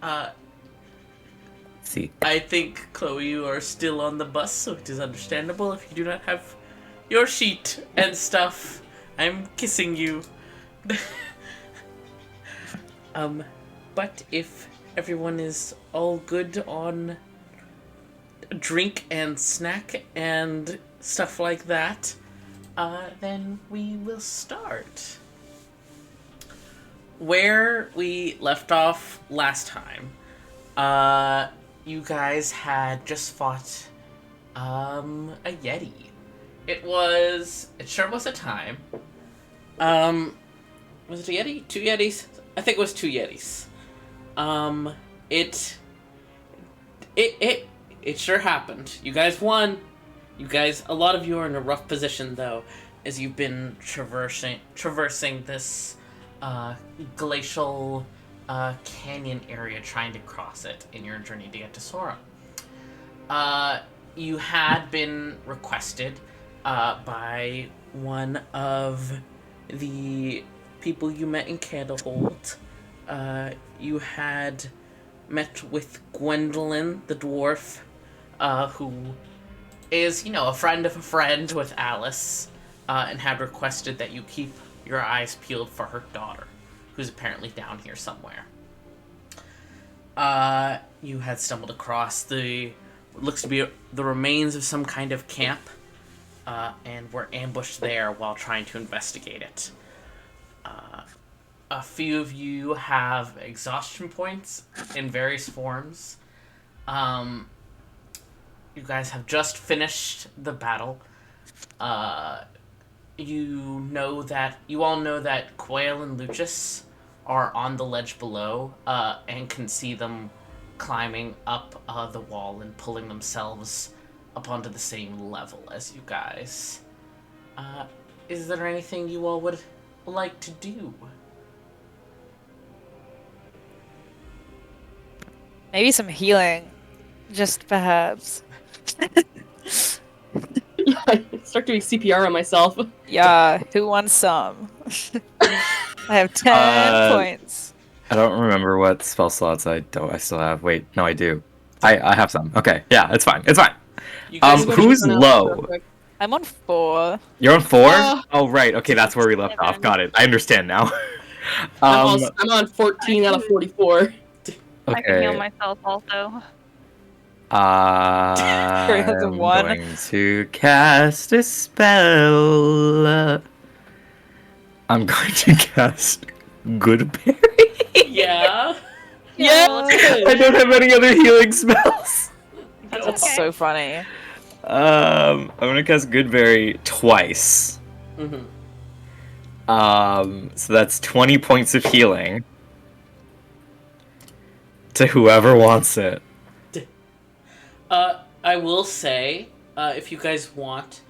Uh, See. I think, Chloe, you are still on the bus, so it is understandable if you do not have your sheet and stuff. I'm kissing you. But if everyone is all good on drink and snack and stuff like that, then we will start. Where we left off last time, you guys had just fought, a Yeti. It sure was a time. Was it a Yeti? Two Yetis? I think it was two Yetis. It, it sure happened. You guys won. A lot of you are in a rough position, though, as you've been traversing this, glacial, canyon area trying to cross it in your journey to get to Sora. You had been requested, by one of the people you met in Candlehold. You had met with Gwendolyn, the dwarf, who is, a friend of a friend with Alice, and had requested that you keep your eyes peeled for her daughter, who's apparently down here somewhere. You had stumbled across what looks to be the remains of some kind of camp, and were ambushed there while trying to investigate it. A few of you have exhaustion points in various forms. You guys have just finished the battle. You all know that Quail and Lucius are on the ledge below, and can see them climbing up, the wall and pulling themselves up onto the same level as you guys. Is there anything you all would like to do? Maybe some healing, just perhaps. I start doing CPR on myself. Yeah, who wants some? I have 10 points. I don't remember what spell slots I still have. Wait, no, I do. I have some. Okay, yeah, it's fine. You guys Who's low? I'm on 4. You're on 4? Oh. Oh, right. Okay, that's where we left off. Got it. I understand now. I'm on 14 out of 44. I can heal Okay. myself also. I'm one. going to cast a spell. I'm going to cast Goodberry. Yeah. Yeah! I don't have any other healing spells. That's Okay. so funny. I'm gonna cast Goodberry twice. Mm-hmm. So that's 20 points of healing to whoever wants it. I will say, if you guys want,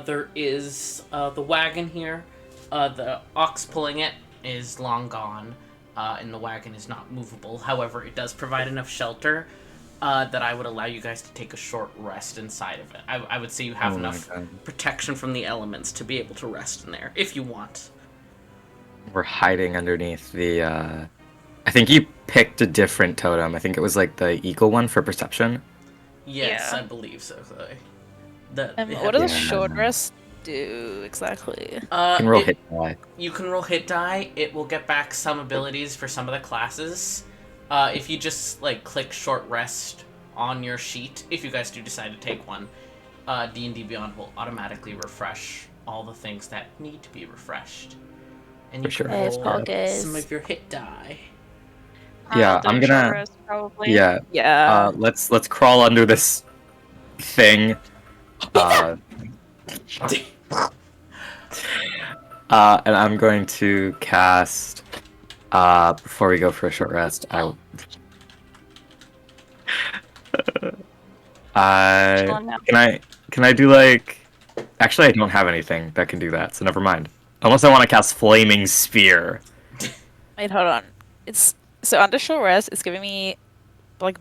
there is, the wagon here. The ox pulling it is long gone, and the wagon is not movable. However, it does provide enough shelter, that I would allow you guys to take a short rest inside of it. I would say you have Oh my enough God. protection from the elements to be able to rest in there, if you want. We're hiding underneath the, I think you picked a different totem. I think it was like the eagle one for perception. Yes, Yeah. I believe so, Chloe. What does a Yeah. short rest do exactly? You can roll hit die. You can roll hit die. It will get back some abilities for some of the classes. If you just click short rest on your sheet, if you guys do decide to take one, D&D Beyond will automatically refresh all the things that need to be refreshed, and you For can sure. Yes, roll Poggers. some of your hit die. Yeah, I'll do I'm a short gonna- rest, probably. Yeah. Yeah. Let's crawl under this thing. And I'm going to cast. Before we go for a short rest, Chilling out. can I do like? Actually, I don't have anything that can do that, so never mind. Unless I want to cast Flaming Spear. Wait, hold on. It's so under short rest. It's giving me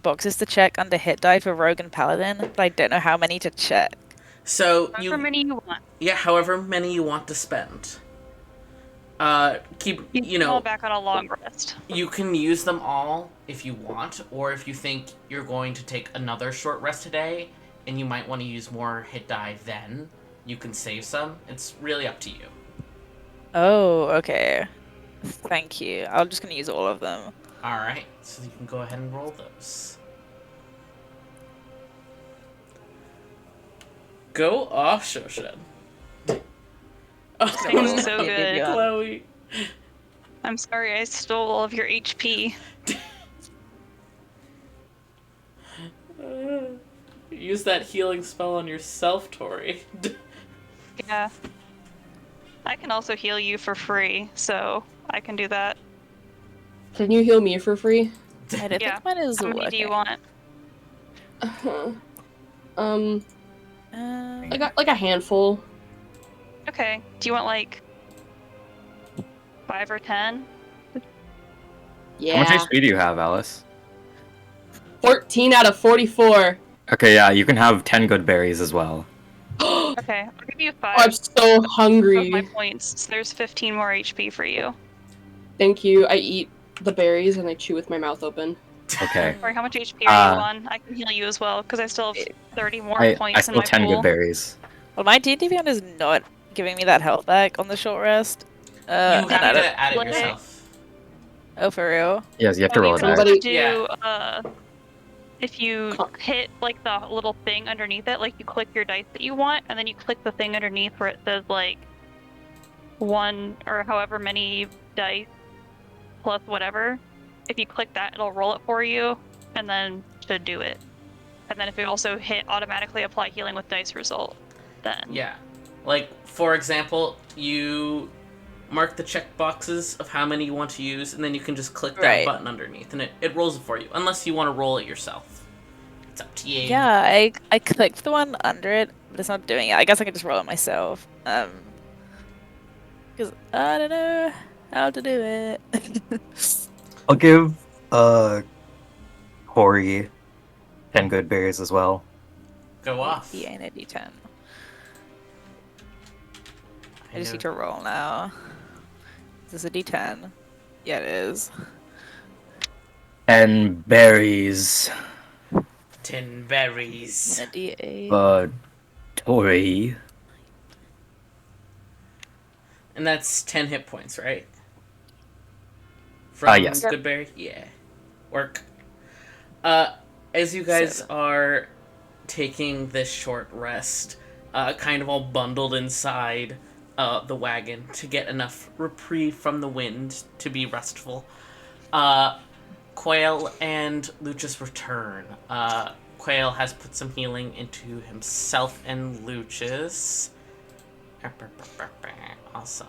boxes to check under hit die for rogue and paladin, but I don't know how many to check. So However many you want. however many you want to spend. Keep You you can fall know back on a long rest. you can use them all if you want, or if you think you're going to take another short rest today, and you might want to use more hit die then. You can save some. It's really up to you. Oh, okay. Thank you. I'm just gonna use all of them. All right, so you can go ahead and roll those. Go off, Shoshin. Oh, Tastes so no. good. Chloe. I'm sorry I stole all of your HP. Use that healing spell on yourself, Tori. Yeah. I can also heal you for free, so I can do that. Can you heal me for free? I don't Yeah. think mine is How many working. do you want? I got like a handful. Okay. Do you want like 5 or 10? Yeah. How much HP do you have, Alice? 14 out of 44. Okay, yeah, you can have 10 good berries as well. Okay, I'll give you 5 I'm so of my hungry. points. So there's 15 more HP for you. Thank you. I eat the berries and I chew with my mouth open. Okay. Sorry, how much HP are Uh, you on? I can heal you as well, because I still have 30 more I points in still my 10 pool. good berries. Well, my D&D Beyond is not giving me that health back on the short rest. You And have I don't... to add it Like- yourself. Oh, for real? Yes, you have to Oh, roll you it can back. also Somebody- do, Yeah. if you Con- hit, like, the little thing underneath it, like, you click your dice that you want, and then you click the thing underneath where it says, like, 1 or however many dice plus whatever. If you click that, it'll roll it for you, and then should do it. And then if you also hit automatically apply healing with dice result, then... Yeah. Like, for example, you mark the check boxes of how many you want to use, and then you can just click that Right. button underneath, and it rolls it for you, unless you want to roll it yourself. It's up to you. Yeah, I clicked the one under it, but it's not doing it. I guess I can just roll it myself. Because I don't know how to do it. I'll give Corey 10 good berries as well. Go off. Yeah, and a D10. I I just know. need to roll now. Is this a D10? Yeah, it is. And berries. 10 berries. And a D8. Tori. And that's 10 hit points, right? From Yes. Goodberry? Yeah. Work. As you guys 7. are taking this short rest, kind of all bundled inside the wagon to get enough reprieve from the wind to be restful, Quail and Lucius return. Quail has put some healing into himself and Lucius. Awesome.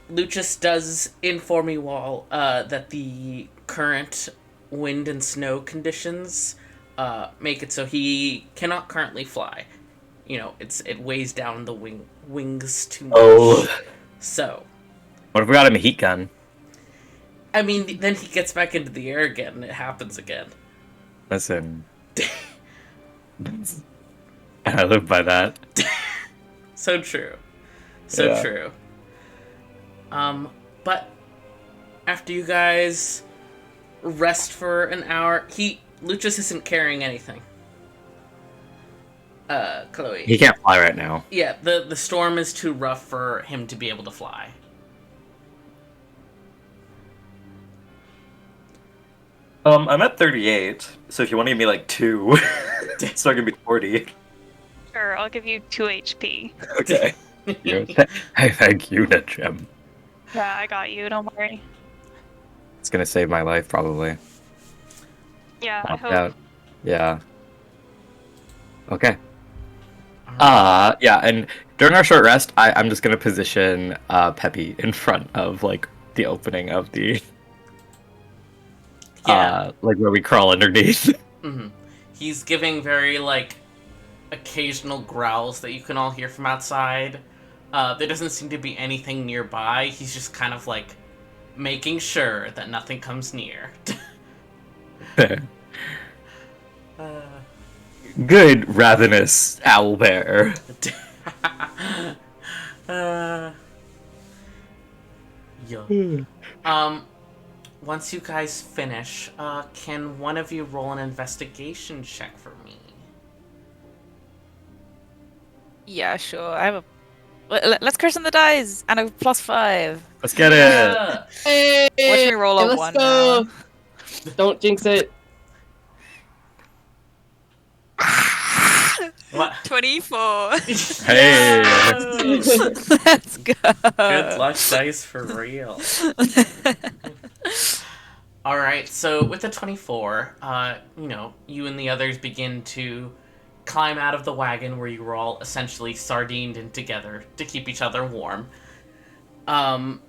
Lucius does inform you all that the current wind and snow conditions make it so he cannot currently fly. You know, it weighs down the wings too much. Oh. So, What if we got him a heat gun? I mean, then he gets back into the air again and it happens again. Listen. I live by that. So true. So Yeah. true. But after you guys rest for an hour, Lucius isn't carrying anything. Chloe. He can't fly right now. Yeah, the storm is too rough for him to be able to fly. I'm at 38, so if you want to give me like 2, it's not gonna be 40. Sure, I'll give you 2 HP. Okay. I thank you, Netgem. Yeah, I got you, don't worry. It's gonna save my life, probably. Yeah, I Knocked hope. out. Yeah. Okay. Alright. Yeah, and during our short rest, I'm just gonna position Peppy in front of like the opening of the Yeah. like where we crawl underneath. Mhm. He's giving very, like, occasional growls that you can all hear from outside. There doesn't seem to be anything nearby. He's just kind of, like, making sure that nothing comes near. Good ravenous owlbear. Yeah. Once you guys finish, can one of you roll an investigation check for me? Yeah, sure. I have a. Let's christen the dice and a +5. Let's get it. Yeah. Hey, Watch me roll a let's 1 go. now. Don't jinx it. What? 24. Hey. Yes! Let's go. Good luck dice for real. All right, so with the 24, you and the others begin to climb out of the wagon where you were all essentially sardined in together to keep each other warm. Climbing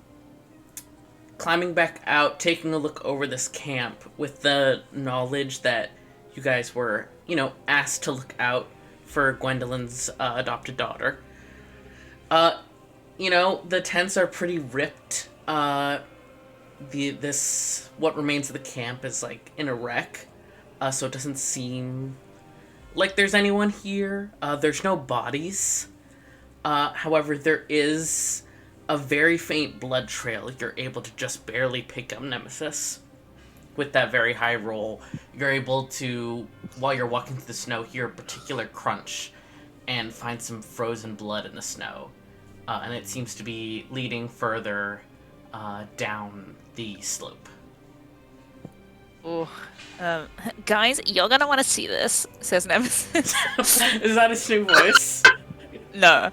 back out, taking a look over this camp with the knowledge that you guys were, asked to look out for Gwendolyn's adopted daughter. The tents are pretty ripped. What remains of the camp is like in a wreck, so it doesn't seem like there's anyone here. There's no bodies. However, there is a very faint blood trail. You're able to just barely pick up Nemesis. With that very high roll, you're able to, while you're walking through the snow, hear a particular crunch and find some frozen blood in the snow. And it seems to be leading further down the slope. Ooh. Guys, you're gonna want to see this, says Nemesis. Is that his new voice? No.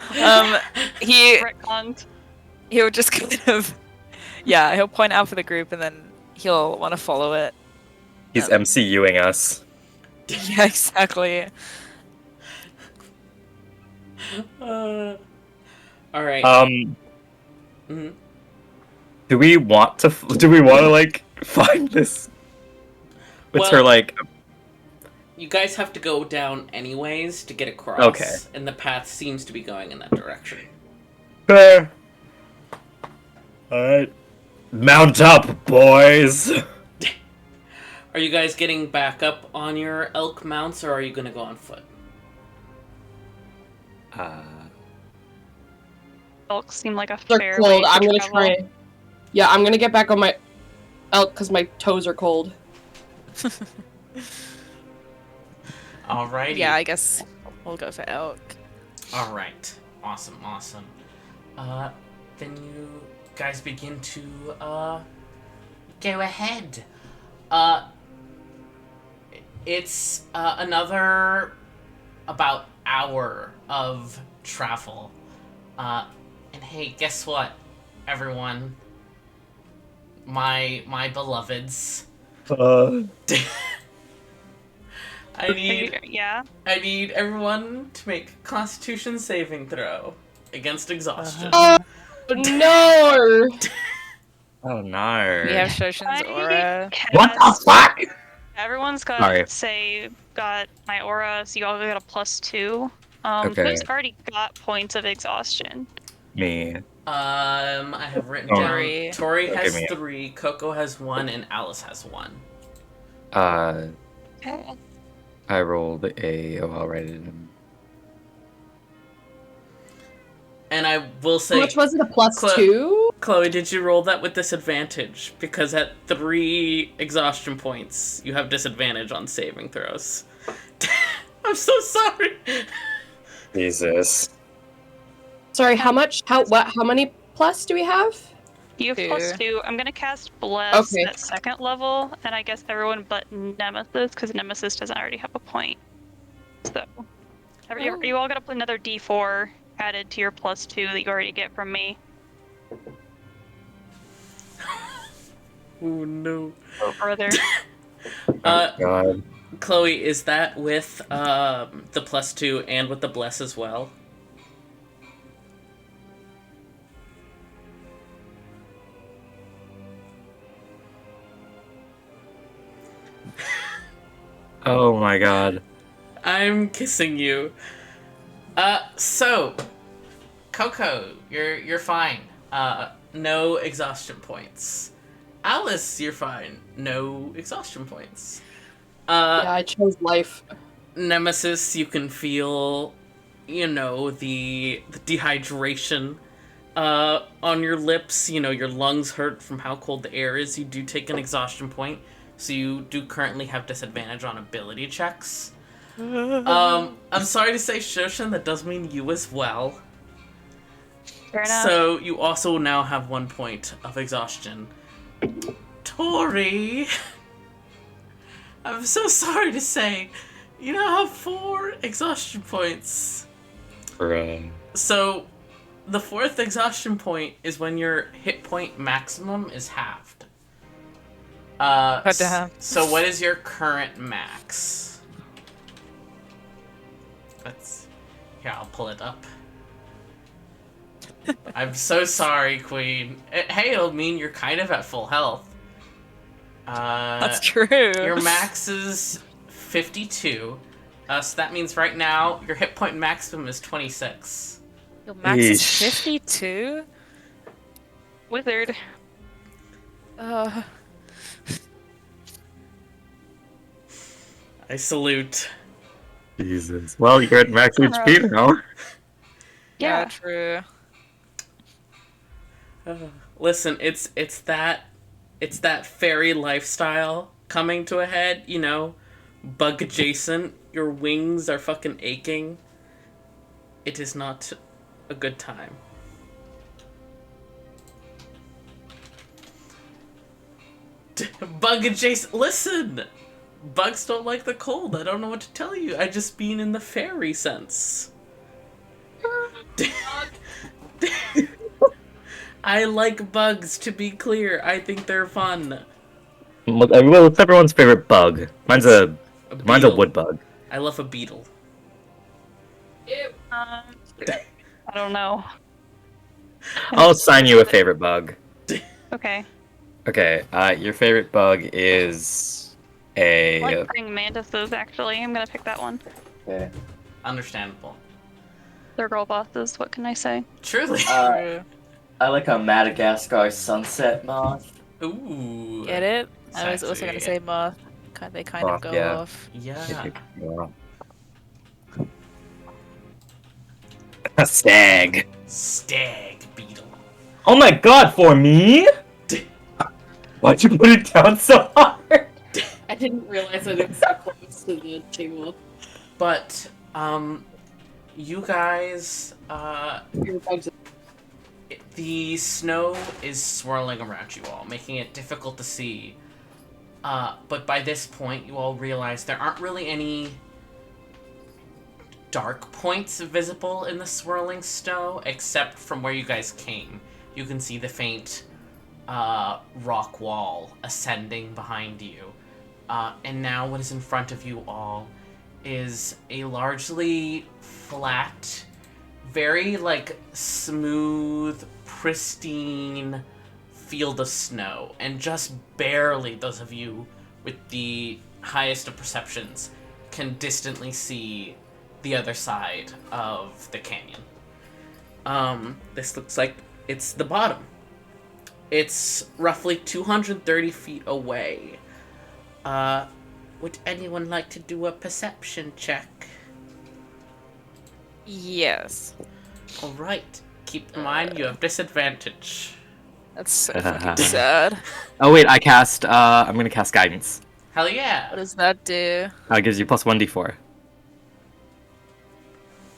Retconned. He'll just kind of, yeah, he'll point out for the group and then he'll want to follow it. He's MCUing us. Yeah, exactly. All right. Do we want to like find this? It's her like. You guys have to go down anyways to get across. Okay. And the path seems to be going in that direction. Fair. Alright. Mount up, boys! Are you guys getting back up on your elk mounts, or are you gonna go on foot? Elk seem like a They're fair cold. way to I'm gonna travel. try. Yeah, I'm gonna get back on my elk because my toes are cold. Alrighty. Yeah, I guess we'll go for elk. Alright. Awesome. Then you guys begin to, go ahead. It's, another about hour of travel. And hey, guess what, everyone? My beloveds. I need everyone to make a Constitution saving throw against exhaustion. Oh no! Oh no. We have Shoshin's aura. What the fuck? Everyone's got Sorry. got my aura, so you all got a +2. Okay. Who's already got points of exhaustion? Me. I have written Oh. down. Tori has me. 3, Coco has 1, and Alice has 1. Okay. I rolled a. Oh, I'll write it in. And I will say, How much was it? A +2? Chloe, did you roll that with disadvantage? Because at 3 exhaustion points, you have disadvantage on saving throws. I'm so sorry. Jesus. Sorry, how much? How many plus do we have? You have 2. +2. I'm gonna cast Bless Okay. at 2nd level, and I guess everyone but Nemesis, because Nemesis doesn't already have a point. So, you all gotta put another D4 added to your +2 that you already get from me. Oh no. Further. God. Chloe, is that with the +2 and with the bless as well? Oh my god. I'm kissing you. So, Coco, you're fine. No exhaustion points. Alice, you're fine. No exhaustion points. Yeah, I chose life. Nemesis, you can feel, the dehydration on your lips. Your lungs hurt from how cold the air is. You do take an exhaustion point, so you do currently have disadvantage on ability checks. I'm sorry to say, Shoshin, that does mean you as well. Fair enough. So you also now have 1 point of exhaustion. Tori, I'm so sorry to say, you now have 4 exhaustion points. Bro. So the 4th exhaustion point is when your hit point maximum is halved. damn. So what is your current max? Here, I'll pull it up. I'm so sorry, Queen. Hey, it'll mean you're kind of at full health. That's true. Your max is 52. So that means right now your hit point maximum is 26. Your max is Yeesh. 52? Wizard. Uh, I salute. Jesus. Well, you're at max HP now. yeah, Yeah. true. Listen, it's that fairy lifestyle coming to a head, bug adjacent. Your wings are fucking aching. It is not a good time. Bug adjacent. Listen, bugs don't like the cold. I don't know what to tell you. I just mean in the fairy sense. I like bugs, to be clear. I think they're fun. What's everyone's favorite bug? Mine's a beetle. wood bug. I love a beetle. I don't know. I'll assign you a favorite bug. Okay. Okay, your favorite bug is I like a... praying mantises, actually. I'm gonna pick that one. Okay. Understandable. They're girl bosses, what can I say? Truly. True. I like a Madagascar sunset moth. Ooh. Get it? I was also Sexy. gonna say moth. They kind of Moth, go yeah. off. Yeah. A stag. Stag beetle. Oh my god, for me? Why'd you put it down so hard? I didn't realize that it was so close to the table. But, you guys, Your bugs- the snow is swirling around you all, making it difficult to see. But by this point, you all realize there aren't really any dark points visible in the swirling snow, except from where you guys came. You can see the faint rock wall ascending behind you. And now what is in front of you all is a largely flat, very, smooth, pristine field of snow. And just barely, those of you with the highest of perceptions can distantly see the other side of the canyon. This looks like it's the bottom. It's roughly 230 feet away. Would anyone like to do a perception check? Yes. Alright. Keep in mind you have disadvantage. That's so fucking sad. Oh wait, I'm gonna cast Guidance. Hell What yeah! does that do? It gives you plus 1d4.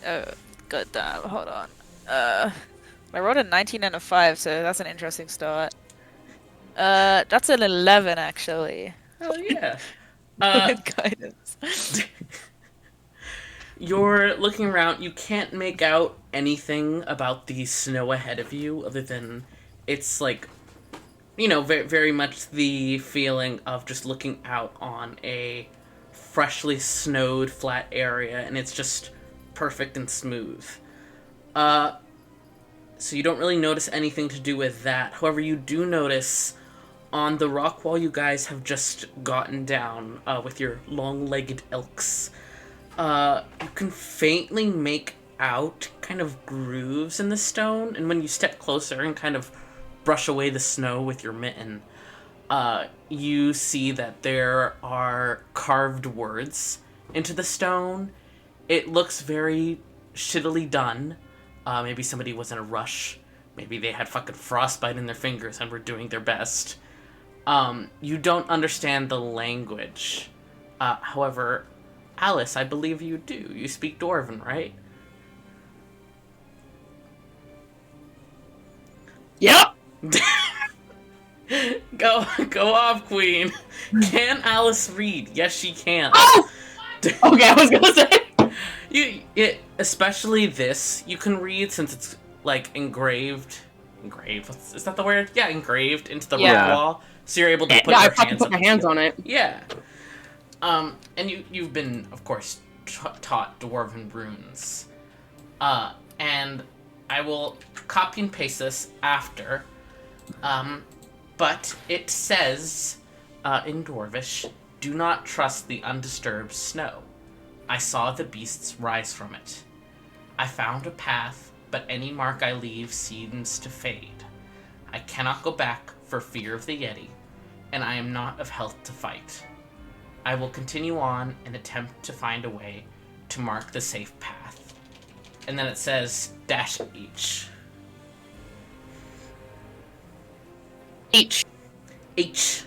Oh, god damn, hold on. I rolled a 19 and a 5, so that's an interesting start. That's an 11 actually. Hell yeah! With guidance. You're looking around, you can't make out anything about the snow ahead of you other than it's very, very much the feeling of just looking out on a freshly snowed flat area and it's just perfect and smooth. So you don't really notice anything to do with that. However, you do notice on the rock wall you guys have just gotten down with your long-legged elks. You can faintly make out kind of grooves in the stone, and when you step closer and kind of brush away the snow with your mitten, you see that there are carved words into the stone. It looks very shittily done. Maybe somebody was in a rush. Maybe they had fucking frostbite in their fingers and were doing their best. You don't understand the language. However, Alice, I believe you do. You speak Dwarven, right? Yep. Go off, Queen. Can Alice read? Yes, she can. Oh! Okay, I was gonna say. Especially this, you can read since it's like engraved. Engraved? Is that the word? Yeah, engraved into the rock Yeah. wall. So you're able to put Yeah, I your fucking hands put my hands on it. Yeah. And you've been, of course, taught Dwarven runes. And I will copy and paste this after. But it says, in Dwarvish, do not trust the undisturbed snow. I saw the beasts rise from it. I found a path, but any mark I leave seems to fade. I cannot go back for fear of the Yeti, and I am not of health to fight. I will continue on and attempt to find a way to mark the safe path. And then it says -H. H. H.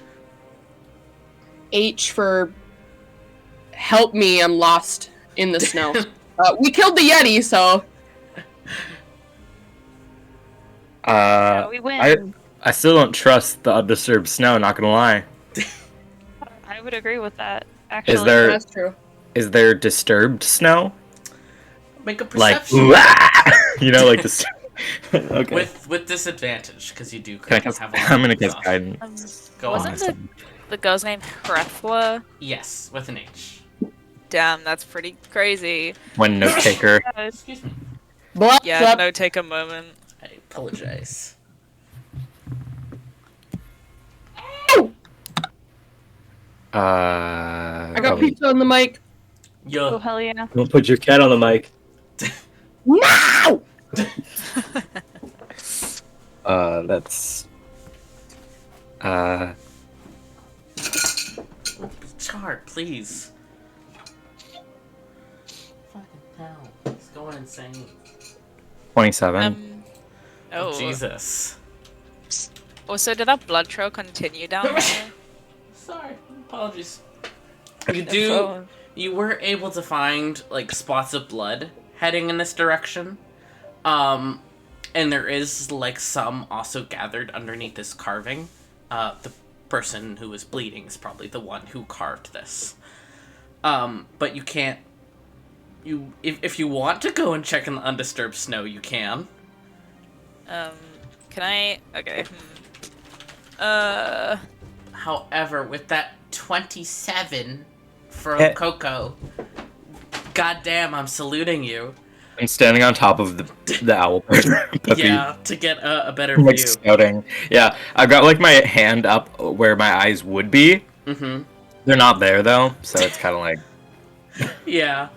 H for help me, I'm lost in the snow. We killed the Yeti, so Yeah, we win. I still don't trust the undisturbed snow, not gonna lie. I would agree with that. Actually, Is there that's true. is there disturbed snow? Make a Like perception you know, like this. Okay. with disadvantage because you do Can I kind of cast, have a I'm gonna cast off. guidance. Go Wasn't on. the girl's name Hrethla? Yes, with an H. Damn, that's pretty crazy. One note taker. Excuse me. Blah, Yeah, blah. no, take a moment. I apologize. I got Probably. pizza on the mic. oh Yo. hell yeah. Don't put your cat on the mic. No! That's. Char, please. Fucking hell. It's going insane. 27. Oh. Jesus. Also, did that blood trail continue down there? Sorry. Apologies. You were able to find like spots of blood heading in this direction. And there is like some also gathered underneath this carving. The person who was bleeding is probably the one who carved this. But you can't. If you want to go and check in the undisturbed snow, you can. Can I? Okay. However, with that 27 from Heh. Coco, goddamn, I'm saluting you. I'm standing on top of the owl puppy. Yeah, to get a better Like view. scouting. Yeah, I've got like my hand up where my eyes would be. Mm-hmm. They're not there though, so it's kind of like. Yeah.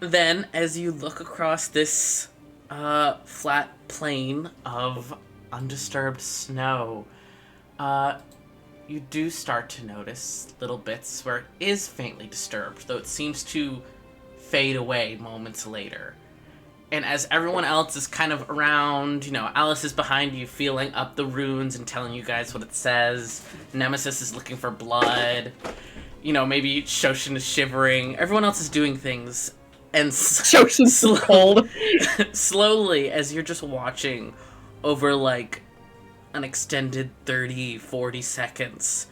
Then, as you look across this flat plain of undisturbed snow, you do start to notice little bits where it is faintly disturbed, though it seems to fade away moments later. And as everyone else is kind of around, Alice is behind you feeling up the runes and telling you guys what it says. Nemesis is looking for blood. Maybe Shoshin is shivering. Everyone else is doing things. And Shoshin's cold. slowly, as you're just watching over like an extended 30, 40 seconds,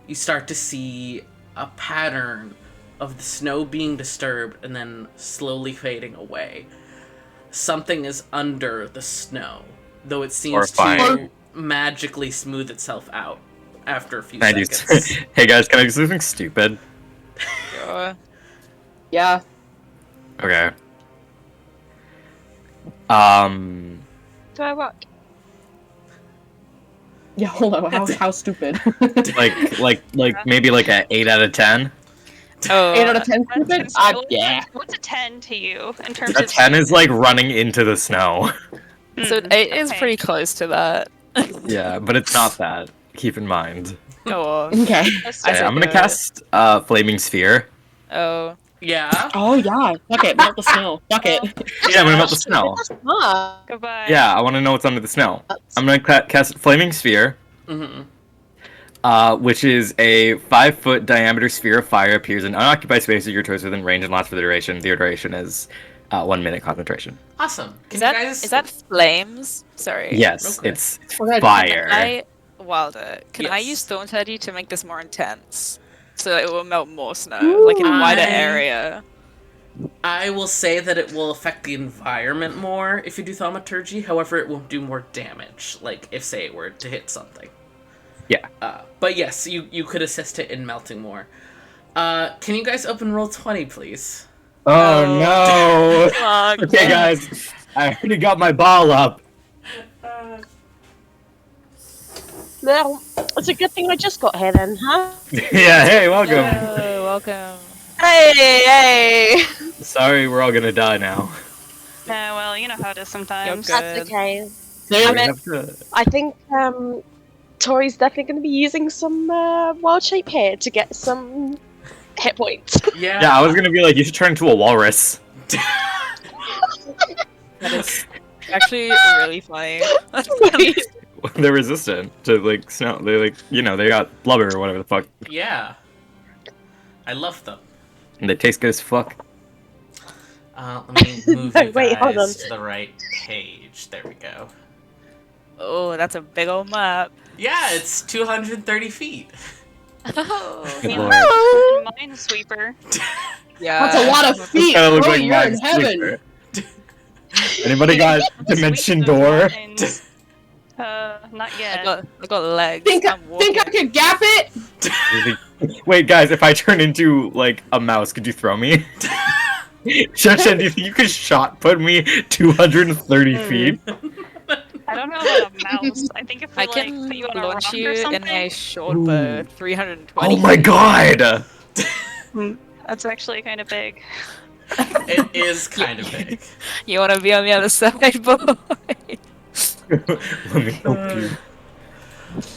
you start to see a pattern of the snow being disturbed and then slowly fading away. Something is under the snow, though it seems to Horrifying. magically smooth itself out after a few Can I do? seconds. Hey guys, can I do something stupid? Sure. Yeah. Okay. Do I walk? Yeah, hold on. How stupid. like maybe like a 8 out of 10. Oh. 8 out of 10 stupid? Yeah. What's a 10 to you in terms A of 10 is like running into the snow. So Mm, 8 is okay. pretty close to that. Yeah, but it's not that. Keep in mind. Go on. Okay. That's I Okay, said I'm gonna no. cast Flaming Sphere Oh. Yeah. Oh yeah. Fuck it. Melt the snow. Fuck it. Yeah, I'm gonna melt the snow. Ah, Goodbye. Yeah, I want to know what's under the snow. I'm gonna cast Flaming Sphere, Mm-hmm. which is a 5-foot diameter sphere of fire appears in unoccupied space of your choice within range and lasts for the duration. The duration is 1 minute concentration. Awesome. Can Is you that guys? is that flames? Sorry. Yes, Okay. it's Okay. fire. Wilder, can I Yes. use Thorn Teddy to make this more intense? So it will melt more snow, like in a wider area. I will say that it will affect the environment more if you do thaumaturgy. However, it won't do more damage. Like if, say, it were to hit something. Yeah. But yes, you could assist it in melting more. Can you guys open roll 20, please? Oh no! Fuck. Okay, guys, I already got my ball up. well, it's a good thing I just got here then, huh? Yeah, hey, welcome. Oh, welcome. Hey, hey! Sorry, we're all gonna die now. Yeah, well, you know how it is sometimes. Good. That's okay. We I mean, have to- I think Tori's definitely going to be using some wild shape here to get some hit points. Yeah. Yeah, I was gonna be like, you should turn into a walrus. That is actually really funny. They're resistant to like snow. They like, they got blubber or whatever the fuck, Yeah. I love them. and they taste good as fuck. Let me move you Wait, hold guys on. to the right page. There we go. Oh, that's a big old map. Yeah, it's 230 feet. Oh. Good Yeah. lord. Minesweeper. Yeah. That's a lot of feet. Kinda look Oh, like you're in Minesweeper. heaven. Anybody got dimension Sweep door? the mines. Not yet. I got legs. Think I I'm walking. could gap it? Wait, guys, if I turn into like a mouse, could you throw me? Shashan, do you think you could shot put me 230 feet? I don't know about a mouse. I think if we I like can put you on a launch rock you or in something, a short bow, 320. Oh my god! that's actually kind of big. It is kind of big. You want to be on the other side, boy? Let me help you.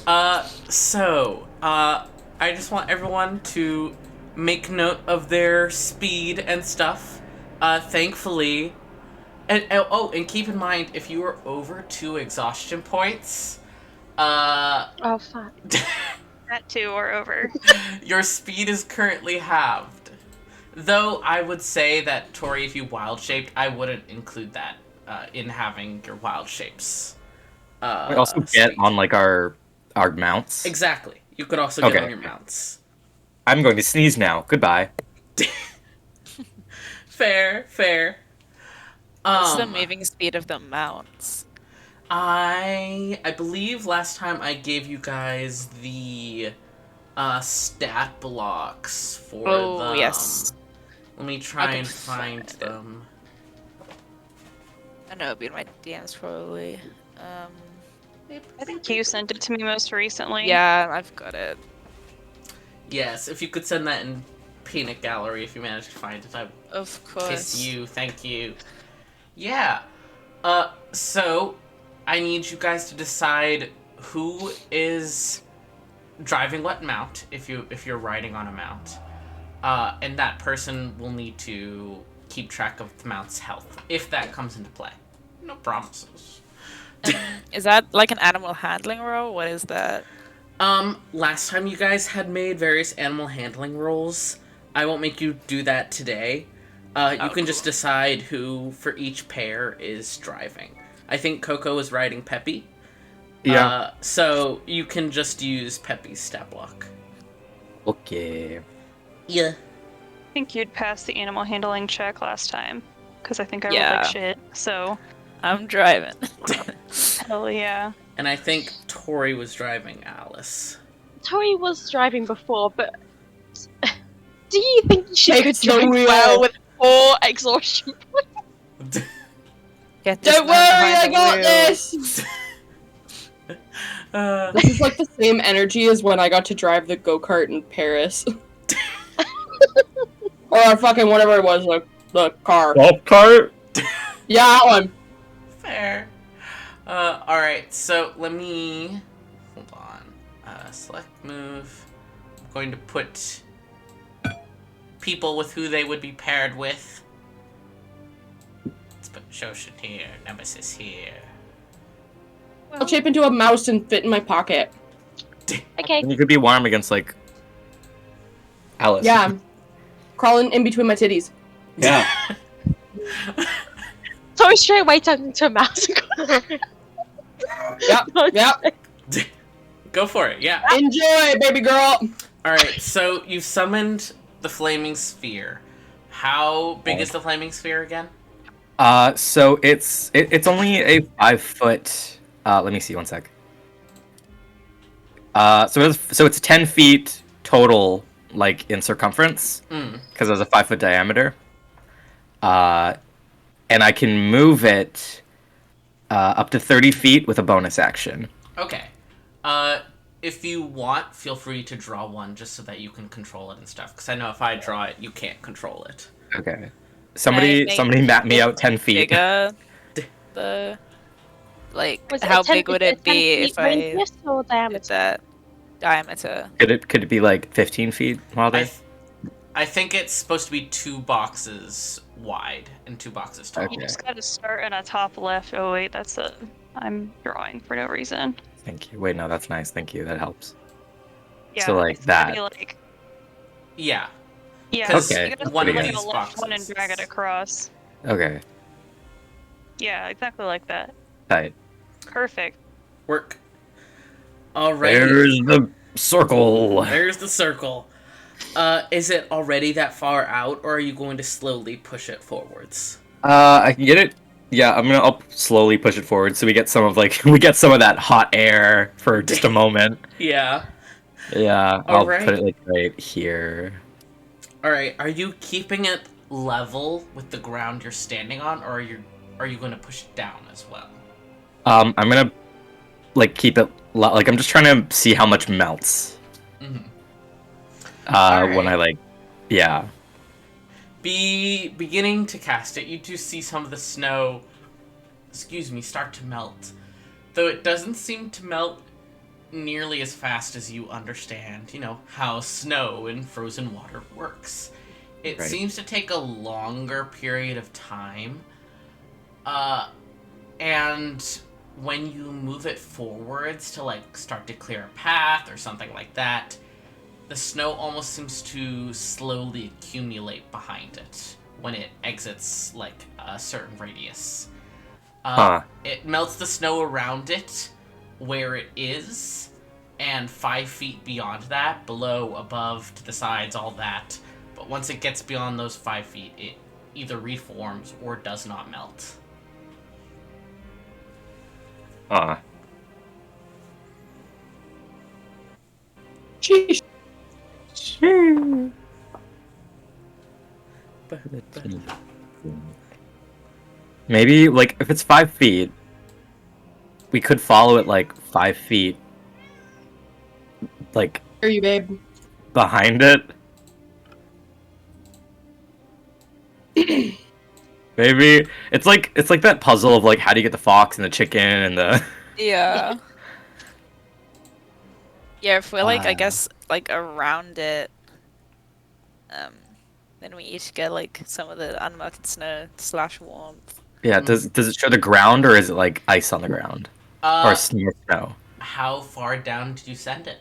I just want everyone to make note of their speed and stuff. Thankfully, and keep in mind, if you are over 2 exhaustion points, Oh, fuck. That two or over. your speed is currently halved. Though I would say that, Tori, if you wild shaped, I wouldn't include that in having your wild shapes. We also get speed. on like our mounts. Exactly. You could also get Okay. on your mounts. I'm going to sneeze now. Goodbye. Fair. What's the moving speed of the mounts? I believe last time I gave you guys the stat blocks for Oh, them. yes. Let me try can and find find it. them. I know it'll be in my DMs probably. I think you sent it to me most recently. Yeah, I've got it. Yes, if you could send that in Peanut Gallery if you manage to find it, I Of course. kiss you. Thank you. Yeah. So I need you guys to decide who is driving what mount if you're riding on a mount. And that person will need to keep track of the mount's health if that comes into play. No promises. Is that like an animal handling roll? What is that? Last time you guys had made various animal handling rolls. I won't make you do that today. You can just decide who for each pair is driving. I think Coco is riding Peppy. Yeah. So you can just use Peppy's stat block. Okay. Yeah. I think you'd pass the animal handling check last time. Because I think I rolled Yeah. like shit. So, I'm driving. hell yeah. And I think Tori was driving Alice. Tori was driving before, but do you think she Take could it to the drive wheel. well with 4 exhaustion? Get this Don't man worry, behind I the got wheel. this! This is like the same energy as when I got to drive the go-kart in Paris. Or fucking whatever it was, like the car. Golf cart? Yeah, that one. Fair. Alright, so let me... Hold on. Select move. I'm going to put people with who they would be paired with. Let's put Shoshin here, Nemesis here. I'll shape into a mouse and fit in my pocket. Okay. And you could be warm against like Alice. Yeah. Crawling in between my titties. Yeah. Tori straight away turns into a mouse. Yep. Yep. Go for it, yeah. Enjoy, baby girl. Alright, so you've summoned the flaming sphere. How big is the flaming sphere again? So it's only a 5 foot. Let me see 1 sec. So it's 10 feet total, like in circumference, because there's a 5 foot diameter. And I can move it up to 30 feet with a bonus action. Okay. If you want, feel free to draw one just so that you can control it and stuff. Because I know if I draw it, you can't control it. Okay. Somebody map me out 10 feet. Bigger. The Was it how a 10 big would is it be 10 if feet I radius or did diameter? that diameter? Could it be like 15 feet, Wilder? I think it's supposed to be 2 boxes wide and 2 boxes tall. Okay. You just gotta start in a top left. Oh wait, that's a. I'm drawing for no reason. Thank you. Wait, no, that's nice. Thank you. That helps. Yeah. So, like, it's gotta that. be like- Yeah. yeah. 'Cause Okay, You gotta one start of with these the left one and boxes drag it is- across. Okay. Yeah, exactly like that. Tight. Perfect. Work. Alright. There's the circle. There's the circle. Is it already that far out, or are you going to slowly push it forwards? I can get it. Yeah, I'll slowly push it forward so we get some of that hot air for just a moment. Yeah. Yeah, I'll Alright. put it like right here. Alright, are you keeping it level with the ground you're standing on, or are you going to push it down as well? I'm gonna like keep it like I'm just trying to see how much melts. Mhm. When I yeah. Beginning to cast it, you do see some of the snow, start to melt. Though it doesn't seem to melt nearly as fast as you understand, how snow in frozen water works. It Right. seems to take a longer period of time. And when you move it forwards to start to clear a path or something like that, the snow almost seems to slowly accumulate behind it when it exits a certain radius. It melts the snow around it where it is, and 5 feet beyond that, below, above, to the sides, all that. But once it gets beyond those 5 feet, it either reforms or does not melt. Sheesh. Maybe if it's 5 feet, we could follow it 5 feet Hear you, babe. behind it. Maybe it's like that puzzle of how do you get the fox and the chicken and the Yeah. Yeah, if we're I Ah. guess around it, then we each get some of the unmelted snow / warmth. yeah. Does it show the ground or is it ice on the ground or snow? How far down did you send it?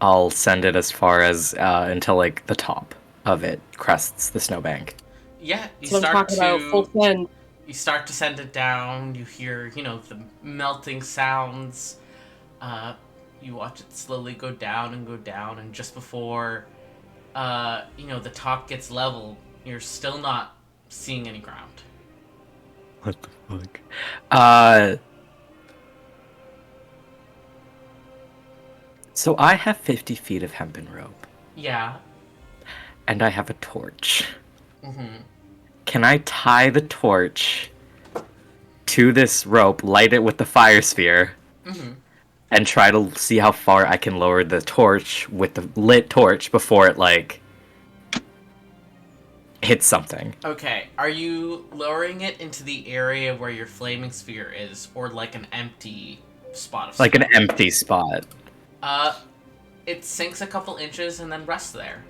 I'll send it as far as until the top of it crests the snowbank. Yeah, you That's what I'm start talking about. Full to send. you start to send it down. You hear the melting sounds. You watch it slowly go down, and just before the top gets level, you're still not seeing any ground. What the fuck? So I have 50 feet of hempen rope, Yeah. and I have a torch. Mm-hmm. Can I tie the torch to this rope, light it with the fire sphere, Mm-hmm. and try to see how far I can lower the torch with the lit torch before it hits something? Okay. Are you lowering it into the area where your flaming sphere is, or an empty spot of Like snow? an empty spot. It sinks a couple inches and then rests there.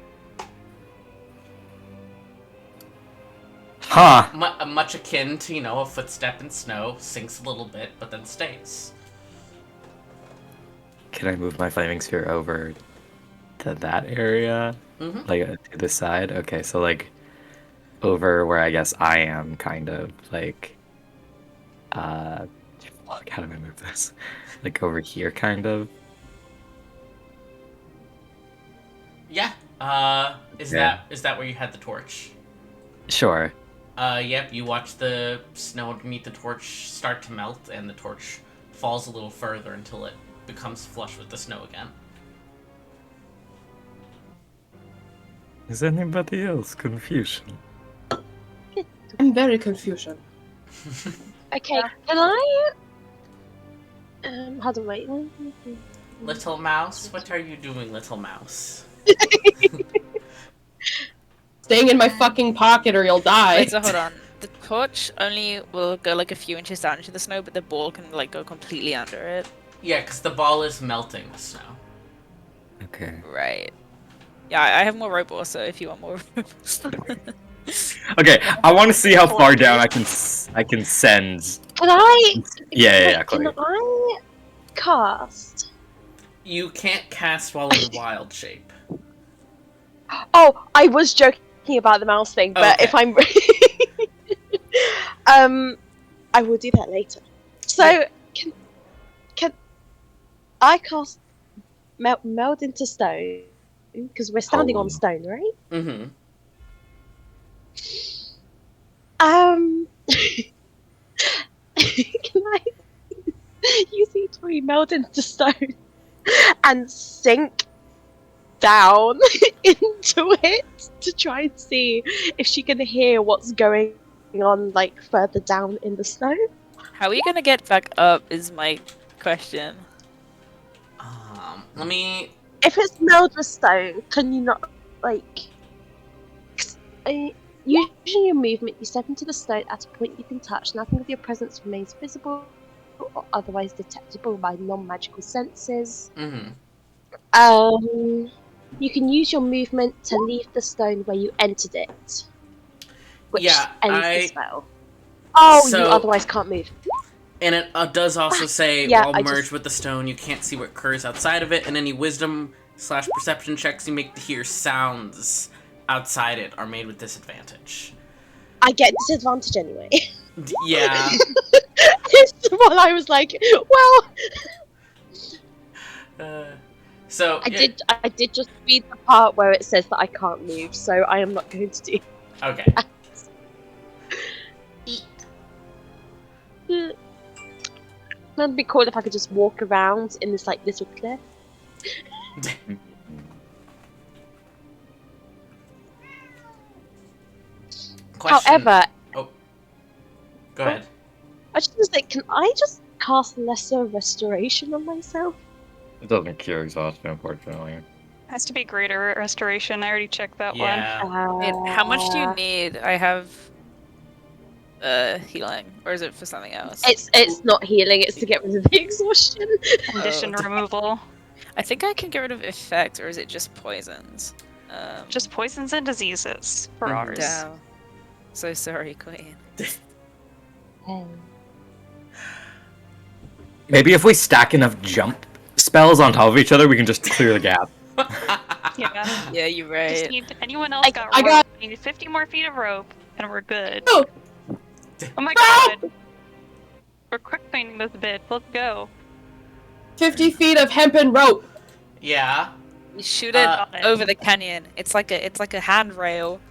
Huh. Much akin to, a footstep in snow, sinks a little bit, but then stays. Can I move my flaming sphere over to that area? Mm-hmm. Like, to the side? Okay, so, like, over where I guess I am, kind of, like, fuck, how do I move this? Like, over here, kind of? Yeah. Is Yeah. that where you had the torch? Sure. Yep, you watch the snow underneath the torch start to melt, and the torch falls a little further until it becomes flush with the snow again. Is anybody else Confucian? I'm very Confucian. Okay, can I? How do I? Little mouse, what are you doing, little mouse? Staying in my fucking pocket or you'll die. Wait, so hold on. The torch only will go like a few inches down into the snow, but the ball can like go completely under it. Yeah, because the ball is melting the snow. Okay. Right. Yeah, I have more rope also if you want more rope. Okay, I want to see how far down I can send. Can I? Yeah, Can Chloe. I cast? You can't cast while in wild shape. Oh, I was joking about the mouse thing, but Okay. if I'm, I will do that later. So, can I cast meld into stone? Because we're standing on stone, right? Mm-hmm. Can I use E3 meld into stone and sink down into it to try and see if she can hear what's going on, like, further down in the snow? How are you gonna get back up is my question. Let me... If it's meld with stone, can you not, like... Using your movement, you step into the stone at a point you can touch. Nothing of your presence remains visible or otherwise detectable by non-magical senses. Mm-hmm. You can use your movement to leave the stone where you entered it, which Yeah, ends the spell. Oh, So- you otherwise can't move. And it does also say, Yeah, while I merged just- with the stone, you can't see what occurs outside of it, and any wisdom/perception checks you make to hear sounds outside it are made with disadvantage. I get disadvantage anyway. Yeah. Well, I was like, well, So I did just read the part where it says that I can't move, so I am not going to do. Okay. It'd be cool if I could just walk around in this like little cliff. Question. However, Go ahead. I just was like, can I just cast lesser restoration on myself? It doesn't cure exhaustion, unfortunately. Has to be greater restoration. I already checked that one. Yeah. Wait, how much do you need? I have healing, or is it for something else? It's not healing. It's to get rid of the exhaustion. Condition Oh. removal. I think I can get rid of effect, or is it just poisons? Just poisons and diseases for Mhm. ours. Down. So sorry, Queen. Maybe if we stack enough jump spells on top of each other, we can just clear the gap. Yeah. Yeah, you're Just right. need anyone else got I rope. got- We need 50 more feet of rope, and we're good. Oh. Oh my god. We're quick painting this bitch. Let's go. 50 feet of hempen rope. Yeah. You shoot it Uh, over the canyon. It's like a handrail.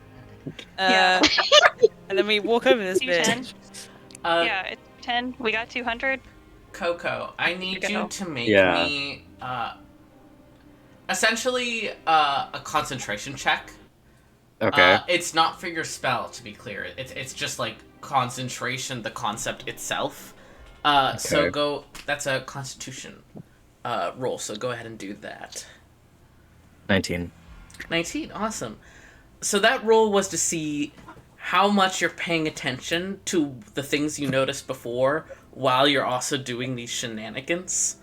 Yeah. And then we walk over this 210. bitch. Yeah, it's 10. We got 200. Coco, I need you Go. to make Yeah. me essentially a concentration check. Okay. It's not for your spell, to be clear. It's just like concentration, the concept itself. So Okay. that's a Constitution roll. So go ahead and do that. 19. 19, awesome. So that roll was to see how much you're paying attention to the things you noticed before while you're also doing these shenanigans.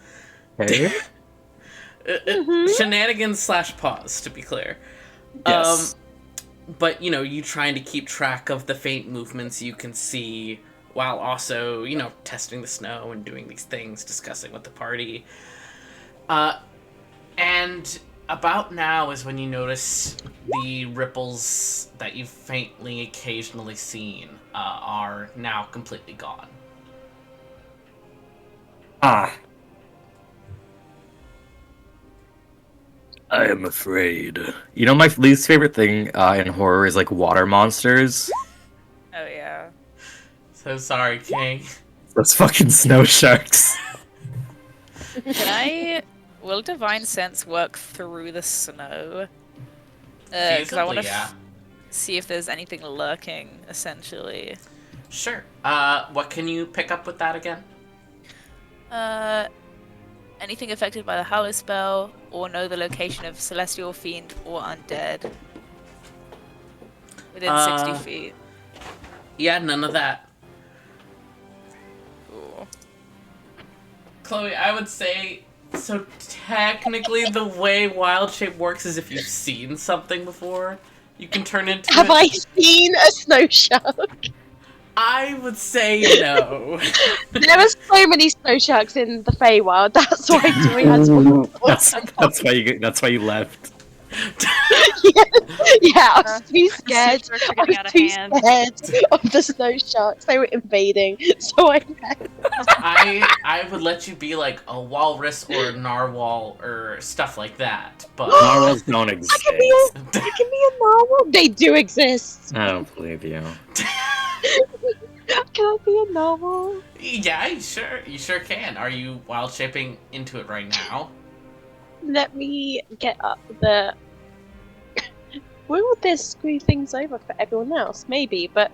Okay. Shenanigans / pause, to be clear. Yes. but you trying to keep track of the faint movements you can see, while also testing the snow and doing these things, discussing with the party. And about now is when you notice the ripples that you've faintly occasionally seen are now completely gone. Ah. I am afraid. My least favorite thing in horror is like water monsters. Oh yeah. So sorry, King. Those fucking snow sharks. Will Divine Sense work through the snow? Because I want Feasibly, to yeah. see if there's anything lurking, essentially. Sure. What can you pick up with that again? Anything affected by the Hallow spell, or know the location of celestial fiend or undead. Within 60 feet. Yeah, none of that. Cool. Chloe, I would say, so technically the way Wild Shape works is if you've seen something before, you can turn into Have it. I seen a snow shark? I would say no. There were so many snow sharks in the Feywild. That's why Joy has one. That's why you left. Yeah, I was too scared. Snow sharks are I getting was out of too hand. scared of the snow sharks. They were invading, so I left. I would let you be like a walrus or a narwhal or stuff like that, but Narwhals don't exist. I can be a narwhal. They do exist. I don't believe you. Can I be a narwhal? yeah, you sure can. Are you wild shaping into it right now? Let me get up the. Will this screw things over for everyone else? Maybe, but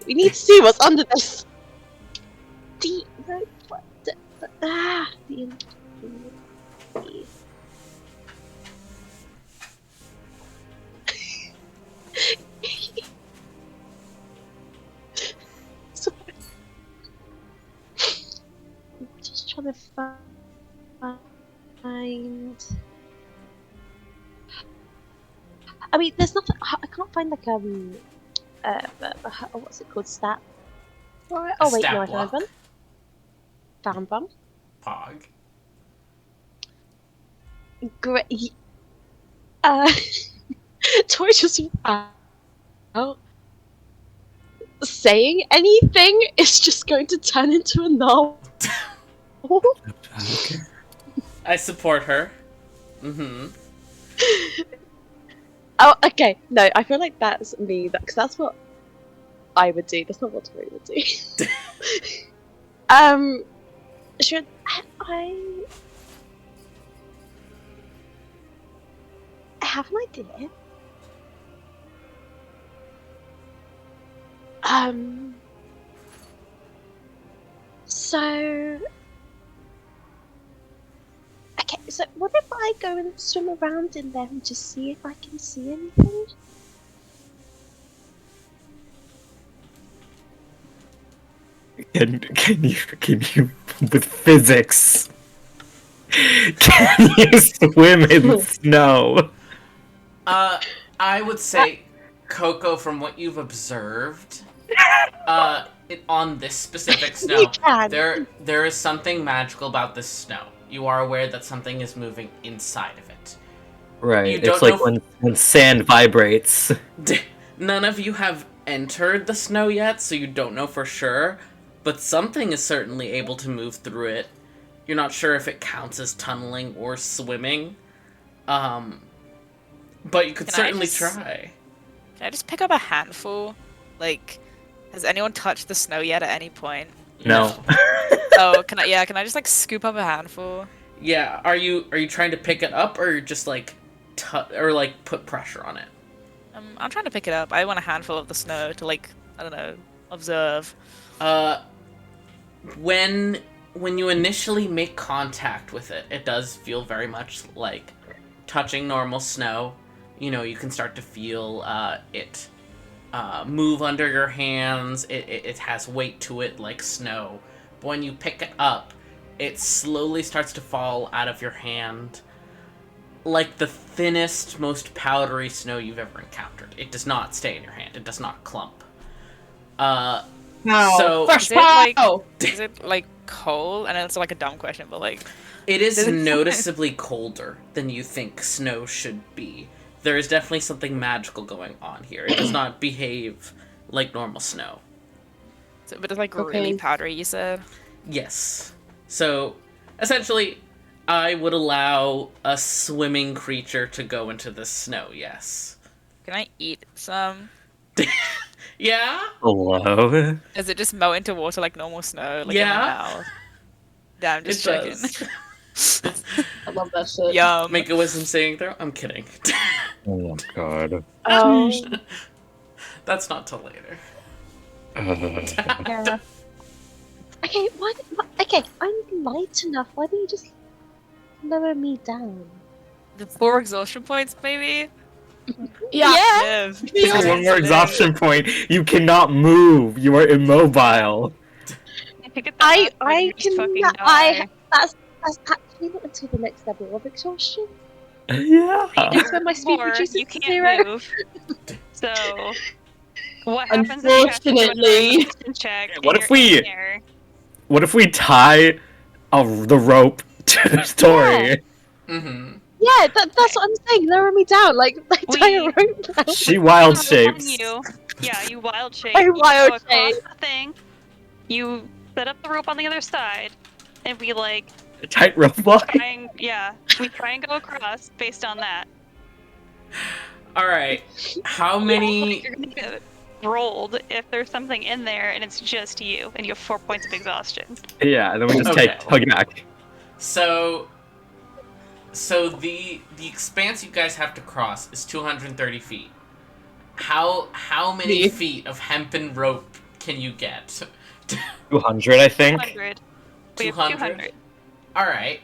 we need to see what's under this. The Sorry. I'm just trying to find. I mean, there's nothing. I can't find like what's it called? Stat. Right. Oh wait, Stat no, I block. found one. Found one. Pog. Great. Toy just out. Saying anything is just going to turn into a novel. I support her. Mm-hmm. Oh, okay. No, I feel like that's me. Because that's what I would do. That's not what Tori would do. Should I have an idea? So. Okay, so what if I go and swim around in there and just see if I can see anything? Can you with physics? Can you swim in snow? I would say, Coco, from what you've observed, on this specific snow, You can. there is something magical about this snow. You are aware that something is moving inside of it. Right. You don't It's like know when sand vibrates. None of you have entered the snow yet, so you don't know for sure, but something is certainly able to move through it. You're not sure if it counts as tunneling or swimming, but you could Can I certainly just- try. Can I just pick up a handful? Like, has anyone touched the snow yet at any point? No. Oh, can I just like scoop up a handful? Yeah, are you trying to pick it up, or just like put pressure on it? I'm trying to pick it up. I want a handful of the snow to like, I don't know, observe. When you initially make contact with it, it does feel very much like touching normal snow. You can start to feel it move under your hands. It has weight to it like snow. But when you pick it up, it slowly starts to fall out of your hand. like the thinnest, most powdery snow you've ever encountered. It does not stay in your hand. It does not clump. No. So- Fresh Is it like- pow! Is it like cold? And it's like a dumb question, but like, It is Does it- noticeably colder than you think snow should be. There is definitely something magical going on here. It does not behave like normal snow. but it's like Okay. really powdery. You said. Yes. So, essentially, I would allow a swimming creature to go into the snow, yes. Can I eat some? Yeah? Hello? Does it just melt into water like normal snow? Like in Yeah. my mouth? Yeah, I'm just It checking. does. I love that shit. Yum. Make a wisdom saving throw? I'm kidding. Oh god. That's not till later. Yeah. Okay, okay, I'm light enough. Why don't you just lower me down? The 4 exhaustion points, maybe. Yeah. Live. Just one more exhaustion point. You cannot move. You are immobile. If you get that last one, I you just can. fucking That's actually not until the next level of exhaustion. Yeah. It's when my speed Or reduces you to can't 0. move. So, what happens if you have to do Unfortunately. a resistance check? What and if you're in we- the air? What if we tie the rope to the story? Mm-hmm. Yeah, that's what I'm saying. Lower me down, like tie a We- rope down. She wild So then shapes. You wild shape. I You wild go across shape. the thing. You set up the rope on the other side, and we like Tight rope walk. we try and go across based on that. Alright. How many... You're gonna get rolled if there's something in there and it's just you, and you have 4 points of exhaustion. Yeah, and then we just Okay. hug back. So the expanse you guys have to cross is 230 feet. How many Me. feet of hempen rope can you get? 200, I think. 200. We have 200? 200. Alright.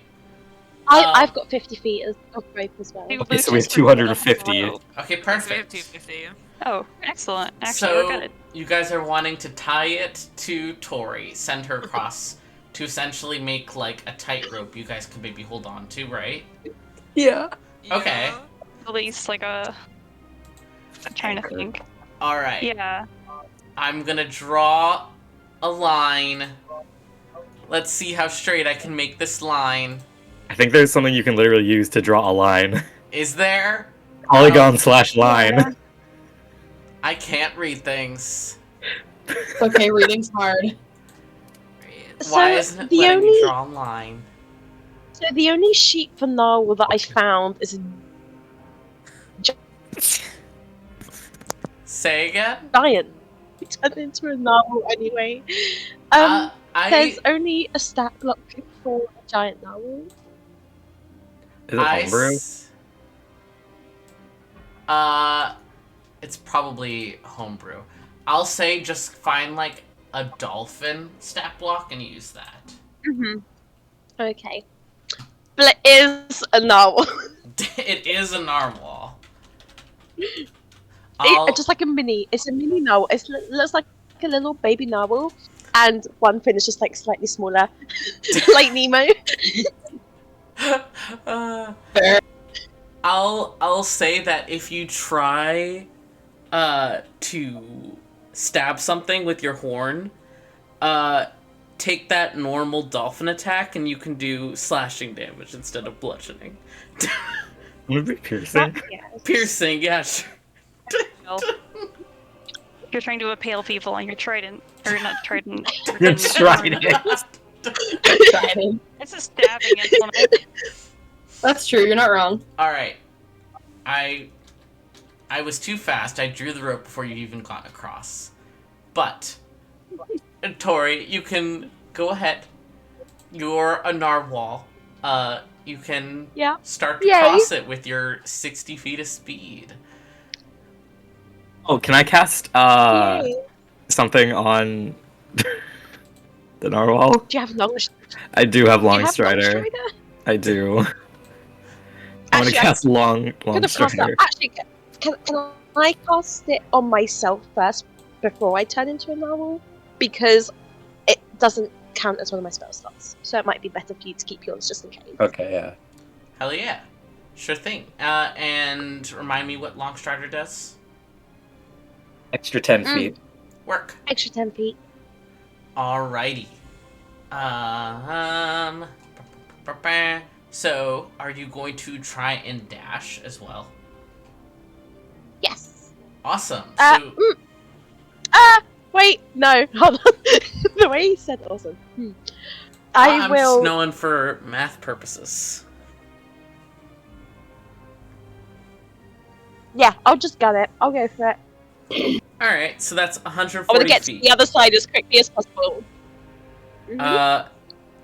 I've got 50 feet of rope as well. Two Okay, so we have looses for the 250. rope. Okay, So we have perfect. 250. Oh, excellent. Actually, So we're good. you guys are wanting to tie it to Tori, send her across to essentially make like a tightrope you guys can maybe hold on to, right? Yeah. Okay. At least like a. I'm trying to think. Alright. Yeah. I'm gonna draw a line. Let's see how straight I can make this line. I think there's something you can literally use to draw a line. Is there? Polygon/line. I can't read things. It's okay, reading's hard. Why So isn't it the letting me only- draw a line? So the only sheep for narwhal that I found is a Say again? giant. He turned into a narwhal anyway. There's only a stat block for a giant narwhal. Is it homebrew? It's probably homebrew. I'll say just find like a dolphin stat block and use that. Okay. But it is a narwhal. It is a narwhal. Just like it's a mini narwhal. It looks like a little baby narwhal, and one fin is just like slightly smaller, like Nemo. Fair. I'll say that if you try to stab something with your horn, take that normal dolphin attack and you can do slashing damage instead of bludgeoning. Would it be piercing? Yes. Piercing, yeah, sure. Well, you're trying to impale people on your trident, or not trident. Your trident. Trident. It's a stabbing implement. That's true, you're not wrong. Alright. I was too fast. I drew the rope before you even got across. But, Tori, you can go ahead. You're a narwhal. You can Yeah. start to Yay. cross it with your 60 feet of speed. Oh, can I cast Yay. something on the narwhal? Do you have long? I do have Long you have Strider. I do. I want Actually, to cast Long Gonna cast that. Strider. Actually, can I cast it on myself first before I turn into a narwhal? Because it doesn't count as one of my spell slots, so it might be better for you to keep yours just in case. Okay, yeah. Hell yeah. Sure thing. And remind me what Longstrider does. Extra 10 feet. Work. Extra 10 feet. Alrighty. So, are you going to try and dash as well? Yes. Awesome. Uh, So, Wait, no, hold on. The way he said awesome. I I'm will. just knowing for math purposes. Yeah, I'll just get it. I'll go for it. Alright, so that's I 140 want to get to feet. the other side as quickly as possible.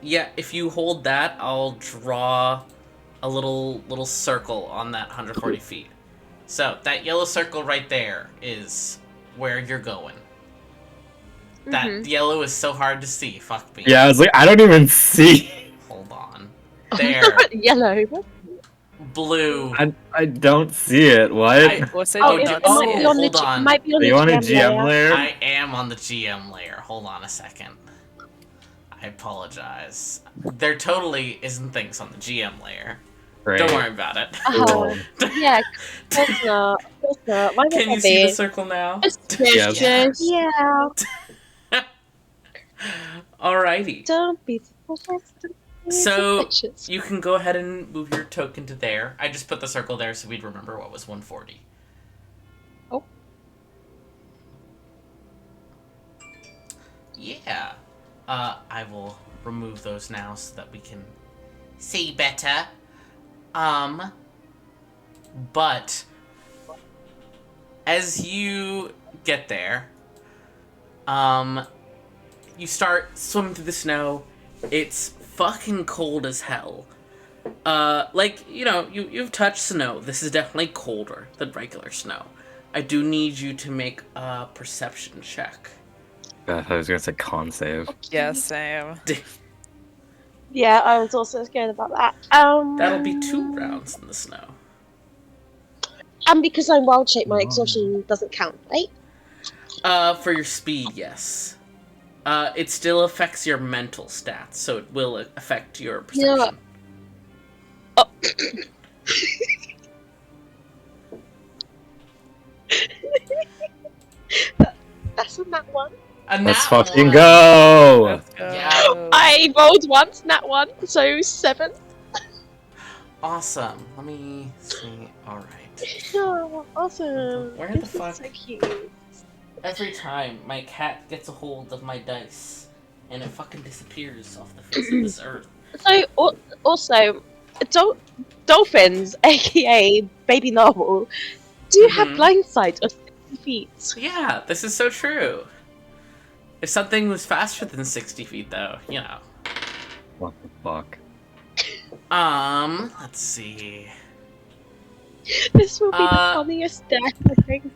Yeah, if you hold that, I'll draw a little circle on that 140 feet. So, that yellow circle right there is where you're going. That yellow is so hard to see, fuck me. Yeah, I was like, I don't even see. Hold on. There. Yellow. Blue. I don't see it. What? I- Also, Oh, do it not might see be it. on the- hold on. Might be on Are the you on a GM GM layer. layer? I am on the GM layer. Hold on a second. I apologize. There totally isn't things on the GM layer. Great. Don't worry about it. Oh, yeah, of course not. Of course not. Why would Can you that see be? the circle now? Yes. Yeah. Alrighty. Don't be suspicious. Don't be So, suspicious. you can go ahead and move your token to there. I just put the circle there so we'd remember what was 140. Oh. Yeah. I will remove those now so that we can see better. But as you get there, you start swimming through the snow. It's fucking cold as hell. Like, you know, you've touched snow. This is definitely colder than regular snow. I do need you to make a perception check. I was gonna say con save. Yeah, same. Yeah, I was also scared about that. That'll be 2 rounds in the snow. And because I'm wild shape, my exhaustion doesn't count, right? For your speed, yes. It still affects your mental stats, so it will affect your perception. Oh. That's on that one. A Let's nat fucking one. go! Let's go. Yeah. I rolled once, nat one, so 7. Awesome. Let me see. Alright. Oh, awesome. Where This the is fuck? so cute. Every time my cat gets a hold of my dice, and it fucking disappears off the face of this earth. So, also, dolphins, aka baby narwhal, do have Mhm. blind sight of 60 feet. Yeah, this is so true. If something was faster than 60 feet, though, you know. What the fuck? Let's see. This will be the Uh, funniest death, I think.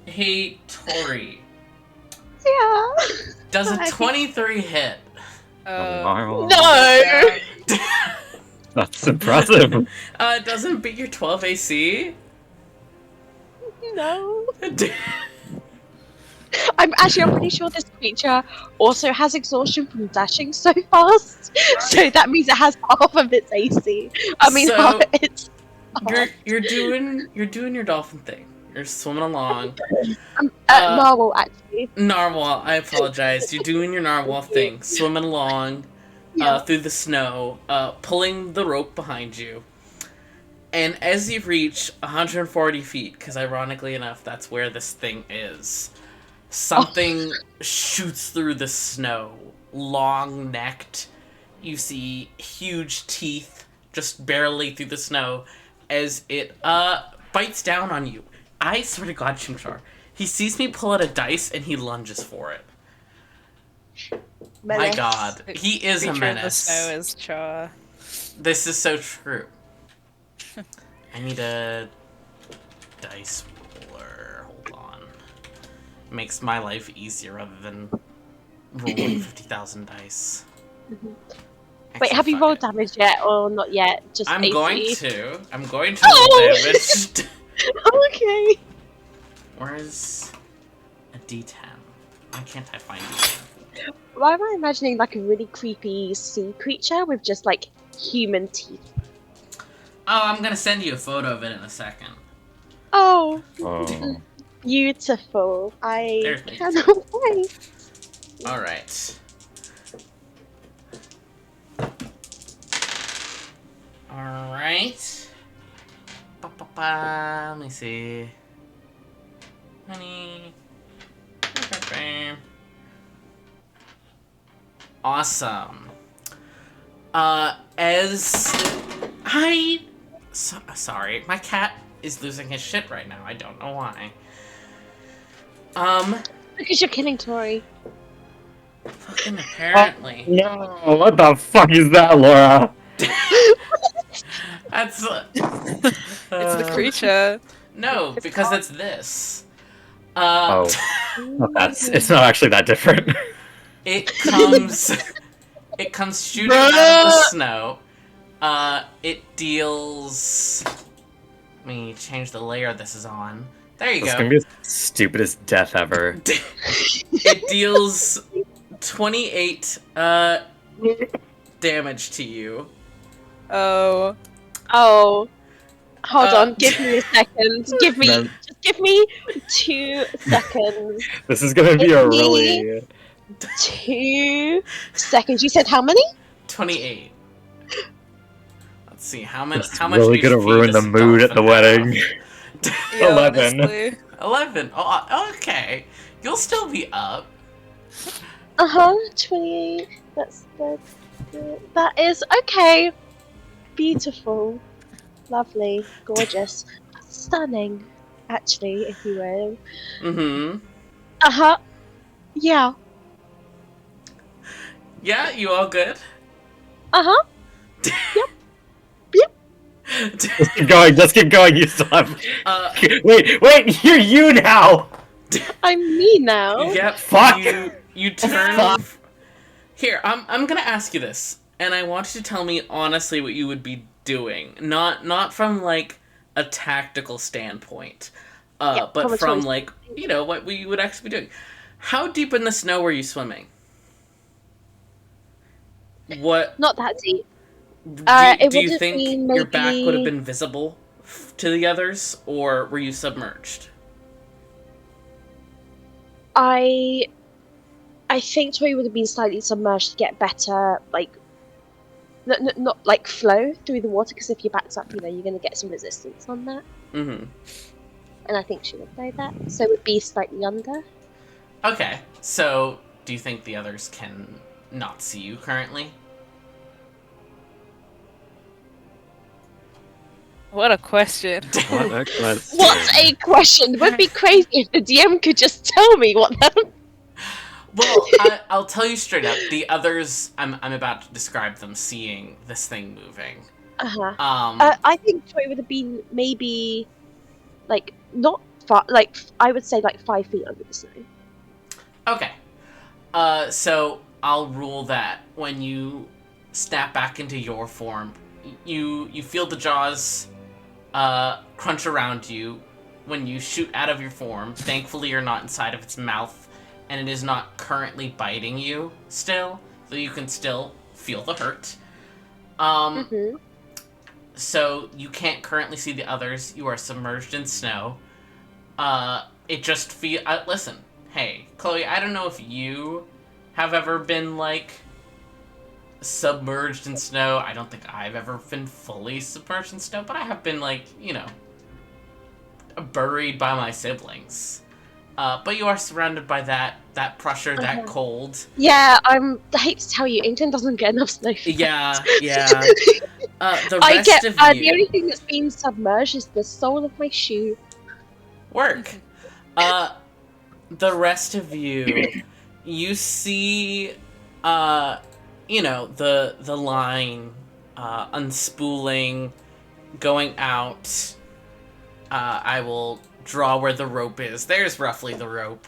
Hey, Tori. Yeah. Does a Hi. 23 hit? Wow. No! That's impressive. It doesn't beat your 12 AC? No. I'm pretty sure this creature also has exhaustion from dashing so fast. So that means it has half of its AC. I mean, So, half its. you're doing your dolphin thing. You're swimming along. Narwhal, actually. Narwhal, I apologize. You're doing your narwhal thing, swimming along through the snow, pulling the rope behind you. And as you reach 140 feet, because ironically enough, that's where this thing is, something shoots through the snow, long-necked. You see huge teeth just barely through the snow as it bites down on you. I swear to God, Chimchar, he sees me pull out a dice and he lunges for it. My Menace. God, he is a Creature in the menace. snow is Char. This is so true. I need a dice roller. Hold on. Makes my life easier rather than rolling 50,000 dice. Wait, Actually, have you fuck rolled it. damage yet, or not yet? Just I'm AC? going to. I'm going to Oh! roll damage. Okay. Where's a D10? Why can't I find D10? Why am I imagining like a really creepy sea creature with just like human teeth? I'm gonna send you a photo of it in a second. Oh, Oh. beautiful. I There's me. cannot wait. All right. All right. Let me see. Honey. Awesome. Sorry, my cat is losing his shit right now. I don't know why. Because you're killing Tori. Fucking apparently. No, what the fuck is that, Laura? That's. It's the creature. No, because it's this. Oh, it's not actually that different. It comes shooting out of the snow. It deals. Let me change the layer this is on. There you It's go. gonna be the stupidest death ever. It deals 28 damage to you. Oh. Oh. Hold Uh, on, give me a second. No. Just give me 2 seconds. This is gonna be a It's me. really. 2 seconds. You said how many? 28. Let's see how much. It's How much? really gonna HP ruin the does mood at the dolphin wedding. Yeah, 11. honestly. 11. Oh, okay. You'll still be up. 28. That is okay. Beautiful. Lovely. Gorgeous. Stunning, actually, if you will. Mm-hmm. Yeah. Yeah, you all good? Just keep going, just keep going, you still have. Uh, Wait, you're you now! I'm me now. Yep. Fuck. You turn. Fuck. Here, I'm gonna ask you this, and I want you to tell me honestly what you would be doing, not from like a tactical standpoint, Yeah, but from a from choice. like what you would actually be doing. How deep in the snow were you swimming? What Not that deep. do, It do you would've think been your back would have maybe- been visible to the others, or were you submerged? I think Tori would have been slightly submerged to get better, like, not like flow through the water, because if your back's up, you're going to get some resistance on that. Mm-hmm. And I think she would know that. So it would be slightly under. Okay, so do you think the others can not see you currently? What a question. What a question. What a question! It would be crazy if the DM could just tell me what that. Well, I'll tell you straight up. The others, I'm about to describe them seeing this thing moving. I think Tori would have been maybe, like, not far, like, I would say like 5 feet under the snow. Okay. So I'll rule that when you snap back into your form, you feel the jaws crunch around you when you shoot out of your form. Thankfully, you're not inside of its mouth, and it is not currently biting you still, so you can still feel the hurt. So you can't currently see the others. You are submerged in snow. It just feel. Listen, hey, Chloe. I don't know if you have ever been like submerged in snow. I don't think I've ever been fully submerged in snow, but I have been like, buried by my siblings. But you are surrounded by that pressure, that cold. Yeah, I hate to tell you, England doesn't get enough snow. Yeah. The rest of you. The only thing that's been submerged is the sole of my shoe. Work. The rest of you, you see, the line, unspooling, going out. I will draw where the rope is. There's roughly the rope.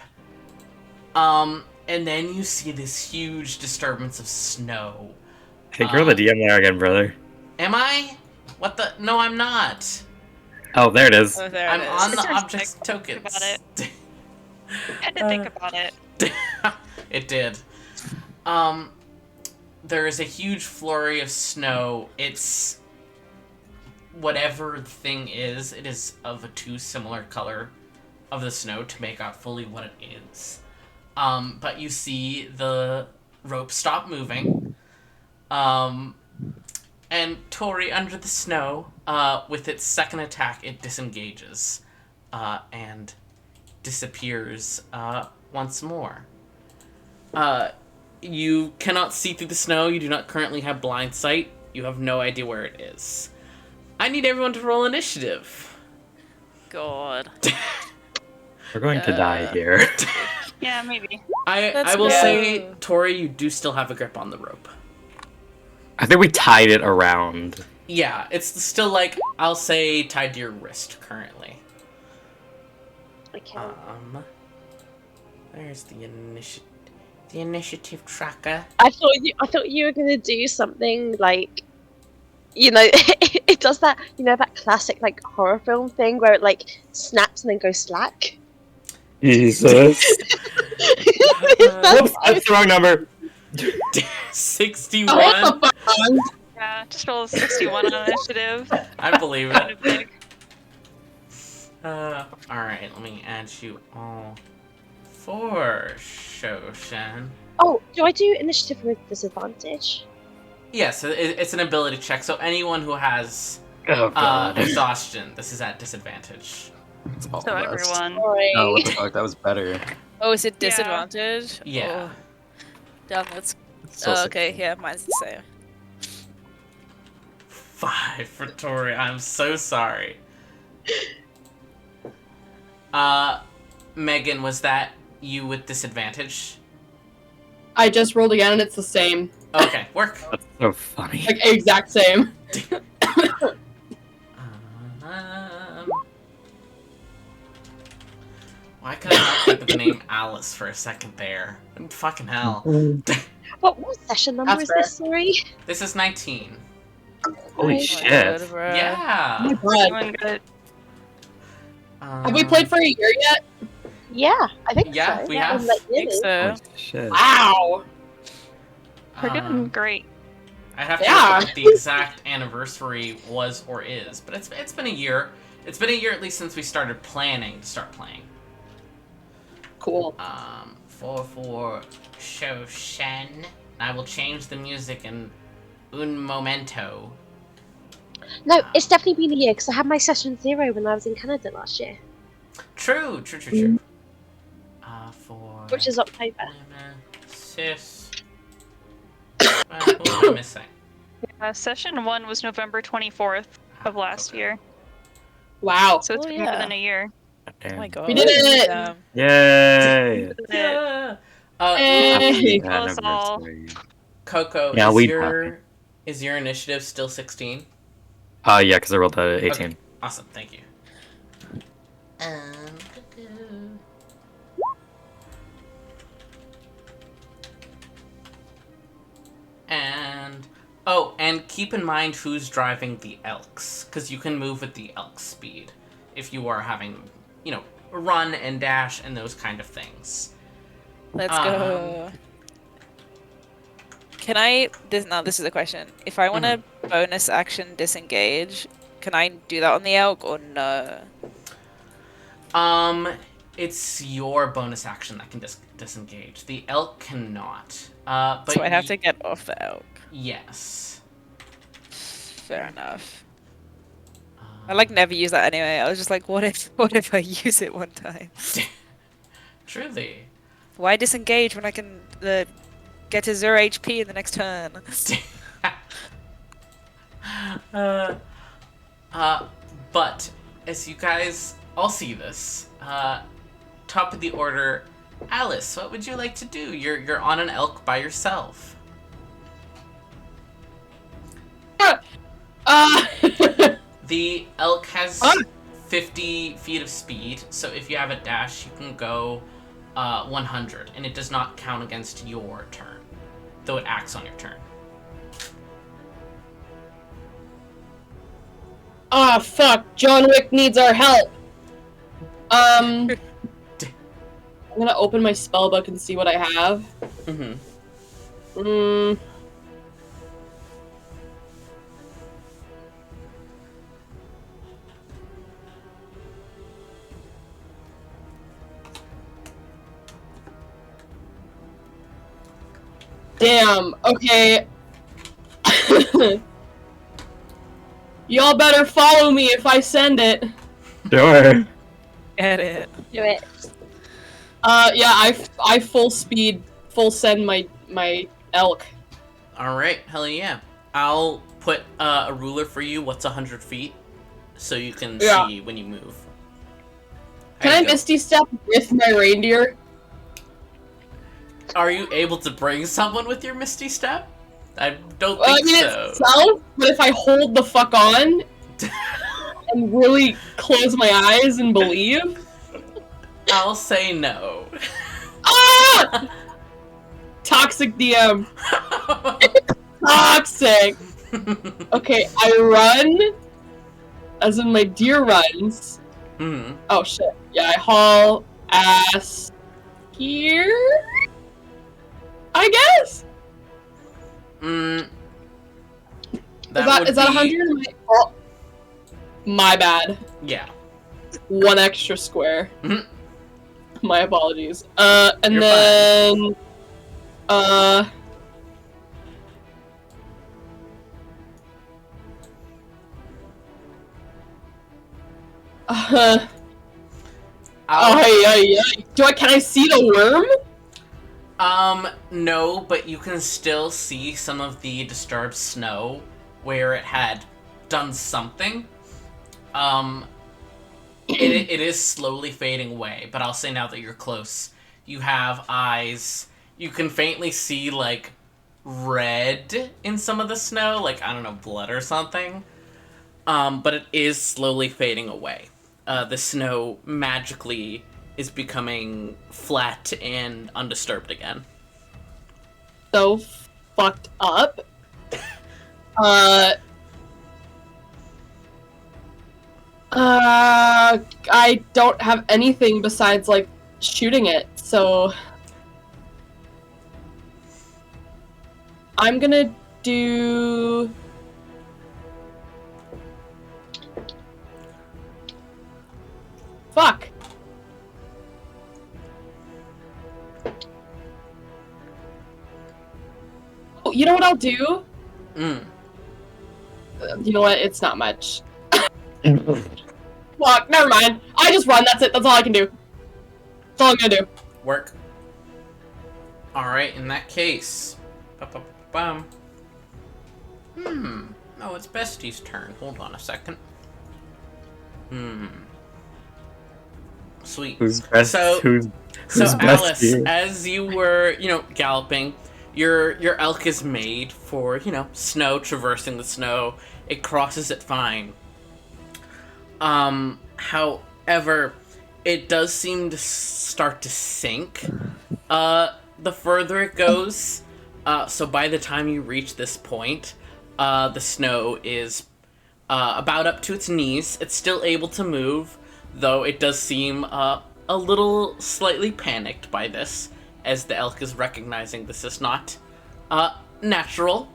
And then you see this huge disturbance of snow. I think you're the DM there again, brother. Am I? What the? No, I'm not. Oh, there it is. Oh, there I'm it is. on the It's object's think tokens. about it. I had to think about it. It did. There is a huge flurry of snow. It's whatever the thing is, it is of a too similar color of the snow to make out fully what it is. But you see the rope stop moving. And Tori, under the snow, with its second attack, it disengages and disappears once more. You cannot see through the snow. You do not currently have blind sight. You have no idea where it is. I need everyone to roll initiative. God. We're going to die here. Yeah, maybe. I will go. say, Tori, you do still have a grip on the rope. I think we tied it around. Yeah, it's still like, I'll say tied to your wrist currently. Okay. There's the initiative tracker. I thought you were gonna do something like, it does that, that classic like horror film thing where it like snaps and then goes slack. Jesus. Whoops, that's the wrong number. 61. Yeah, just roll a 61 on initiative. I believe Kind it. of big. Alright, let me add you all for Shoshan. Oh, do I do initiative with disadvantage? Yes, it's an ability check, so anyone who has Oh, God. exhaustion, this is at disadvantage. It's all So of us. everyone. Sorry. Oh, what the fuck? That was better. Oh, is it Yeah. disadvantage? Yeah. Oh. Damn, that's. So Oh, okay, yeah, mine's the same. 5 for Tori. I'm so sorry. Megan, was that you with disadvantage? I just rolled again and it's the same. Okay, work. That's so funny. Like, exact same. Why could I not think of the name Alice for a second there? Fucking hell. What session number That's is this? Sorry. This is 19. Holy Oh, shit. God, bro. Yeah. Oh my God. Everyone good. Have we played for a year yet? Yeah, I think Yeah, so. we have. Like, I think so. Holy shit. Wow. We're doing great. I have to Yeah. look at what the exact anniversary was or is, but it's been a year. It's been a year at least since we started planning to start playing. Cool. For Shoshan. I will change the music in un momento. No, it's definitely been a year because I had my session 0 when I was in Canada last year, True. For which is October. Nemesis. What am I missing? Session 1 was November 24th of last year, Wow. so it's Oh, been yeah. more than a year. Oh my god. We did it! Yay! Yeah. Hey. Tell us all. Anniversary. Coco, Yeah, is your initiative still 16? Yeah, because I rolled a 18. Okay. Awesome, thank you. And keep in mind who's driving the elks, because you can move with the elk speed if you are having, run and dash and those kind of things. Let's go. Can I? This is a question. If I want to bonus action disengage, can I do that on the elk or no? It's your bonus action that can disengage. The elk cannot. But So I have to get off the elk. Yes. Fair enough. I never use that anyway. I was just like, what if I use it one time? Truly. Why disengage when I can get to 0 HP in the next turn? But as you guys all see this, top of the order, Alice, what would you like to do? You're on an elk by yourself. The elk has 50 feet of speed, so if you have a dash, you can go 100, and it does not count against your turn, though it acts on your turn. Ah, fuck. John Wick needs our help. I'm gonna open my spell book and see what I have. Damn. Okay. Y'all better follow me if I send it. Sure. Get it. Do it. Yeah, I full send my elk. Alright, hell yeah. I'll put a ruler for you. What's 100 feet? So you can Yeah. see when you move. Can There I you go. Misty Step with my reindeer? Are you able to bring someone with your Misty Step? I don't I think mean, so. itself, but if I hold the fuck on and really close my eyes and believe. I'll say no. Ah! Toxic DM. Toxic. Okay, I run, as in my deer runs. Hmm. Oh shit. Yeah, I haul ass here. I guess. Mm. Is that 100? Oh, my bad. Yeah. One extra square. Mhm. My apologies. And You're then, can I see the worm? No, but you can still see some of the disturbed snow where it had done something. It is slowly fading away, but I'll say now that you're close, you have eyes. You can faintly see, like, red in some of the snow, like, I don't know, blood or something. But it is slowly fading away. The snow magically is becoming flat and undisturbed again. So fucked up. I don't have anything besides, like, shooting it, so... I'm gonna do... Fuck. Oh, you know what I'll do? Mm. You know what? It's not much. Fuck, never mind. I just run, that's it. That's all I can do. That's all I'm gonna do. Work. Alright, in that case. Ba-ba-bum. Oh, it's Bestie's turn. Hold on a second. Sweet. Who's best? So- who's So best Alice, here? as you were, galloping, your elk is made for, snow, traversing the snow. It crosses it fine. However, it does seem to start to sink. The further it goes. So by the time you reach this point, the snow is about up to its knees. It's still able to move, though it does seem a little slightly panicked by this, as the elk is recognizing this is not natural.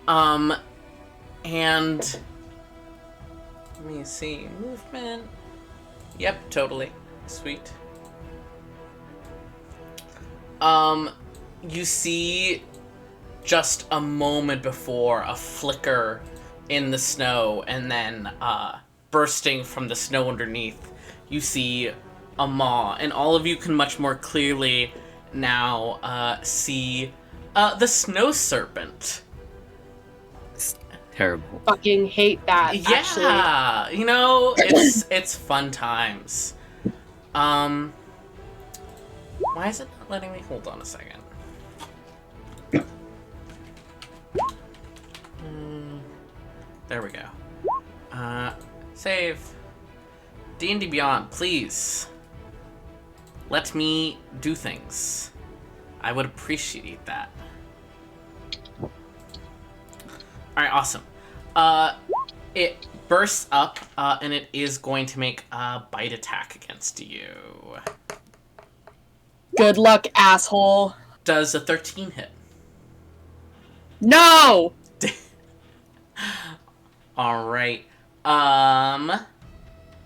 And let me see, movement. Yep, totally. Sweet. You see just a moment before a flicker in the snow, and then bursting from the snow underneath, you see a maw, and all of you can much more clearly now see the snow serpent. Terrible. Fucking hate that, actually. Yeah, it's fun times. Why is it not letting me? Hold on a second. There we go. Save. D&D Beyond, please. Let me do things. I would appreciate that. Alright, awesome. It bursts up, and it is going to make a bite attack against you. Good luck, asshole. Does a 13 hit? No! Alright.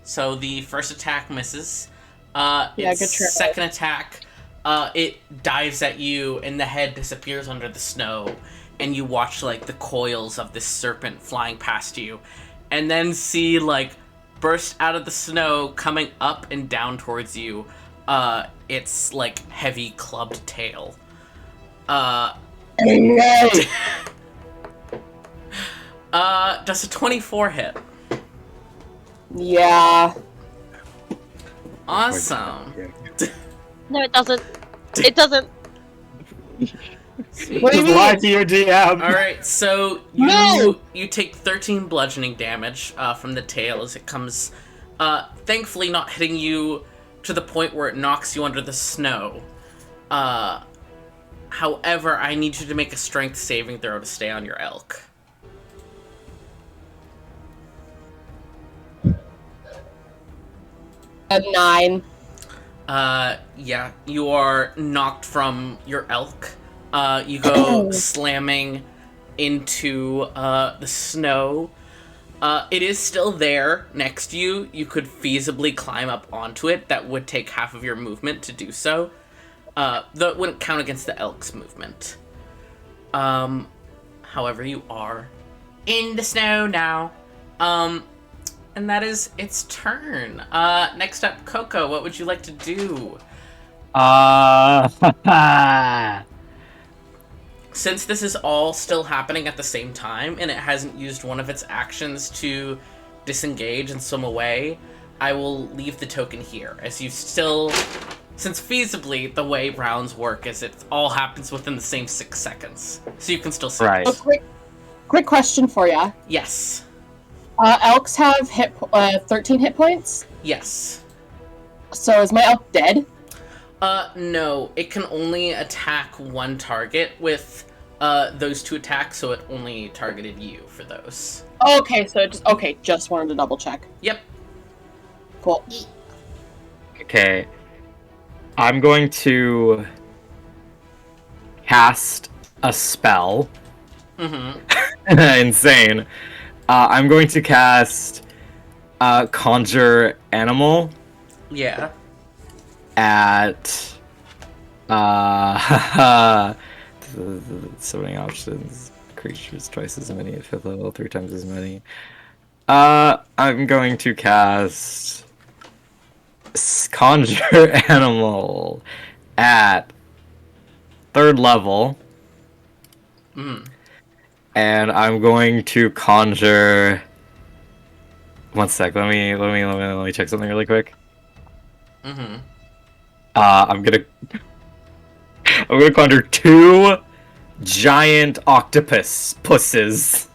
So the first attack misses. Yeah, Its good try. second attack it dives at you, and the head disappears under the snow, and you watch, like, the coils of this serpent flying past you, and then see, like, burst out of the snow, coming up and down towards you, its, like, heavy clubbed tail. Does a 24 hit? Yeah. Awesome. No, it doesn't. It doesn't. What do you Just lie mean? to your DM. Alright, so you No! you take 13 bludgeoning damage from the tail as it comes, thankfully not hitting you to the point where it knocks you under the snow. However, I need you to make a strength saving throw to stay on your elk. A 9. Yeah, you are knocked from your elk. You go slamming into the snow. It is still there next to you. You could feasibly climb up onto it. That would take half of your movement to do so. That wouldn't count against the elk's movement. However, you are in the snow now. And that is its turn. Next up, Coco, what would you like to do? Since this is all still happening at the same time, and it hasn't used one of its actions to disengage and swim away, I will leave the token here, as you still... Since feasibly, the way rounds work is it all happens within the same 6 seconds. So you can still see. Right. A quick question for ya. Yes. Elks have 13 hit points. Yes. So is my elk dead? No. It can only attack one target with those 2 attacks, so it only targeted you for those. Okay, so just wanted to double check. Yep. Cool. Okay. I'm going to cast a spell. Mm-hmm. Insane. I'm going to cast Conjure Animal Yeah. at so many options. Creatures twice as many at 5th level, 3 times as many. I'm going to cast Conjure Animal at 3rd level. And I'm going to conjure. One sec. Let me check something really quick. Mm-hmm. I'm gonna conjure 2 giant octopus pusses.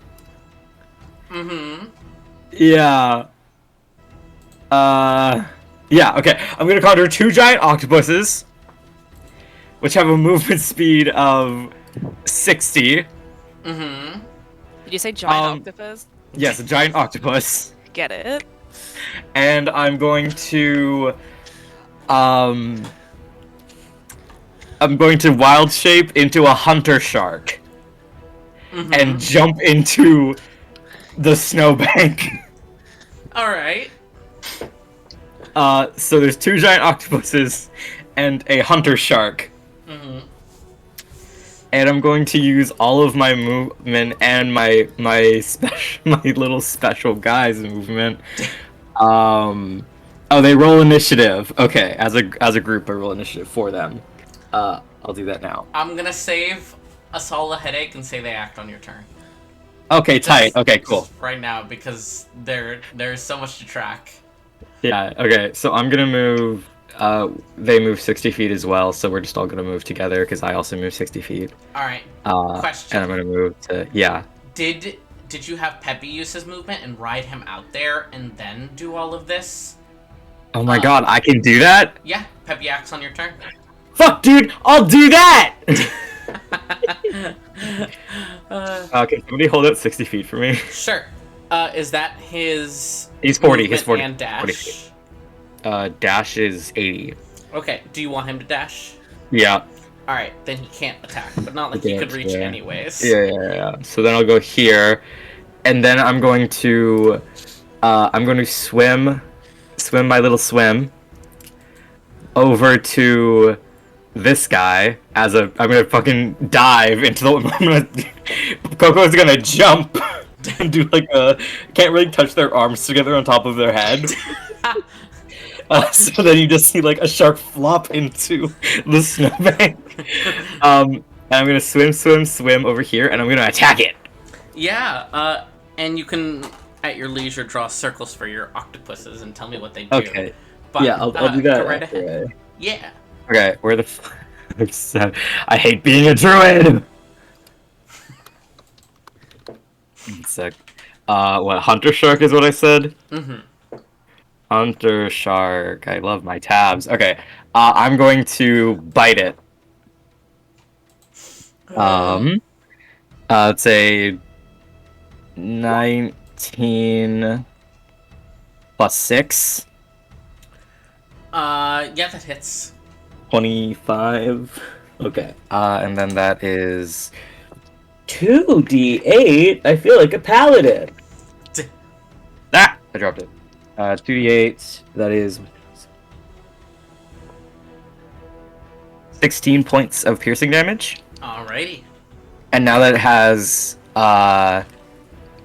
Mm-hmm. Yeah. Yeah. Okay. I'm gonna conjure 2 giant octopuses, which have a movement speed of 60. Mm-hmm. Did you say giant octopus? Yes, a giant octopus. Get it? And I'm going to wild shape into a hunter shark and jump into the snowbank. Alright. So there's 2 giant octopuses and a hunter shark. Mm-hmm. And I'm going to use all of my movement and my little special guy's movement. Oh, they roll initiative. Okay, as a group, I roll initiative for them. I'll do that now. I'm gonna save Asal a headache and say they act on your turn. Okay, tight. Okay, cool. Just right now, because there's so much to track. Yeah. Okay, so I'm gonna move. They move 60 feet as well, so we're just all gonna move together because I also move 60 feet. Alright. Question. And I'm gonna move to Did you have Peppy use his movement and ride him out there and then do all of this? Oh my god, I can do that? Yeah, Peppy acts on your turn. Fuck, dude, I'll do that! Okay, somebody hold out 60 feet for me. Sure. Is that his... He's 40, he's movement 40. and dash? 40 feet. Dash is 80. Okay, do you want him to dash? Yeah. Alright, then he can't attack, but not like he could reach anyways. Yeah. So then I'll go here, and then I'm going to swim my little swim over to this guy as I'm gonna fucking dive into the. Coco's gonna jump and do like a. Can't really touch their arms together on top of their head. So then you just see like a shark flop into the snowbank. And I'm gonna swim over here, and I'm gonna attack it. Yeah, and you can, at your leisure, draw circles for your octopuses and tell me what they do. Okay. But, Yeah, I'll do that. Go right after ahead. Yeah. Okay, where the I hate being a druid! One sec. What, Hunter Shark is what I said? Mm-hmm. Hunter Shark. I love my tabs. Okay, I'm going to bite it. It's a 19 plus 6. Yeah, that hits. 25. Okay. And then that is 2d8. I feel like a paladin. Ah! I dropped it. 2d8. That is 16 points of piercing damage. Alrighty. And now that it has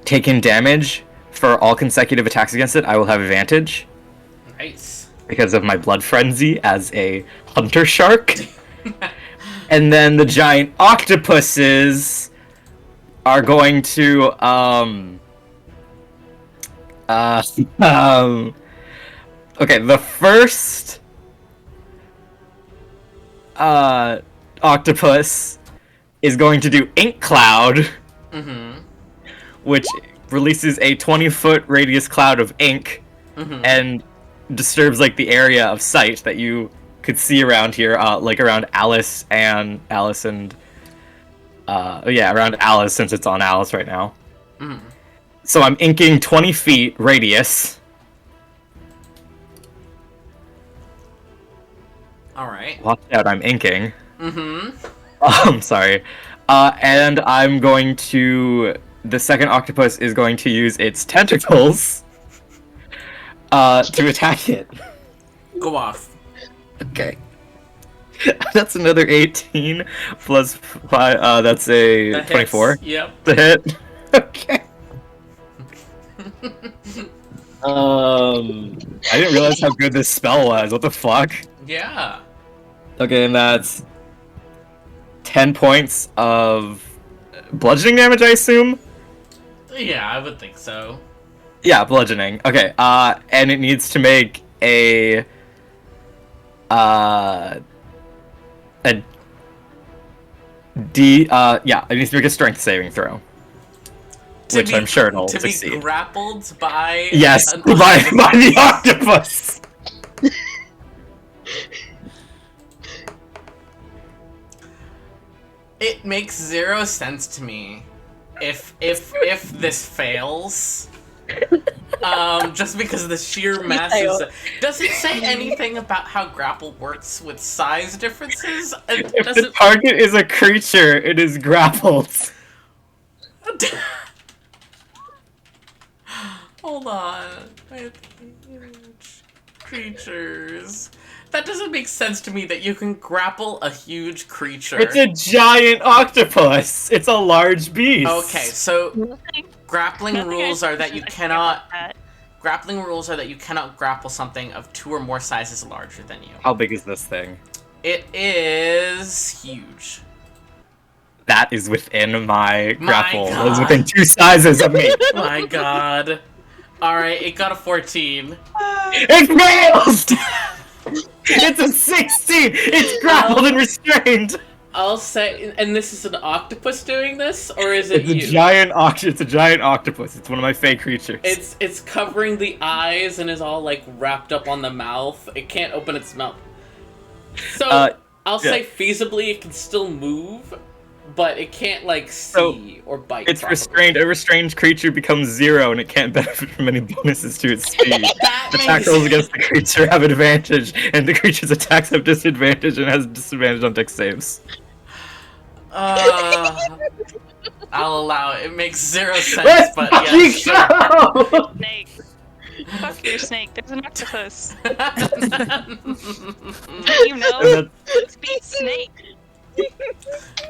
taken damage for all consecutive attacks against it, I will have advantage. Nice. Because of my blood frenzy as a hunter shark. And then the giant octopuses are going to okay, the first octopus is going to do Ink Cloud, Mm-hmm. which releases a 20-foot radius cloud of ink Mm-hmm. and disturbs like the area of sight that you could see around here, like around Alice and around Alice since it's on Alice right now. Mm. So I'm inking 20 feet radius. Alright. Watch out, I'm inking. Mm-hmm. Sorry. And I'm going to... The second octopus is going to use its tentacles to attack it. Go off. Okay. That's another 18 plus 5. That's a That hits. 24 Yep. to hit. Okay. I didn't realize how good this spell was. What the fuck? Yeah. Okay, and that's 10 points of bludgeoning damage, I assume? Yeah, I would think so. Yeah, bludgeoning. Okay, and it needs to make a it needs to make a strength saving throw. Which I'm sure it'll to succeed. be grappled by Yes, an by the octopus! It makes zero sense to me if this fails. Just because of the sheer masses. Does it say anything about how grapple works with size differences? If the target is a creature, it is grappled. Hold on. With huge creatures. That doesn't make sense to me that you can grapple a huge creature. It's a giant octopus. It's a large beast. Okay, so grappling Nothing rules I are that you specifically cannot. about that. Grappling rules are that you cannot grapple something of 2 or more sizes larger than you. How big is this thing? It is huge. That is within my grapple. God. It's within 2 sizes of me. My god. Alright, it got a 14. It fails! It's a 16! It's grappled and restrained! I'll say, and this is an octopus doing this, or is it It's you? a giant octopus. It's one of my fake creatures. It's covering the eyes and is all like wrapped up on the mouth. It can't open its mouth. So I'll say feasibly it can still move, but it can't like see or bite. It's properly. restrained. A restrained creature becomes 0 and it can't benefit from any bonuses to its speed. That Attack makes- rolls against the creature have advantage, and the creature's attacks have disadvantage and has disadvantage on dex saves. I'll allow it. It makes 0 sense, Let's but fucking yeah, sure. go! Snake. Fuck your snake. There's an octopus. You And know? that- Let's be snake.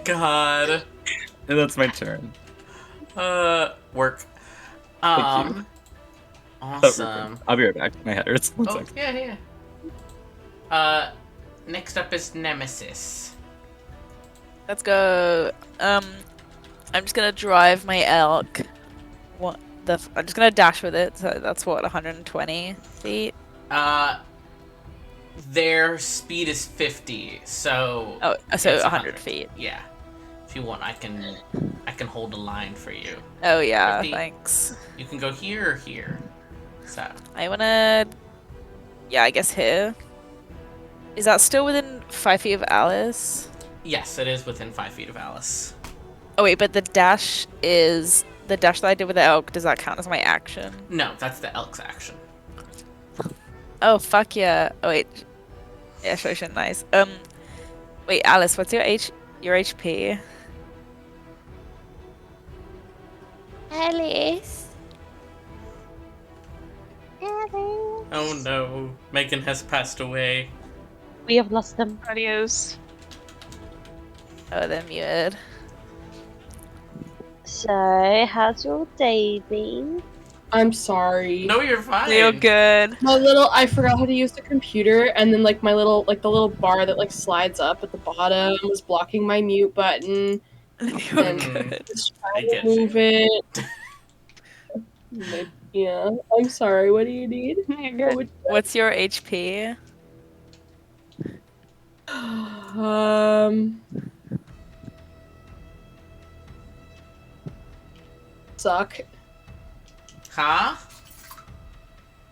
God. and that's my turn. Work. Thank you. Awesome. I'll be right back. My head hurts. One Oh, sec. yeah. Next up is Nemesis. Let's go. I'm just gonna drive my elk. I'm just gonna dash with it. So that's what 120 feet. Their speed is 50, so Oh, so it's 100 feet. Yeah. If you want, I can hold a line for you. Oh yeah, 50. thanks. You can go here or here. So I wanna. Yeah, I guess here. Is that still within 5 feet of Alice? yes, it is within 5 feet of Alice. Oh wait, but the dash that I did with the elk. Does that count as my action? No, that's the elk's action. Oh fuck yeah! Oh wait, yeah, sure, nice. Wait, Alice, what's your HP? Alice. Alice. Oh no, Megan has passed away. We have lost them. Adios. Oh, they're muted. So, how's your day been? I'm sorry. No, you're fine. You're good. I forgot how to use the computer, and then like the little bar that like slides up at the bottom was blocking my mute button. You're And good. just I trying to get move it. Yeah, I'm sorry. What do you need? You're What good. would- What's your HP? Suck. Huh?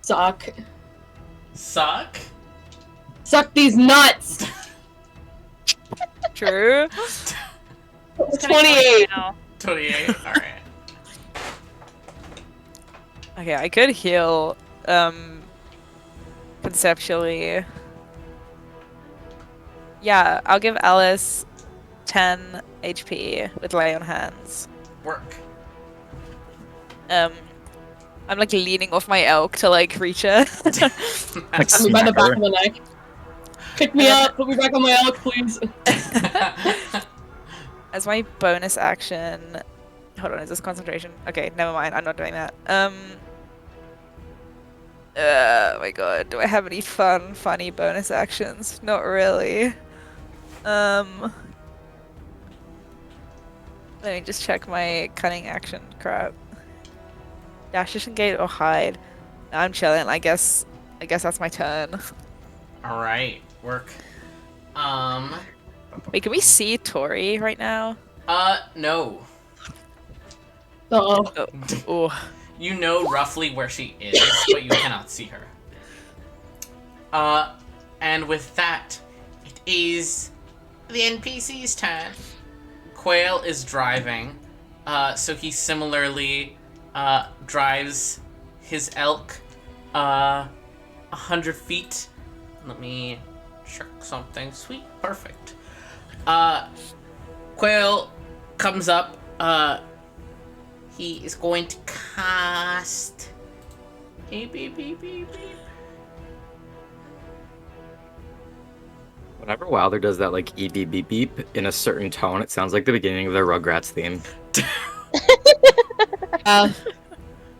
Suck. Suck? Suck these nuts! True. It's gonna kill 28! you now. 28? Alright. Okay, I could heal. Conceptually. Yeah, I'll give Alice 10 HP with lay on hands. Work. I'm like leaning off my elk to like reach her. Like Got me by the smack back her. of the neck. Pick me up, put me back on my elk, please. As my bonus action. Hold on, is this concentration? Okay, never mind. I'm not doing that. Oh my god, do I have any funny bonus actions? Not really. Let me just check my cunning action crap. Dash, disengage, or hide. I'm chilling. I guess that's my turn. Alright, work. Wait, can we see Tori right now? No. Uh-oh. Oh, You know roughly where she is, but you cannot see her. And with that, it is the NPC's turn. Quail is driving, so he similarly drives his elk 100 feet. Let me check something. Sweet, perfect. Quail comes up. He is going to cast. Beep, beep, beep, beep, beep. Whenever Wilder does that like beep beep beep in a certain tone, it sounds like the beginning of their Rugrats theme.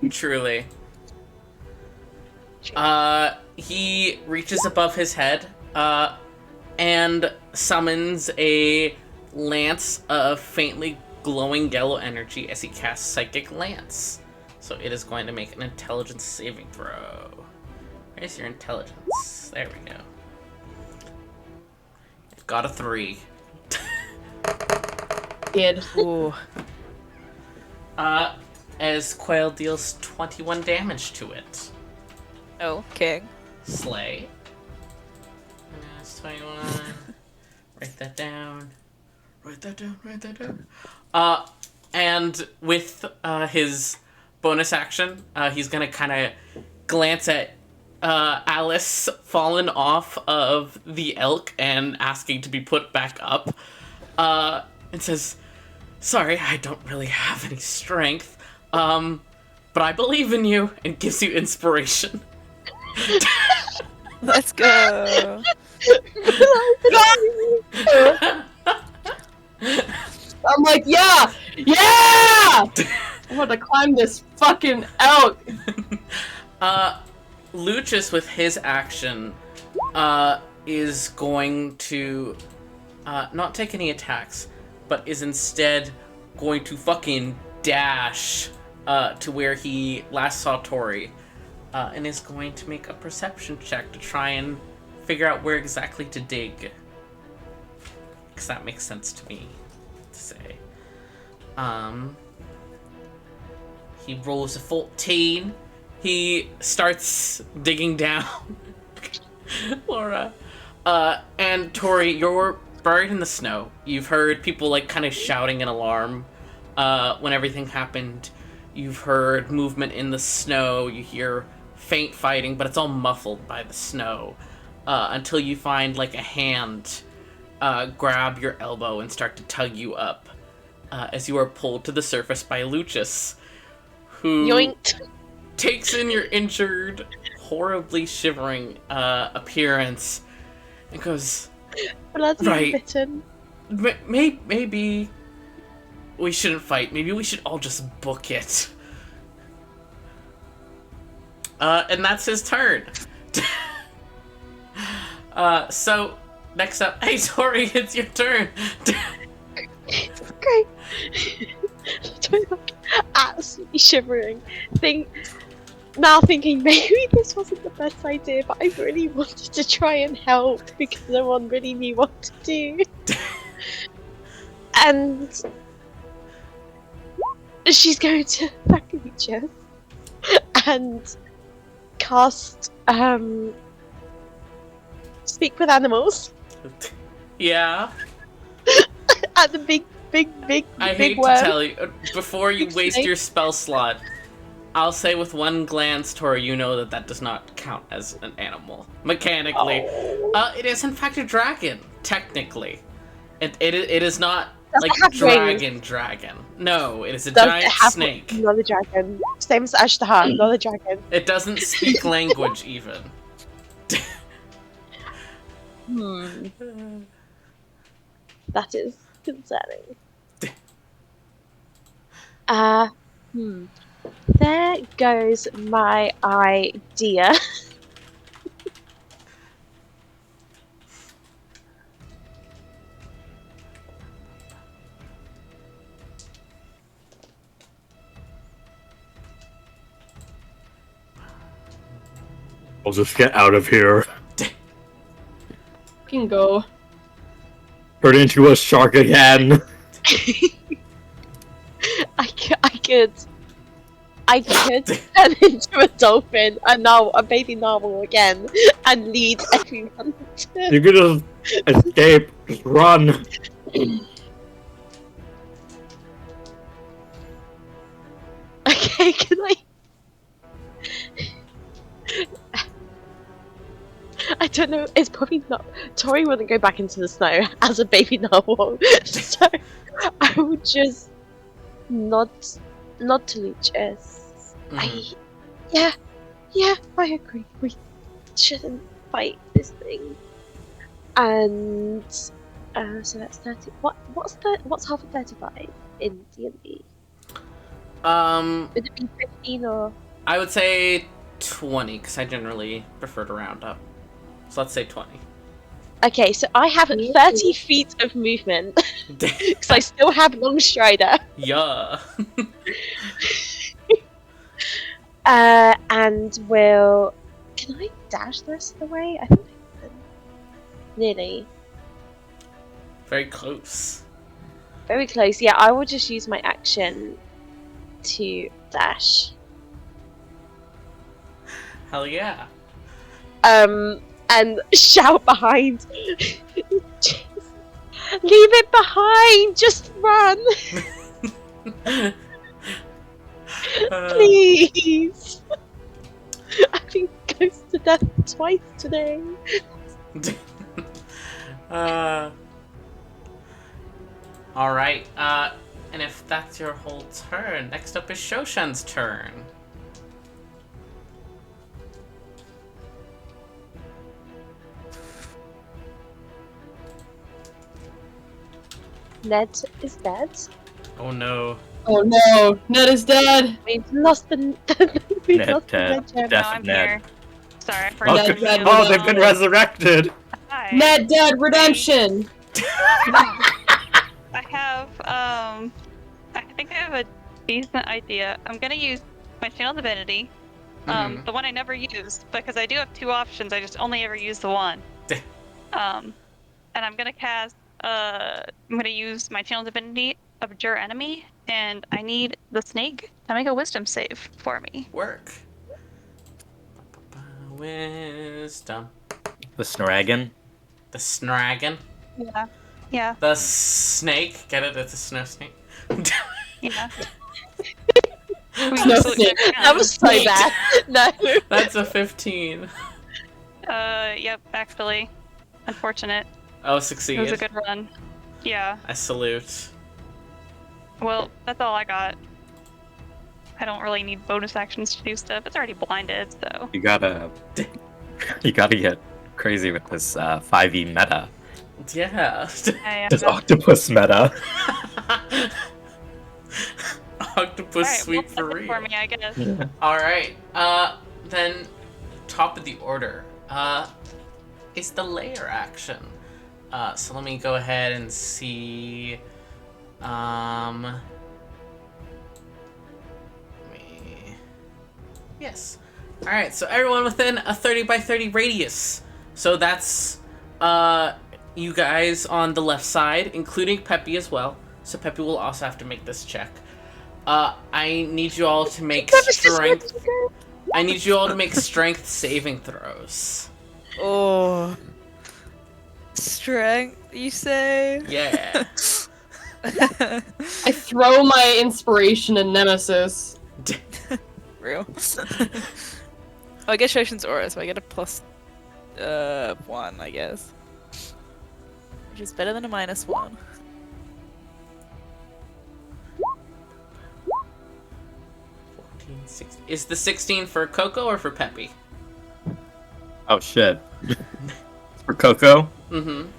Truly. He reaches above his head, and summons a lance of faintly glowing yellow energy as he casts Psychic Lance. So it is going to make an intelligence saving throw. Where's your intelligence? There we go. It got a 3. Kid. ooh. As Quail deals 21 damage to it. Oh, king. Slay. That's 21. Write that down. Write that down, write that down. And with his bonus action, he's gonna kind of glance at Alice fallen off of the elk and asking to be put back up, and says, "Sorry, I don't really have any strength. but I believe in you, and gives you inspiration. Let's go. I'm like, yeah! Yeah! I'm about to climb this fucking elk! Lucius, with his action, is going to not take any attacks, but is instead going to fucking dash to where he last saw Tori, and is going to make a perception check to try and figure out where exactly to dig. Because that makes sense to me to say. He rolls a 14. He starts digging down. Laura. And Tori, you're buried in the snow. You've heard people like kind of shouting in alarm when everything happened. You've heard movement in the snow. You hear faint fighting, but it's all muffled by the snow. Until you find like a hand grab your elbow and start to tug you up as you are pulled to the surface by Lucius, who Yoinked. takes in your injured, horribly shivering appearance and goes, Bloody Right. bitten. Maybe we shouldn't fight. Maybe we should all just book it. And that's his turn. So, next up, hey Tori, it's your turn. Great. Tori's like absolutely shivering. Now thinking maybe this wasn't the best idea, but I really wanted to try and help because no one really knew what to do. And she's going to attack Lucius and cast Speak with Animals Yeah. at the big I big hate worm. to tell you, before you Big waste snake. your spell slot, I'll say with one glance, Tori, you know that does not count as an animal. Mechanically. Oh. It is in fact a dragon, technically. It is not Does like it have dragon. No, it is a Does it giant have snake. Not a dragon. Same as Ashtahan, not a dragon. It doesn't speak language even. That is concerning. There goes my idea. I'll just get out of here. Fucking go. Turn into a shark again. I could turn into a dolphin, a baby narwhal again, and lead everyone to... You could just escape. Just run. Okay, can I don't know, it's probably not... Tori wouldn't go back into the snow as a baby narwhal, so I would just nod to Lucius. Yeah, I agree. We shouldn't fight this thing. And so that's 30. What's half of 35 in D&D? Would it be 15 or? I would say 20, because I generally prefer to round up. So let's say 20. Okay, so I have 30 feet of movement because I still have Long Strider. Yeah. And can I dash the rest of the way? I think I can. Nearly. Very close. Very close. Yeah, I will just use my action to dash. Hell yeah. And shout behind. Jeez. Leave it behind. Just run, please. I've been close to death twice today. Alright, and if that's your whole turn, next up is Shoshan's turn. Ned is dead. Oh no. Oh no, Ned is dead. We've lost the we've Ned lost the dead. Ned gem. Death Now of I'm Ned. here. Sorry, I Oh, forgot. Ned dead. oh, they've been resurrected. Hi. Ned dead. Redemption. I have, I think I have a decent idea. I'm gonna use my Channel Divinity. Mhm. The one I never used, because I do have 2 options, I just only ever use the one. And I'm gonna cast, I'm gonna use my Channel Divinity, Abjure Enemy, and I need the snake to make a wisdom save for me. Work. Wisdom. The Snaragan. The Snragon. Yeah. Yeah, The snake. Get it? It's a snow snake. yeah. Snow snake. That was so bad. No. That's a 15. Yep, actually. Unfortunate. Oh, It succeed. was a good run. Yeah. I salute. Well, that's all I got. I don't really need bonus actions to do stuff. It's already blinded, so. You gotta get crazy with this 5e meta. Yeah. I, This octopus meta. Octopus Alright, sweep well, for that's it real. for me, I guess. Alright, then top of the order, is the layer action. So let me go ahead and see, yes. Alright, so everyone within a 30 by 30 radius. So that's, you guys on the left side, including Peppy as well. So Peppy will also have to make this check. I need you all to make strength. I need you all to make strength saving throws. Oh. Strength, you say? Yeah. I throw my inspiration in Nemesis. Real. Oh, I get Shoshin's aura, so I get a plus 1, I guess. Which is better than a -1. 14, 16. Is the 16 for Coco or for Peppy? Oh shit. For Coco, Mm-hmm.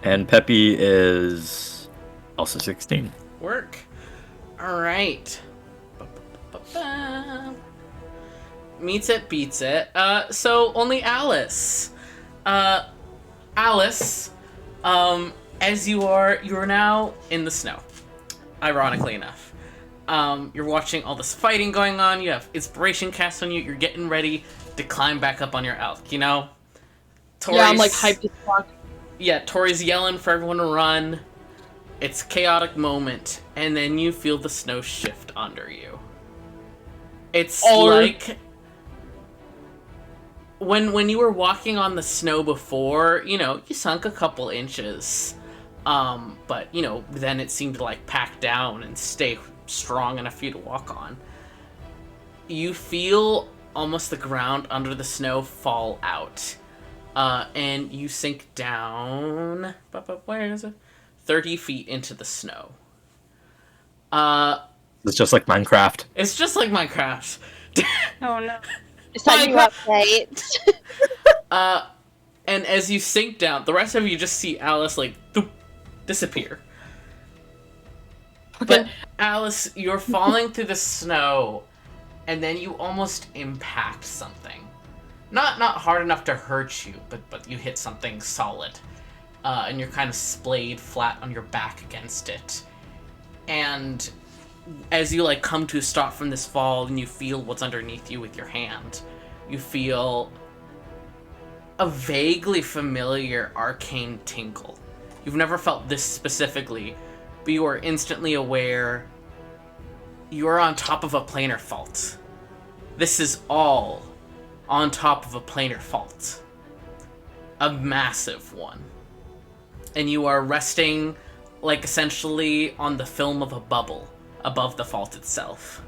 and Peppy is also 16. Work. Alright. Meets it, beats it. So only Alice. Alice, as you're now in the snow, ironically enough. You're watching all this fighting going on, you have inspiration cast on you, you're getting ready to climb back up on your elk, you know? Yeah, I'm like hyped as fuck. Yeah, Tori's yelling for everyone to run. It's a chaotic moment, and then you feel the snow shift under you. It's like when you were walking on the snow before, you know, you sunk a couple inches. But, you know, then it seemed to like pack down and stay strong enough for you to walk on. You feel almost the ground under the snow fall out. And you sink down, where is it? 30 feet into the snow. It's just like Minecraft. It's just like Minecraft. Oh no. It's that new update. And as you sink down, the rest of you just see Alice, like, disappear. But, Alice, you're falling through the snow, and then you almost impact something. Not hard enough to hurt you, but you hit something solid. And you're kind of splayed flat on your back against it. And as you, like, come to a stop from this fall and you feel what's underneath you with your hand, you feel a vaguely familiar arcane tinkle. You've never felt this specifically, but you are instantly aware you are on top of a planar fault. This is all on top of a planar fault. A massive one. And you are resting, like, essentially on the film of a bubble above the fault itself.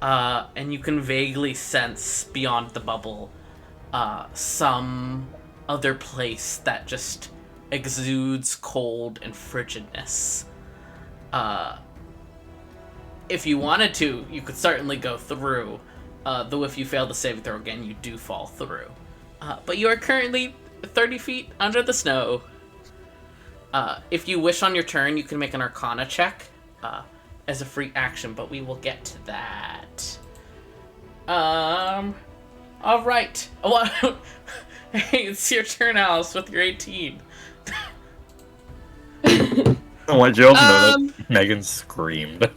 And you can vaguely sense beyond the bubble some other place that just exudes cold and frigidness. If you wanted to, you could certainly go through, though if you fail the saving throw again, you do fall through. But you are currently 30 feet under the snow. If you wish on your turn, you can make an Arcana check as a free action, but we will get to that. All right. Well, hey, it's your turn, Alice, with your 18. I want you all to know that Megan screamed.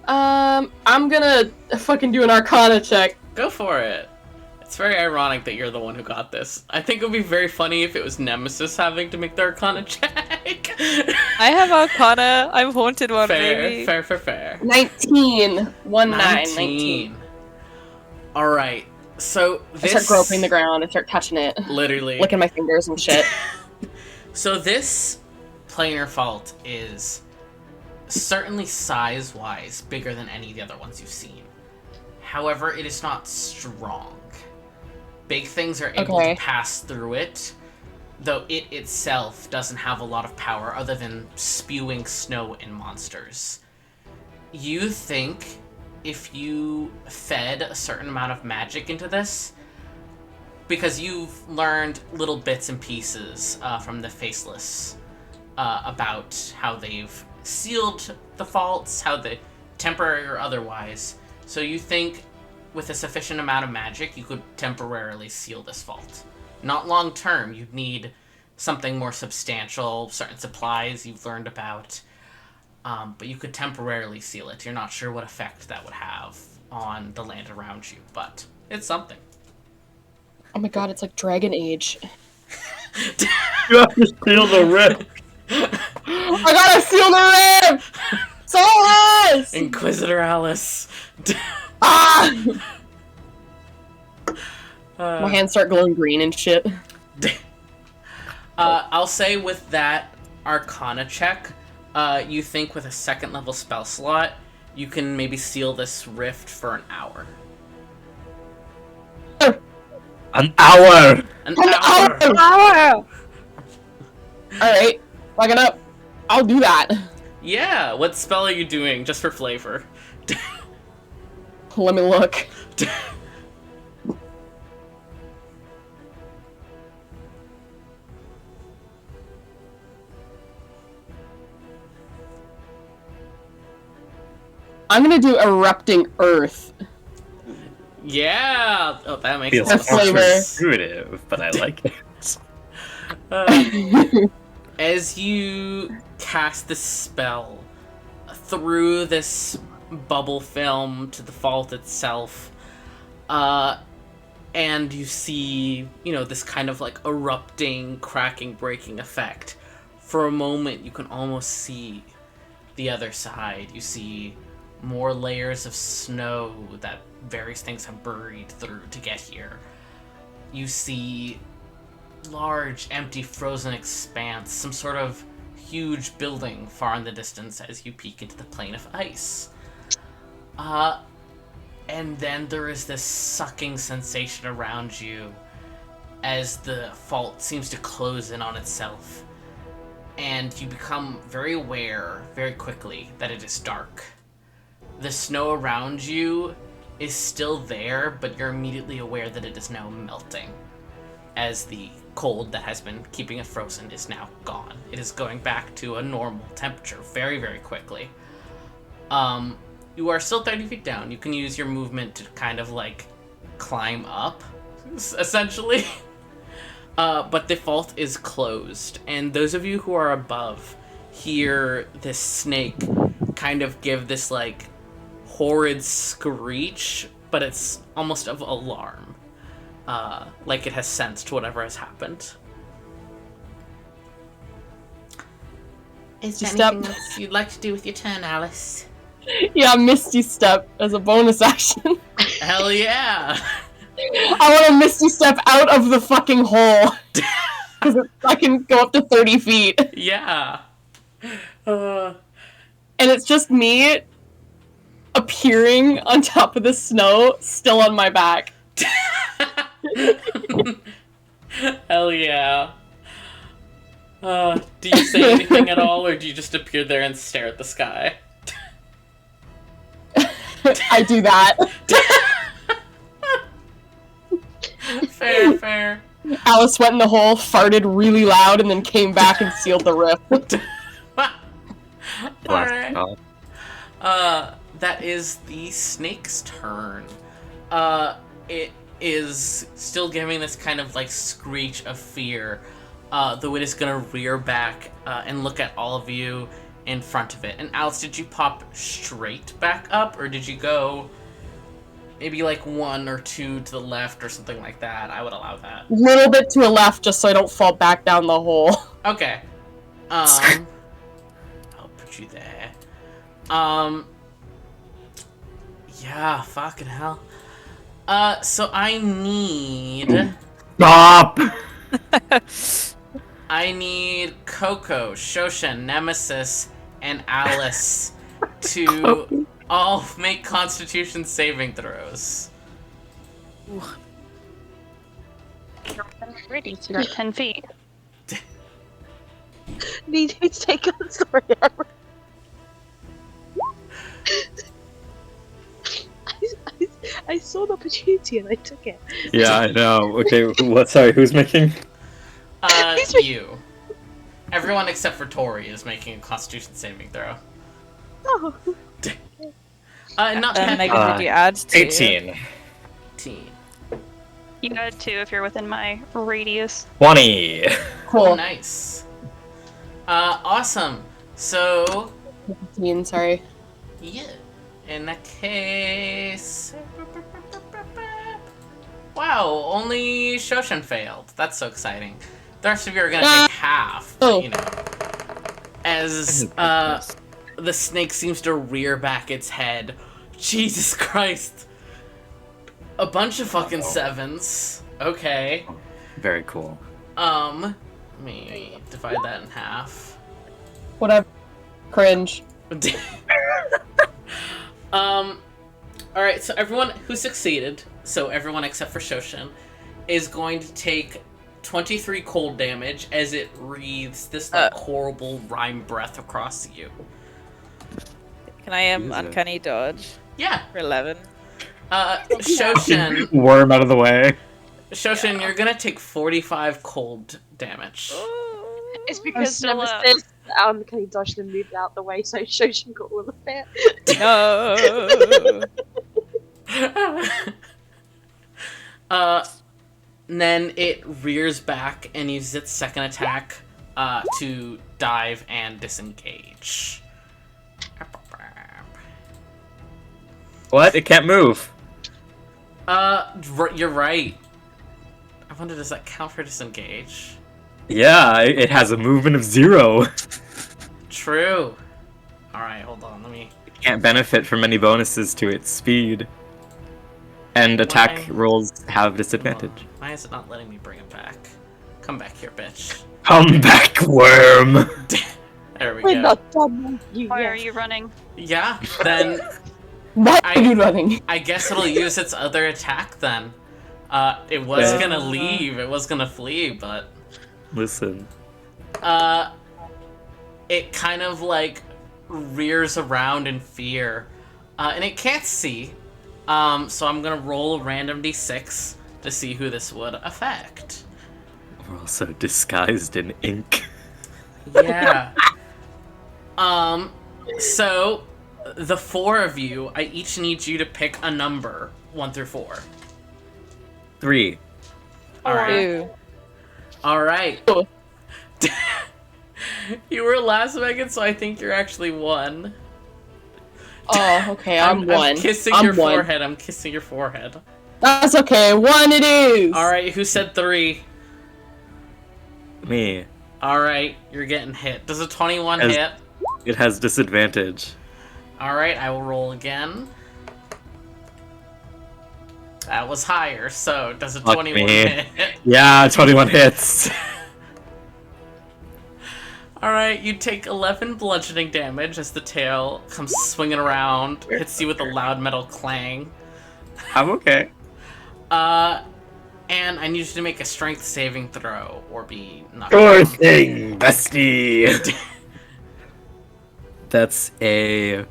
I'm gonna fucking do an Arcana check. Go for it. It's very ironic that you're the one who got this. I think it would be very funny if it was Nemesis having to make the Arcana check. I have Arcana. I'm haunted one, baby. Fair. 19. 19. 19. Alright, so this... I start groping the ground, I start touching it. Literally. Licking my fingers and shit. So this planar fault is certainly size-wise bigger than any of the other ones you've seen. However, it is not strong. Big things are able to pass through it, though it itself doesn't have a lot of power other than spewing snow and monsters. You think if you fed a certain amount of magic into this, because you've learned little bits and pieces from the Faceless about how they've sealed the faults, how the temporary or otherwise. So you think with a sufficient amount of magic, you could temporarily seal this fault. Not long term, you'd need something more substantial, certain supplies you've learned about, but you could temporarily seal it. You're not sure what effect that would have on the land around you, but it's something. Oh my god, it's like Dragon Age. You have to seal the rift. I gotta seal the rift! Solas! Inquisitor Alice. Ah! My hands start glowing green and shit. I'll say with that Arcana check, you think with a second level spell slot, you can maybe seal this rift for an hour. An hour! An hour! Alright, fuck it up. I'll do that. Yeah, what spell are you doing, just for flavor? Let me look. I'm gonna do Erupting Earth. Yeah! Oh, that makes Feels a lot of flavor. sense. intuitive, but I like it. As you cast the spell through this bubble film to the vault itself, and you see, this kind of like erupting, cracking, breaking effect. For a moment, you can almost see the other side. You see more layers of snow that various things have buried through to get here. You see large, empty, frozen expanse, some sort of huge building far in the distance as you peek into the plane of ice. And then there is this sucking sensation around you as the fault seems to close in on itself. And you become very aware, very quickly, that it is dark. The snow around you is still there, but you're immediately aware that it is now melting, as the cold that has been keeping it frozen is now gone. It is going back to a normal temperature very, very quickly. You are still 30 feet down. You can use your movement to kind of like climb up, essentially. But the vault is closed, and those of you who are above hear this snake kind of give this like horrid screech, but it's almost of alarm. Like it has sensed whatever has happened. Is there anything else you'd like to do with your turn, Alice? Yeah, Misty Step as a bonus action. Hell yeah! I want to Misty Step out of the fucking hole. Because I can go up to 30 feet. Yeah. And it's just me appearing on top of the snow, still on my back. Hell yeah. Do you say anything at all, or do you just appear there and stare at the sky? I do that. Fair. Alice went in the hole, farted really loud, and then came back and sealed the rift. Alright. Oh. That is the snake's turn. It is still giving this kind of like screech of fear. Though it is gonna rear back and look at all of you in front of it. And Alice, did you pop straight back up, or did you go maybe like 1 or 2 to the left or something like that? I would allow that. Little bit to the left, just so I don't fall back down the hole. Okay. I'll put you there. Yeah, fucking hell. So I need... Stop! I need Coco, Shoshin, Nemesis, and Alice to all make Constitution saving throws. You're ready, so you're at 10 feet. Need to take on the story. I saw the opportunity and I took it. Yeah, I know. Okay, what? Sorry, who's making? You. Everyone except for Tori is making a Constitution saving throw. Oh. Not 10. Megan, did you add 2? 18. 18. You add 2 if you're within my radius. 20. Oh, Cool. nice. Awesome. So, 15, sorry. yeah. In that case... Wow, only Shoshin failed. That's so exciting. The rest of you are gonna take half, but, you know. As, the snake seems to rear back its head. Jesus Christ. A bunch of fucking 7s. Okay. Very cool. Let me divide that in half. Whatever. Cringe. Alright, so everyone who succeeded, so everyone except for Shoshin, is going to take 23 cold damage as it breathes this like horrible rhyme breath across you. Can I uncanny dodge Yeah. for 11? Shoshin, Worm out of the way. Shoshin, you're gonna take 45 cold damage. It's because still up. Nemesis Kenny dodged and moved out the way, so Shoshin got all of it. No. Then it rears back and uses its second attack to dive and disengage. What? It can't move. You're right. I wonder, does that count for disengage? Yeah, it has a movement of 0. True. Alright, hold on, let me... It can't benefit from any bonuses to its speed. And attack Why? rolls have disadvantage. Hold on. Why is it not letting me bring it back? Come back here, bitch. Come back, worm! There we We're go. not done with you Why yet. are you running? Yeah, then Why I- are you running? I guess it'll use its other attack then. It was gonna leave, it was gonna flee, but... Listen. It kind of like rears around in fear, and it can't see. So I'm gonna roll a random d6 to see who this would affect. We're also disguised in ink. Yeah. So the 4 of you, I each need you to pick a number 1 through 4. 3. All right. 2. All right. You were last, Megan, so I think you're actually 1. Oh, okay, I'm 1. I'm kissing I'm your 1. forehead. I'm kissing your forehead. That's okay, 1 it is! Alright, who said 3? Me. Alright, you're getting hit. Does a 21 As- hit? It has disadvantage. Alright, I will roll again. That was higher, so does a Fuck 21 me. hit? Yeah, 21 hits. Alright, you take 11 bludgeoning damage as the tail comes swinging around, hits you with a loud metal clang. I'm okay. And I need you to make a strength saving throw, or be knocked Sure down. thing, bestie. That's a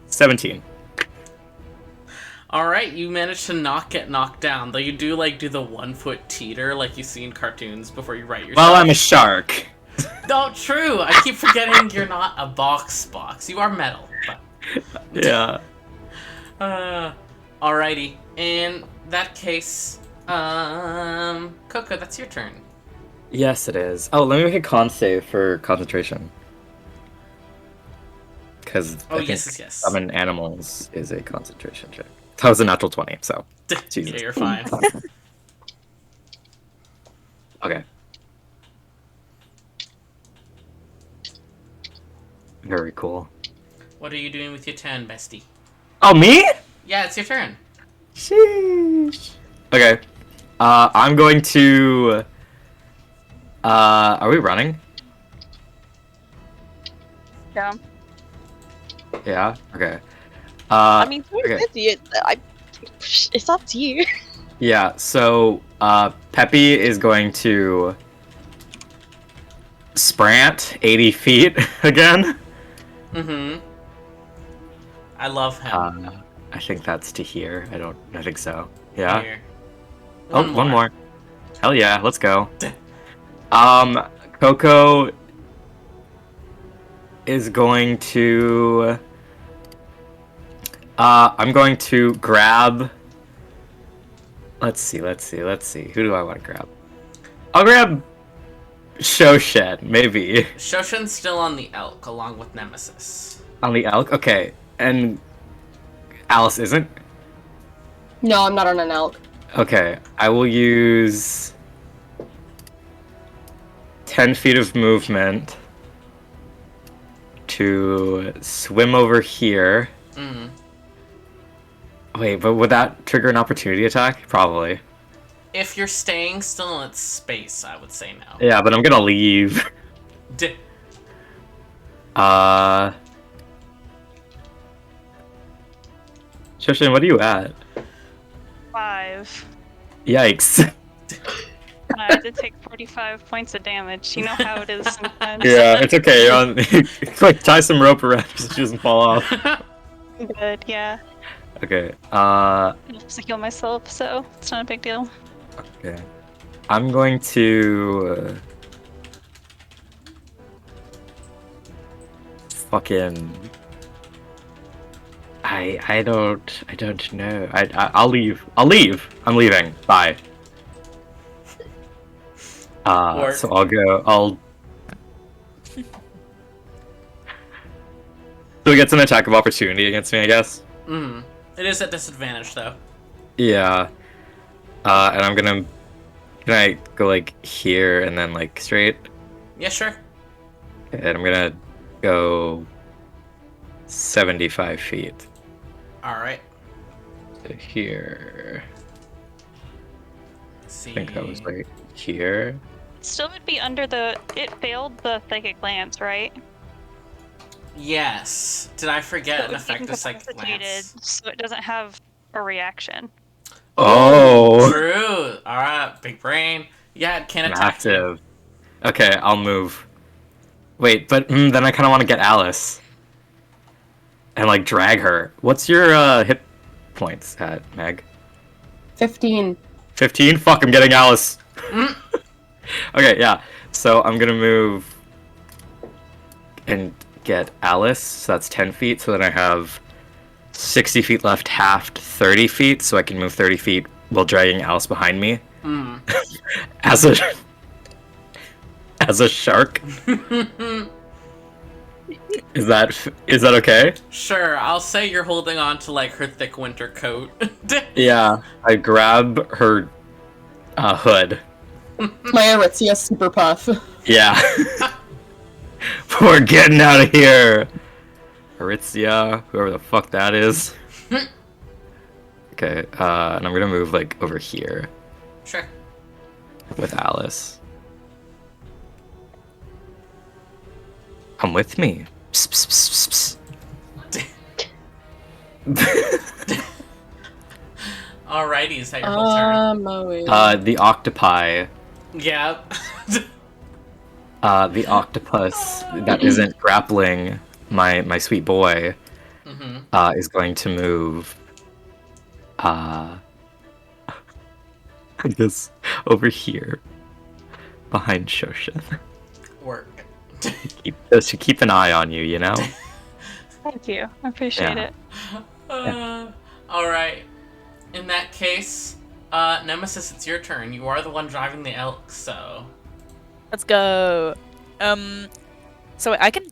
17. Alright, you managed to not get knocked down, though you do do the 1 foot teeter like you see in cartoons before you write your Well, I'm a shark. No, true! I keep forgetting you're not a box. You are metal, but... Yeah. Alrighty. In that case, Coco, that's your turn. Yes, it is. Oh, let me make a con save for concentration. Because I think yes. summon animals is a concentration check. That was a natural 20, so. Jesus. Yeah, you're fine. Okay. Very cool. What are you doing with your turn, bestie? Oh, me? Yeah, it's your turn. Sheesh. Okay. I'm going to... are we running? Yeah. Yeah? Okay. I mean, okay. it's up to you. Yeah, so, Peppy is going to... sprint 80 feet again. Mm-hmm. I love him. I think that's to here. I think so. Yeah? Here. One more. Hell yeah, let's go. Coco is going to... I'm going to grab... Let's see. Who do I want to grab? I'll grab Shoshen, maybe. Shoshen's still on the elk, along with Nemesis. On the elk? Okay. And Alice isn't? No, I'm not on an elk. Okay. I will use 10 feet of movement to swim over here. Mm. Wait, but would that trigger an opportunity attack? Probably. If you're staying still in its space, I would say no. Yeah, but I'm gonna leave. Shoshin, what are you at? 5. Yikes. I did take 45 points of damage. You know how it is sometimes. Yeah, it's okay. You're on. Like, tie some rope around her so she doesn't fall off. Good, yeah. Okay. I have to heal myself, so it's not a big deal. Okay. I'm going to. Fucking. I don't know. I'll leave. I'm leaving. Bye. So I'll So he gets an attack of opportunity against me, I guess. Mm. It is at disadvantage, though. Yeah. And I'm gonna... Can I go, like, here and then, like, straight? Yeah, sure. And I'm gonna go 75 feet. Alright. To here. See. I think I was, like, here. Still would be under the... It failed the Psychic Glance, right? Yes. Did I forget an So it's effective psychic incapacitated, glance? so it doesn't have a reaction. Oh! True. Alright, big brain. Yeah, it can attack you. Active. Okay, I'll move. Wait, but then I kind of want to get Alice. And, like, drag her. What's your hit points at, Meg? 15. 15? Fuck, I'm getting Alice. Okay, yeah. So I'm gonna move and get Alice. So that's 10 feet. So then I have 60 feet left, halved 30 feet. So I can move 30 feet while dragging Alice behind me. Mm. As a shark. Is that okay? Sure, I'll say you're holding on to, like, her thick winter coat. Yeah. I grab her hood. My Aritzia super puff. Yeah. We're getting out of here. Aritzia, whoever the fuck that is. Okay, and I'm gonna move, like, over here Sure. with Alice. Come with me. Psst, psst, psst, psst. Alrighty, is that your whole turn? The octopi. Yeah. The octopus that isn't grappling my sweet boy Mm-hmm. is going to move I guess over here, behind Shoshin. Work. Just to keep an eye on you, you know? Thank you. I appreciate Yeah. it. Alright. In that case, Nemesis, it's your turn. You are the one driving the elk, so... Let's go. So I can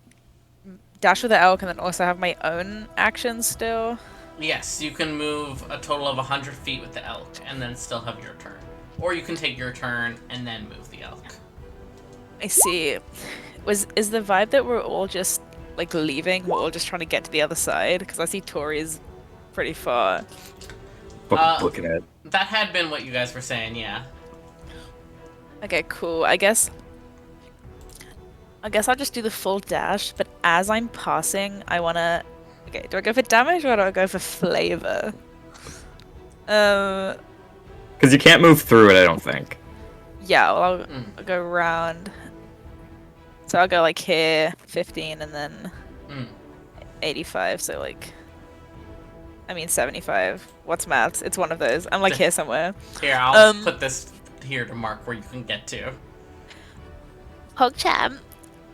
dash with the elk and then also have my own actions still. Yes, you can move a total of 100 feet with the elk, and then still have your turn. Or you can take your turn and then move the elk. I see. Is the vibe that we're all just like leaving? We're all just trying to get to the other side because I see Tori's pretty far. Looking at it. That had been what you guys were saying, yeah. Okay, cool. I guess I'll just do the full dash, but as I'm passing, I wanna. Okay, do I go for damage or do I go for flavor? Because you can't move through it, I don't think. Yeah, well, I'll go around. So I'll go like here, 15, and then 85. So like, I mean 75. What's maths? It's one of those. I'm like here somewhere. Here, I'll put this here to mark where you can get to. PogChamp.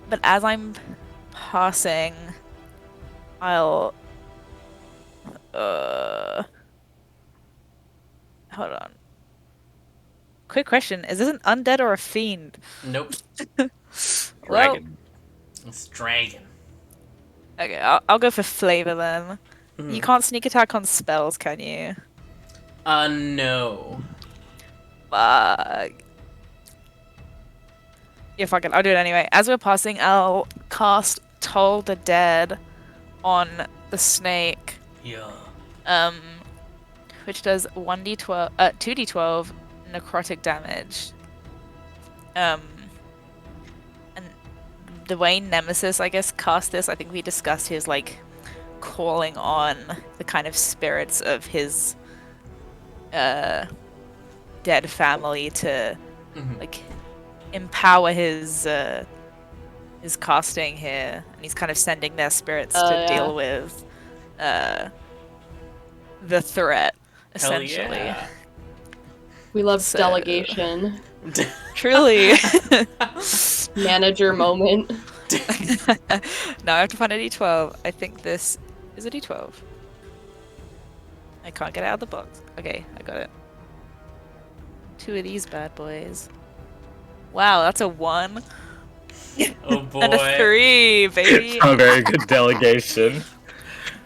But as I'm passing, I'll hold on. Quick question: is this an undead or a fiend? Nope. Well, Dragon. It's dragon. okay, I'll go for flavor then. You can't sneak attack on spells, can you? No. Fuck. Yeah, fuck it. I'll do it anyway. As we're passing, I'll cast Toll the Dead on the snake. Yeah. Which does 2d12 necrotic damage. And the way Nemesis, I guess, cast this, I think we discussed his like calling on the kind of spirits of his dead family to like empower his casting here, and he's kind of sending their spirits to deal with the threat, essentially. Hell yeah. We love So- delegation. Truly. Manager moment. Now I have to find a d12. I think this is a d12. I can't get it out of the box. Okay, I got it. 2 of these bad boys. Wow, that's a 1 Oh boy. and a 3, baby. A very good delegation.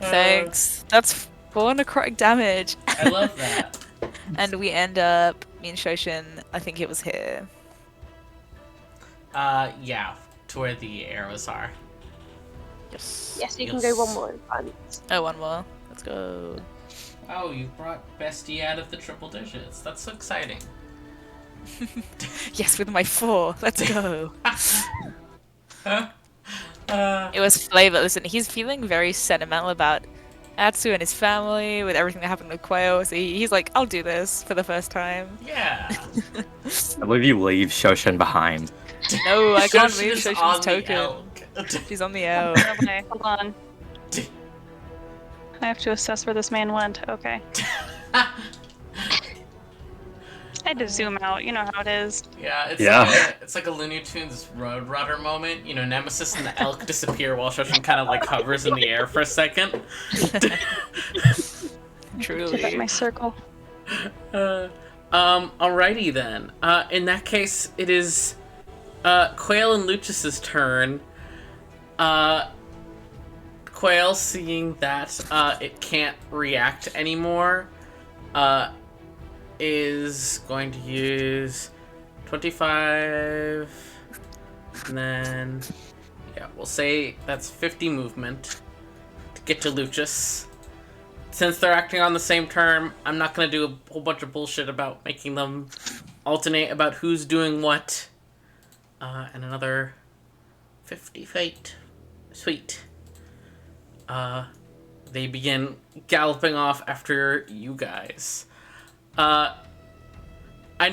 Thanks. That's 4 necrotic damage. I love that. And we end up, me and Shoshin, I think it was here. Yeah, to where the arrows are. Yes. Yes, you can Yes. go one more in front. Oh, one more. Let's go. Oh, you brought Bestie out of the triple digits. That's so exciting. Yes, with my 4. Let's go. Uh, It was flavor. Listen, he's feeling very sentimental about Atsu and his family with everything that happened with Quail. So he's like, I'll do this for the first time. yeah. I believe you leave Shoshin behind. No, I can't Shoshin move is Shoshin's on the token. elk. She's on the L. Okay, hold on. I have to assess where this man went. Okay. I had to zoom out. You know how it is. Yeah, Yeah. it's like a Looney Tunes Roadrunner moment. You know, Nemesis and the elk disappear while Shoshin kind of like hovers in the air for a second. Get back Truly. my circle. Alrighty then. In that case, it is Quail and Lucius's turn. Quail, seeing that it can't react anymore, is going to use 25, and then, yeah, we'll say that's 50 movement to get to Lucius. Since they're acting on the same turn, I'm not going to do a whole bunch of bullshit about making them alternate about who's doing what. And another 50 feet. Sweet. They begin galloping off after you guys. I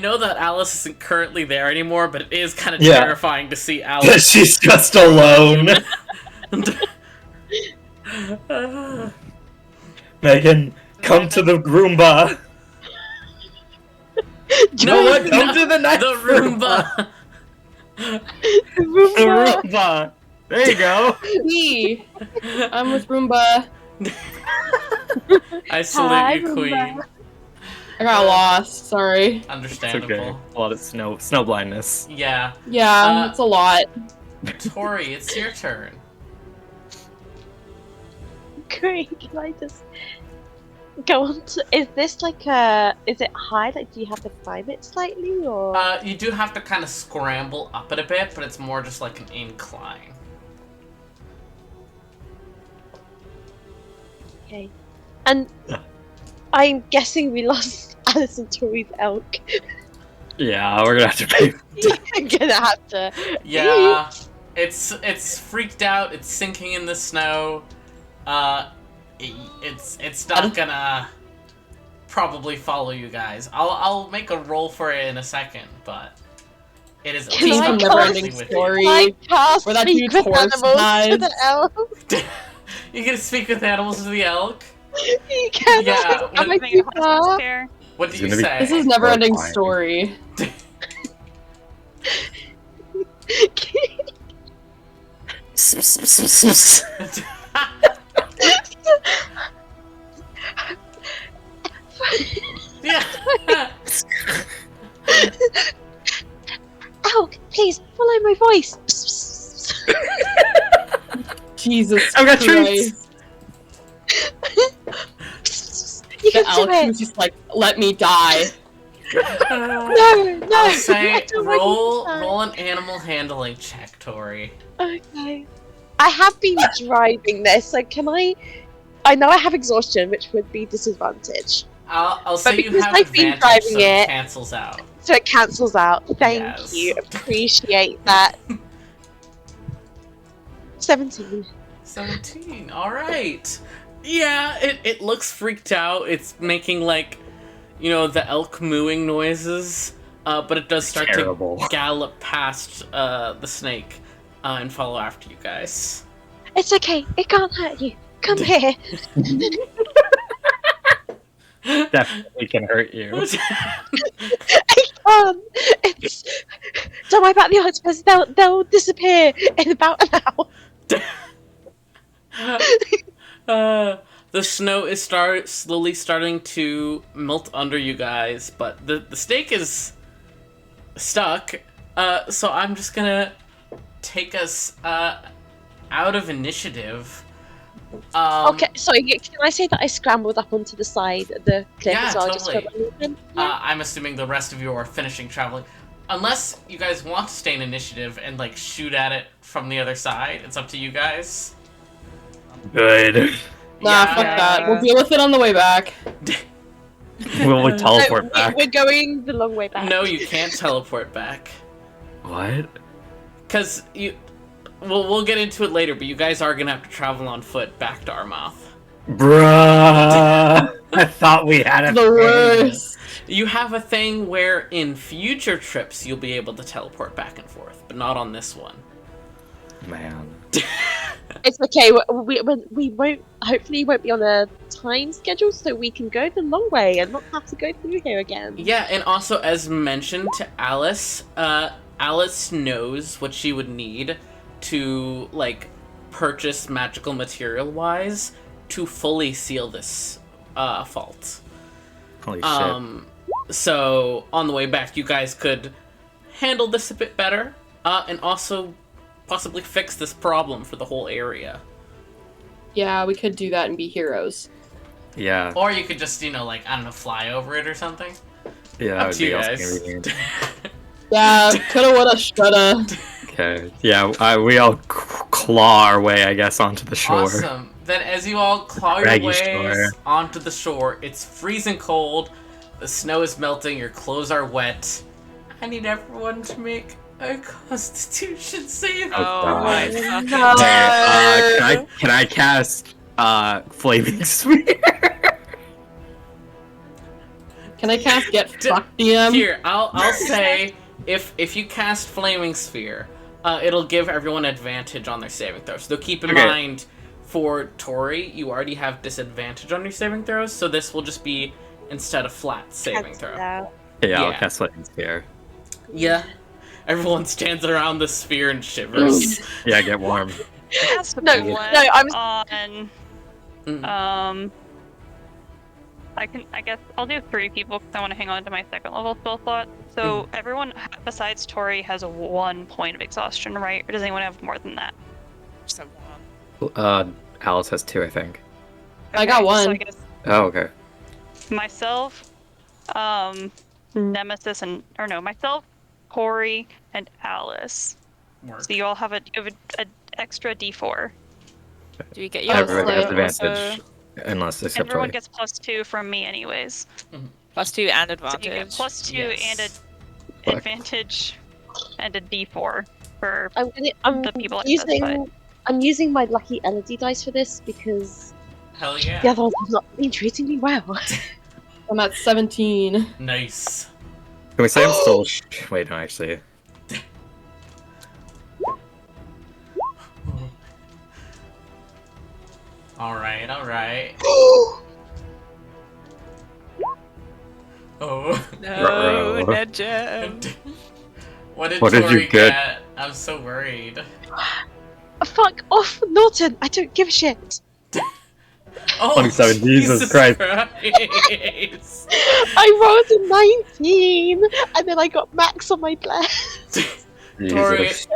know that Alice isn't currently there anymore, but it is kind of Yeah. terrifying to see Alice. She's just alone. Megan, Come to the Roomba. You know what? Come to the next The Roomba. The Roomba. There you go. Me. I'm with Roomba. I salute you, Queen. I got lost. Sorry. It's Understandable. okay. A lot of snow blindness. Yeah. Yeah, it's a lot. Tori, it's your turn. Great, can I just go on to... Is this like a... Is it high? Like, do you have to climb it slightly, or...? You do have to kind of scramble up it a bit, but it's more just like an incline. Okay. And I'm guessing we lost Alice and Tori's elk. Yeah, we're gonna have to pay. I'm gonna have to... Yeah, it's freaked out. It's sinking in the snow. It's not gonna probably follow you guys. I'll make a roll for it in a second, but it is Can I obviously cast- messing with you. story? I cast Where that speak dude's with horse animals to dies. the elk. You gonna speak with animals to the elk? You can. Yeah, Am I Having too a far? hostage care. What do It's you gonna be- say? This is never-ending Horrifying. story. Yeah. Elk, please follow my voice. Jesus I've got Christ. You The can elk do was it. just like, let me die. No, no. I'll say I don't want you to die. roll an animal handling check, Tori. Okay. I have been driving this, so can I know I have exhaustion, which would be disadvantage. I'll say you because have I've been advantage, so driving it it- cancels out. So it cancels out. Thank Yes. you. Appreciate that. 17. 17. All right. Yeah, it looks freaked out. It's making like, the elk mooing noises. But it does start Terrible. to gallop past the snake and follow after you guys. It's okay. It can't hurt you. Come here. Definitely can hurt you. I can't. It's. Don't worry about the octopus. They'll disappear in about an hour. The snow is slowly starting to melt under you guys, but the snake is stuck. So I'm just gonna take us out of initiative. Okay, sorry, can I say that I scrambled up onto the side of the cliff Yeah, as well? Just totally. for my movement? I'm assuming the rest of you are finishing traveling. Unless you guys want to stay in initiative and like shoot at it from the other side, it's up to you guys. Good. Nah, Yeah. fuck that. We'll deal with it on the way back. Will we No, teleport back? we're going the long way back. No, you can't teleport back. What? Cause we'll get into it later, but you guys are gonna have to travel on foot back to Armouth. Bruh. I thought we had a The thing. worst. You have a thing where in future trips you'll be able to teleport back and forth, but not on this one. Man. It's okay. We won't. Hopefully, won't be on a time schedule, so we can go the long way and not have to go through here again. Yeah, and also as mentioned to Alice, Alice knows what she would need to like purchase magical material wise to fully seal this fault. Holy shit. So on the way back, you guys could handle this a bit better, and also possibly fix this problem for the whole area. Yeah, we could do that and be heroes. Yeah. Or you could just, fly over it or something. Yeah, that Up would to be you also guys. convenient. Yeah, coulda, woulda, shoulda. Okay. Yeah, we all claw our way, I guess, onto the shore. Awesome. Then as you all claw your Raggy ways shore. onto the shore, it's freezing cold, the snow is melting, your clothes are wet. I need everyone to make a Constitution save. Oh my God. fucking No. Hey, can I cast Flaming Sphere? Can I cast Get Fucked, DM? Here, I'll say if you cast Flaming Sphere, it'll give everyone advantage on their saving throws. So keep in Okay. mind, for Tori, you already have disadvantage on your saving throws, so this will just be instead a flat saving Cancel throw. out. Yeah, I'll Yeah. cast Lightning Sphere. Yeah. Everyone stands around the sphere and shivers. Yeah, get warm. Cast No, one no, I'm- on. Mm. I guess I'll do 3 people because I want to hang on to my second level spell slot. So everyone besides Tori has 1 point of exhaustion, right? Or does anyone have more than that? Just have one. Alice has 2, I think. I got So I one. guess Oh, okay. myself, Nemesis, myself, Tori, and Alice. Work. So you all have an extra D4. Do we get your Everybody has also- advantage, unless except Everyone Tori. gets +2 from me, anyways. +2 and So advantage? you get +2 and Yes. a advantage and a D4 for I'm the people I specified. I'm using my lucky LED dice for this because Hell yeah. the other ones have not been treating me well. I'm at 17. Nice. Can we say I'm still... Wait, no, actually. Alright, alright. Oh. No, Ruh-roh. Nedja. What did What did Tori you get? I'm so worried. Fuck off, Norton! I don't give a shit. Oh, 27, Jesus Christ. Christ. I rolled a 19, and then I got max on my blast. Tori, Jesus.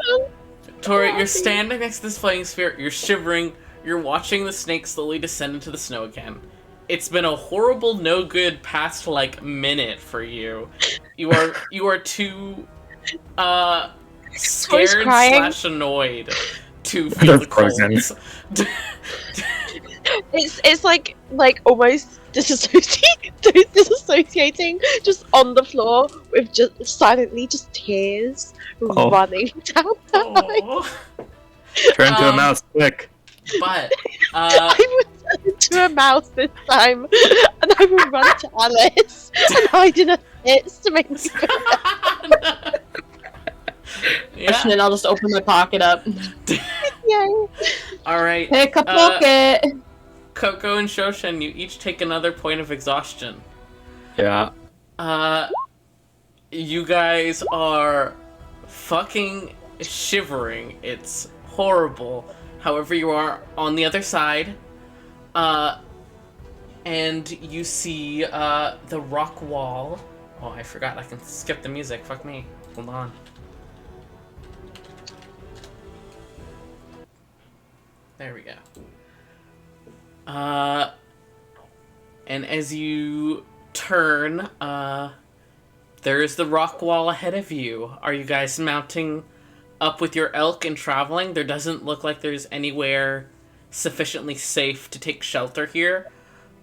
Tori, you're standing next to this flying sphere, you're shivering, you're watching the snake slowly descend into the snow again. It's been a horrible, no good past, minute for you. You are too, scared crying. / annoyed to feel They're the cold. frozen. It's like almost disassociating, just on the floor with just silently just tears Oh. running down my eyes. Oh. Turn to a Um, mouse, quick! But, I will turn into a mouse this time, and I will run to Alice and hide in her pits to make me feel yeah. And then I'll just open my pocket up. yay. Alright. Pick a pocket! Coco and Shoshin, you each take another point of exhaustion. Yeah. You guys are fucking shivering. It's horrible. However, you are on the other side. And you see, the rock wall. Oh, I forgot I can skip the music. Fuck me. Hold on. There we go. And as you turn, there's the rock wall ahead of you. Are you guys mounting up with your elk and traveling? There doesn't look like there's anywhere sufficiently safe to take shelter here.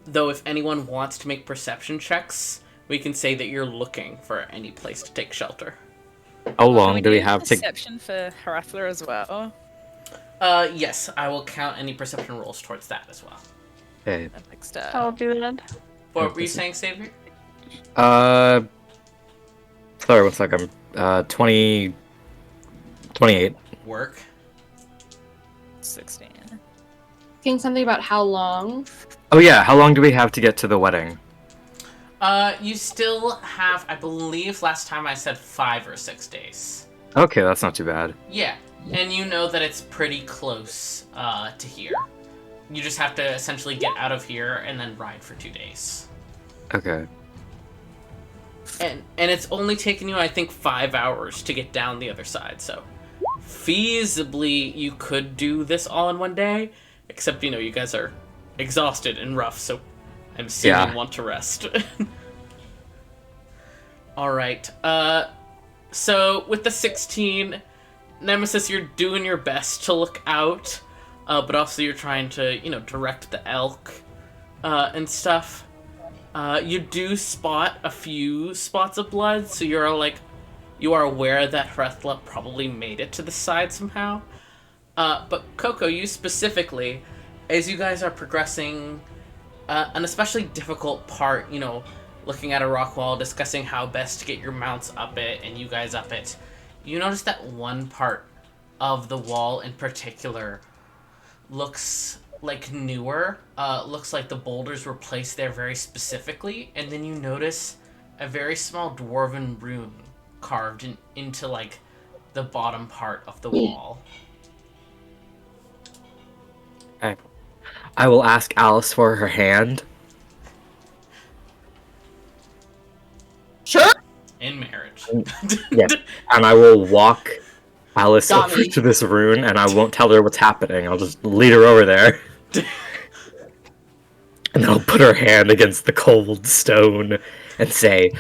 Though if anyone wants to make perception checks, we can say that you're looking for any place to take shelter. How long do we have to... perception for Harathler as well? Yes, I will count any perception rolls towards that as well. Okay. Next I'll do that. What were you saying, Xavier? Sorry, 1 second. 28. Work. 16. Asking something about how long? Oh yeah, how long do we have to get to the wedding? You still have, I believe last time I said 5 or 6 days. Okay, that's not too bad. Yeah, and you know that it's pretty close to here. You just have to essentially get out of here and then ride for 2 days. Okay. And it's only taken you, I think, 5 hours to get down the other side, so feasibly you could do this all in one day, except, you guys are exhausted and rough, so I'm assuming you want to rest. Alright, so with the 16, Nemesis, you're doing your best to look out, but also you're trying to, direct the elk, and stuff. You do spot a few spots of blood, so you are aware that Hrethla probably made it to the side somehow. But Coco, you specifically, as you guys are progressing, an especially difficult part, looking at a rock wall, discussing how best to get your mounts up it, and you guys up it, you notice that one part of the wall in particular looks like newer. Looks like the boulders were placed there very specifically, and then you notice a very small dwarven rune carved into like the bottom part of the wall. Okay. I will ask Alice for her hand. Sure. In marriage. Yeah. And I will walk Alice Got over me. to this rune, and I won't tell her what's happening. I'll just lead her over there. And then I'll put her hand against the cold stone and say,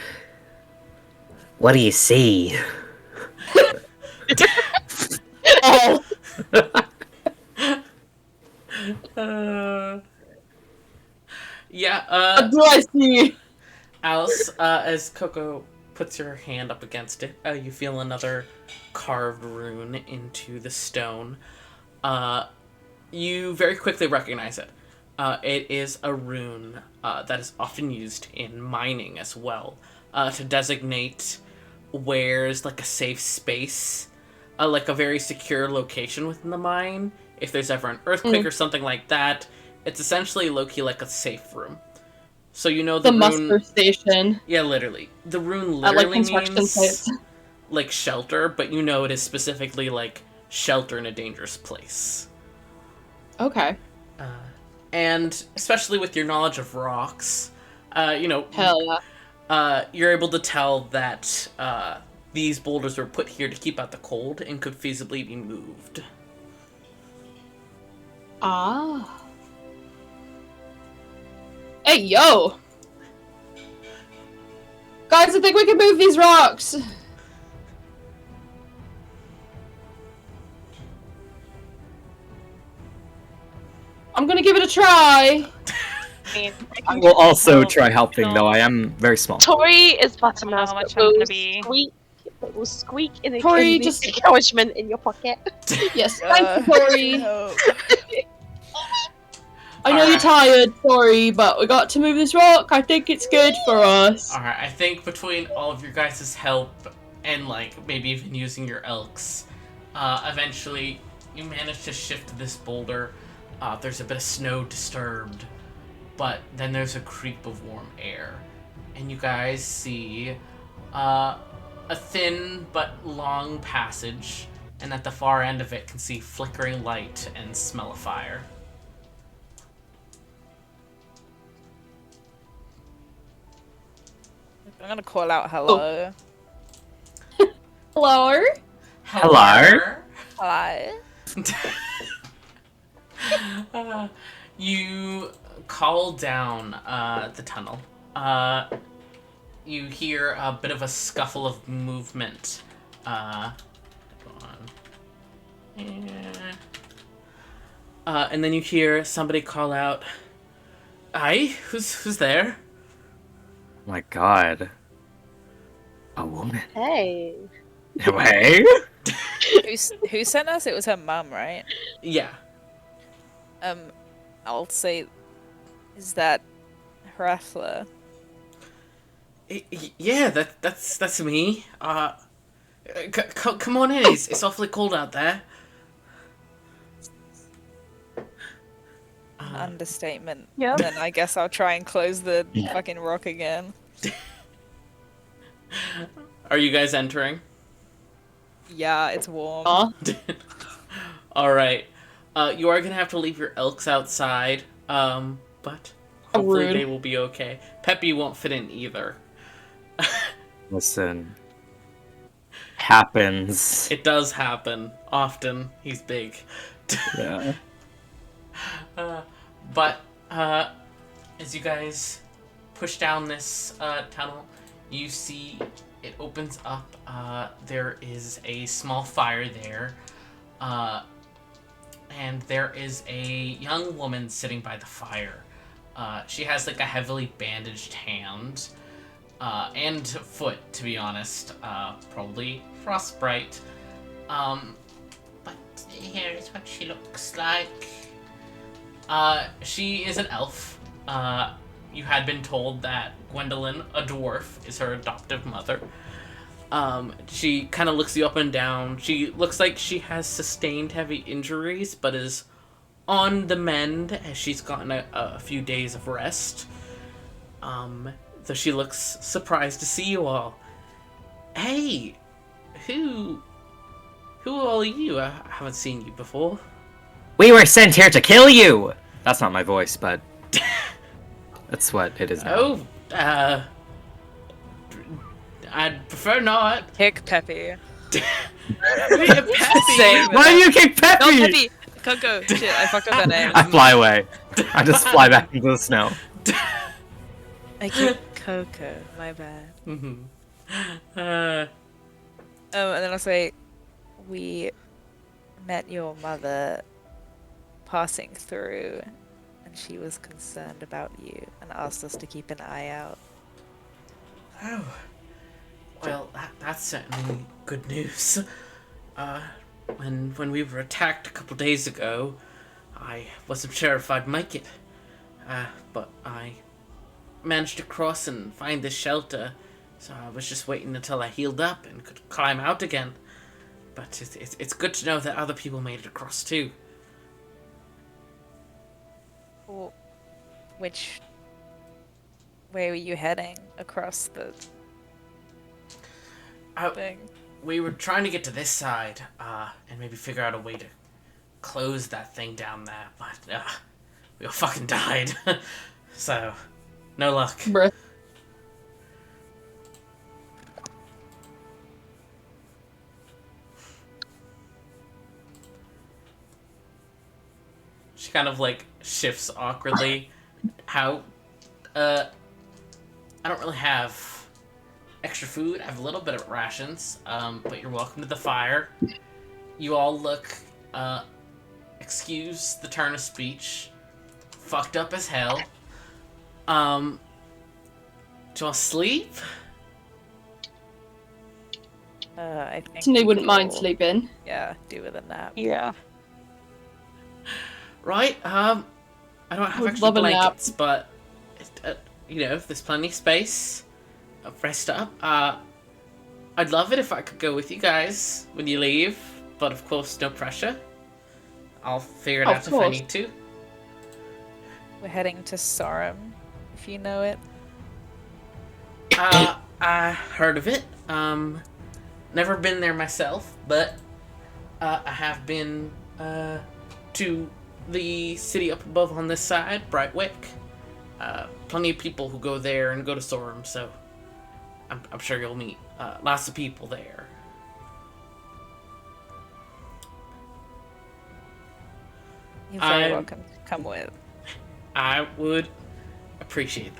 "What do you see?" Oh. Yeah, What do I see? Alice, as Coco puts her hand up against it, you feel another carved rune into the stone. You very quickly recognize it. It is a rune that is often used in mining as well, to designate where's like a safe space, like a very secure location within the mine. If there's ever an earthquake or something like that, it's essentially low-key like a safe room. So you know The rune... muster station. Yeah, literally. The rune At like literally construction means sites. like shelter, but you know it is specifically like shelter in a dangerous place. Okay. And especially with your knowledge of rocks, you know, Hell yeah. you're able to tell that these boulders were put here to keep out the cold and could feasibly be moved. Ah. Hey, yo! Guys, I think we can move these rocks! I'm gonna give it a try! I mean, I will also Oh, try helping, no. though I am very small. Tori is I Buttermouse, don't know how but much I'm will gonna be. squeak. It will squeak in, Tori, in the just- acknowledgement in your pocket. Yes, thank you, Tori! No. I know you're Alright. tired, sorry, but we got to move this rock. I think it's good for us. Alright, I think between all of your guys' help and like maybe even using your elks, eventually you manage to shift this boulder. There's a bit of snow disturbed, but then there's a creep of warm air, and you guys see a thin but long passage, and at the far end of it can see flickering light and smell of fire. I'm gonna call out hello. Hello? Hello? Hello. You call down the tunnel. You hear a bit of a scuffle of movement. Hold on. And then you hear somebody call out, "Aye, who's there?" Oh my god. A woman. Hey. Hey? Who sent us? It was her mum, right? Yeah. I'll say, is that Hrathla? Yeah, that's me. Come on in. It's awfully cold out there. Understatement. Yep. Then I guess I'll try and close the fucking rock again. Are you guys entering? Yeah, it's warm. Aw. All right. You are gonna have to leave your elks outside, but hopefully Rude. they will be okay. Peppy won't fit in either. Listen. Happens. It does happen often. He's big. Yeah. But as you guys push down this tunnel, you see it opens up. There is a small fire there, and there is a young woman sitting by the fire. She has like a heavily bandaged hand and foot, to be honest. Probably frostbite. But here is what she looks like. She is an elf. You had been told that Gwendolyn, a dwarf, is her adoptive mother. She kind of looks you up and down. She looks like she has sustained heavy injuries, but is on the mend as she's gotten a few days of rest. Though she looks surprised to see you all. Hey, who all are you? I haven't seen you before. We were sent here to kill you! That's not my voice, but that's what it is now. Oh, I'd prefer not. Kick Peppy. Peppy. Same. Why do you kick Peppy? No, Peppy! Coco. Shit, I fucked up that name. I fly away. I just fly back into the snow. I kicked Coco. My bad. Mm-hmm. And then I'll say, we met your mother passing through, and she was concerned about you and asked us to keep an eye out. Oh, well, that's certainly good news. When we were attacked a couple days ago, I wasn't sure if I'd make it. But I managed to cross and find this shelter, so I was just waiting until I healed up and could climb out again. But it's good to know that other people made it across too. Well, which way were you heading across the thing? We were trying to get to this side, and maybe figure out a way to close that thing down there, but we all fucking died. So, no luck. Bruh. She kind of like shifts awkwardly. How, I don't really have extra food. I have a little bit of rations, but you're welcome to the fire. You all look, excuse the turn of speech, fucked up as hell. Do you want to sleep? I think They we wouldn't mind will, sleeping. Yeah, do with a nap. Yeah. Right, I don't have Would extra love a nap. blankets, but, there's plenty of space. Rest up. I'd love it if I could go with you guys when you leave, but of course, no pressure. I'll figure it Of out if I course. need to. We're heading to Sorum, if you know it. I heard of it. Never been there myself, but I have been to the city up above on this side, Brightwick. Plenty of people who go there and go to Sorum, so I'm sure you'll meet lots of people there. You're very I'm- welcome to come with. I would appreciate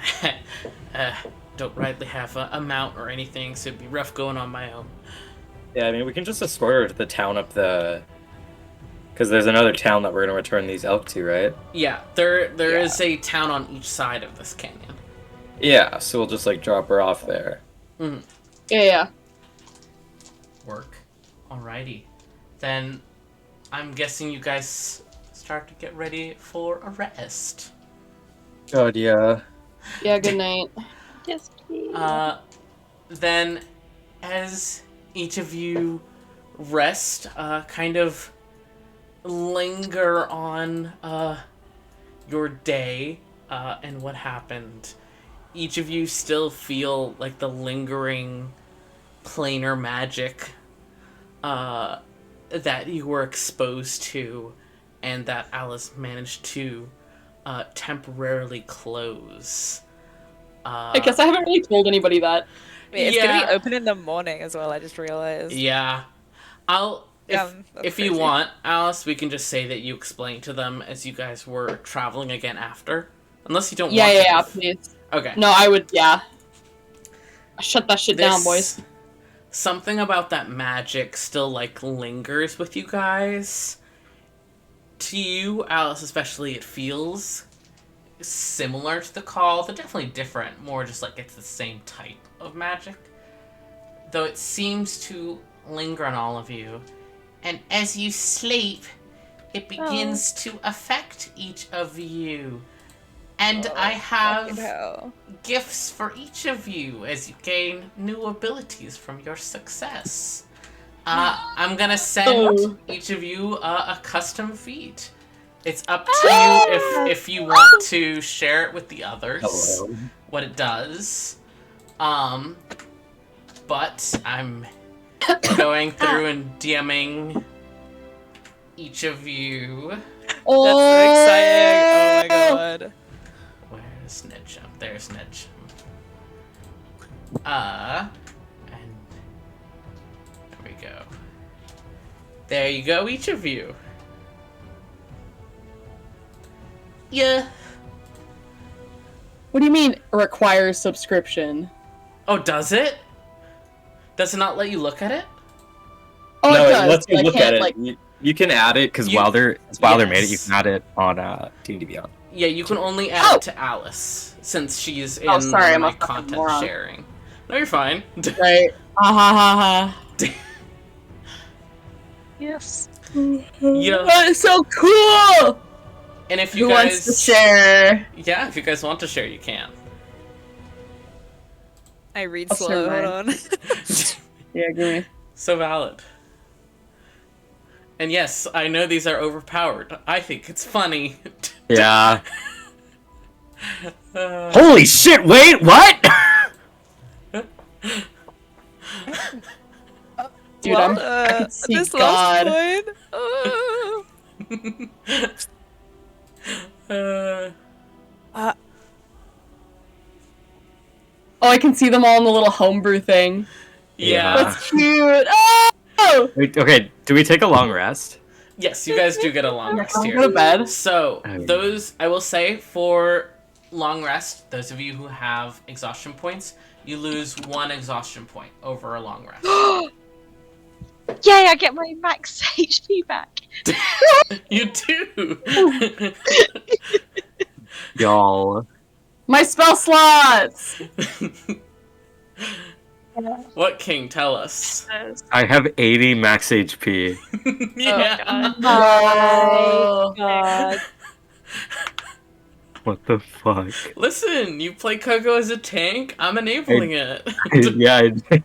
that. Don't rightly have a mount or anything, so it'd be rough going on my own. Yeah, I mean, we can just escort her to the town up the... Because there's another town that we're going to return these elk to, right? Yeah, there Yeah. is a town on each side of this canyon. Yeah, so we'll just, like, drop her off there. Yeah. Work. Alrighty. Then I'm guessing you guys start to get ready for a rest. God, yeah. Yeah, good night. Yes, please. Then as each of you rest, kind of linger on your day and what happened, each of you still feel like the lingering planar magic that you were exposed to and that Alice managed to temporarily close. I guess I haven't really told anybody that. Wait, it's gonna Yeah. be open in the morning as well, I just realized. Yeah. If Yeah, that's if you crazy. want, Alice, we can just say that you explained to them as you guys were traveling again after. Unless you don't Yeah, want yeah, to. please. Okay. No, I would, yeah. Shut that shit down, This- boys. Something about that magic still, like, lingers with you guys. To you, Alice especially, it feels similar to the call. They're definitely different. More just like it's the same type of magic. Though it seems to linger on all of you. And as you sleep, it begins to affect each of you. And I Fucking have hell. gifts for each of you as you gain new abilities from your success. I'm gonna send Oh. each of you a custom feat. It's up to you if you want to share it with the others. Hello. What it does. But I'm going through and DMing each of you. That's so exciting. Oh my god. Where's Snitch? Oh, there's Snitch. And there we go. There you go, each of you. Yeah. What do you mean requires subscription? Oh, does it? Does it not let you look at it? Oh, No, it it does. lets you but I look can't, at it. like- You can add it because You- Wilder made it. You Yes. can add it on D&D Beyond. Yeah, you can only add it to Alice since she's in sorry, I'm my a fucking content moron. sharing. No, you're fine. Right. Ha ha ha Yes. Yeah. That's so cool! And if you Who guys wants to share? Yeah, if you guys want to share, you can. I read I'll slow. share Hold on. Yeah, give me. So valid. And yes, I know these are overpowered. I think it's funny. Yeah. Uh, Holy shit! Wait, what? Dude, Well, I can see this God. last point. Oh. Oh, I can see them all in the little homebrew thing. yeah. That's cute. Oh! Wait, okay, do we take a long rest? Yes, you guys do get a long rest I'll here. go to bed. So, Oh. those, I will say, for long rest, those of you who have exhaustion points, you lose 1 exhaustion point over a long rest. Yay, I get my max HP back. You do! Y'all. My spell slots! What, King? Tell us. I have 80 max HP. Yeah. Oh. God. What the fuck? Listen, you play Kogo as a tank, I'm enabling it. Yeah, I did.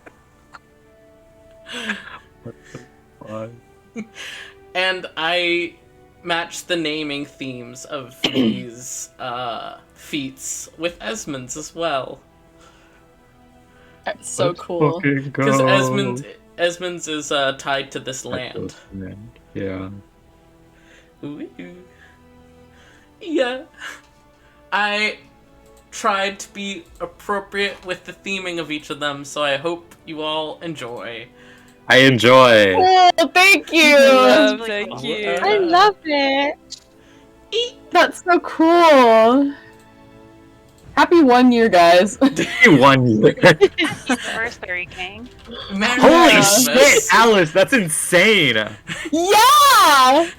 What the fuck? And I match the naming themes of these feats with Esmond's as well. That's so Let's cool. fucking Because go. Esmond's is tied to this land. Yeah. Ooh. Yeah. I tried to be appropriate with the theming of each of them, so I hope you all enjoy. I enjoy. Oh, thank you! Thank you. I love it. That's so cool. Happy 1 year, guys. 1 year. Anniversary King. Merry Holy Christmas. shit, Alice, that's insane. Yeah!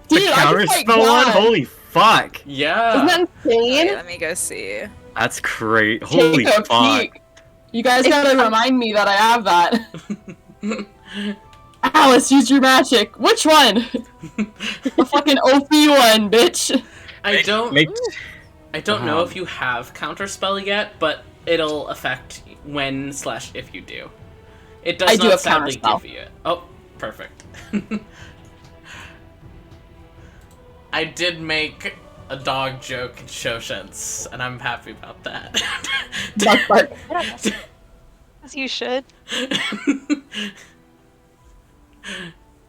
Dude, The I counter was like, spell one? God. Holy fuck. Yeah. Isn't that Okay, insane? let me go see. That's great. Holy Take a fuck. peek. You guys gotta remind me that I have that. Alice, use your magic. Which one? The fucking OP one, bitch. I don't Make know Wow. if you have counterspell yet, but it'll affect when/if you do. It does I do not have sadly counterspell. give you it. Oh, perfect. I did make a dog joke in Shoshen's, and I'm happy about that. Bark, bark. As you should.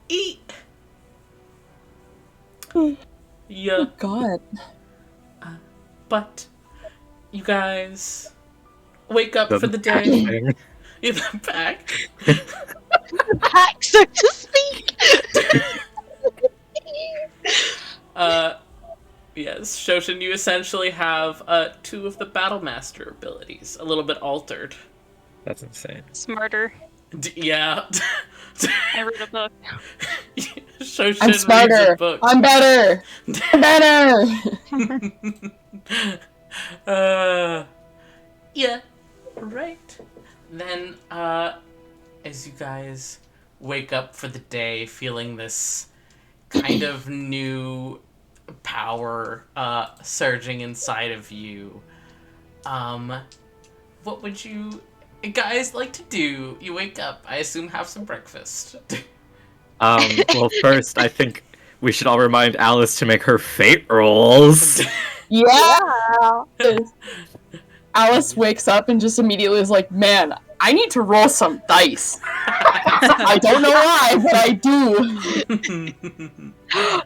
Eat. Yeah, Oh, God. but you guys wake up for the day. thing. In the back. Hack, so to speak. Yes, Shoshin, you essentially have 2 of the Battlemaster abilities, a little bit altered. That's insane. Smarter. Yeah. I read a book. Shoshin I'm reads a smarter. book. I'm better. I'm better. Yeah, right. Then, as you guys wake up for the day feeling this kind of new power surging inside of you, what would you guys like to do? You wake up, I assume have some breakfast. Well, first, I think we should all remind Alice to make her fate rolls. Yeah. Alice wakes up and just immediately is like, man, I need to roll some dice. I don't know why, but I do.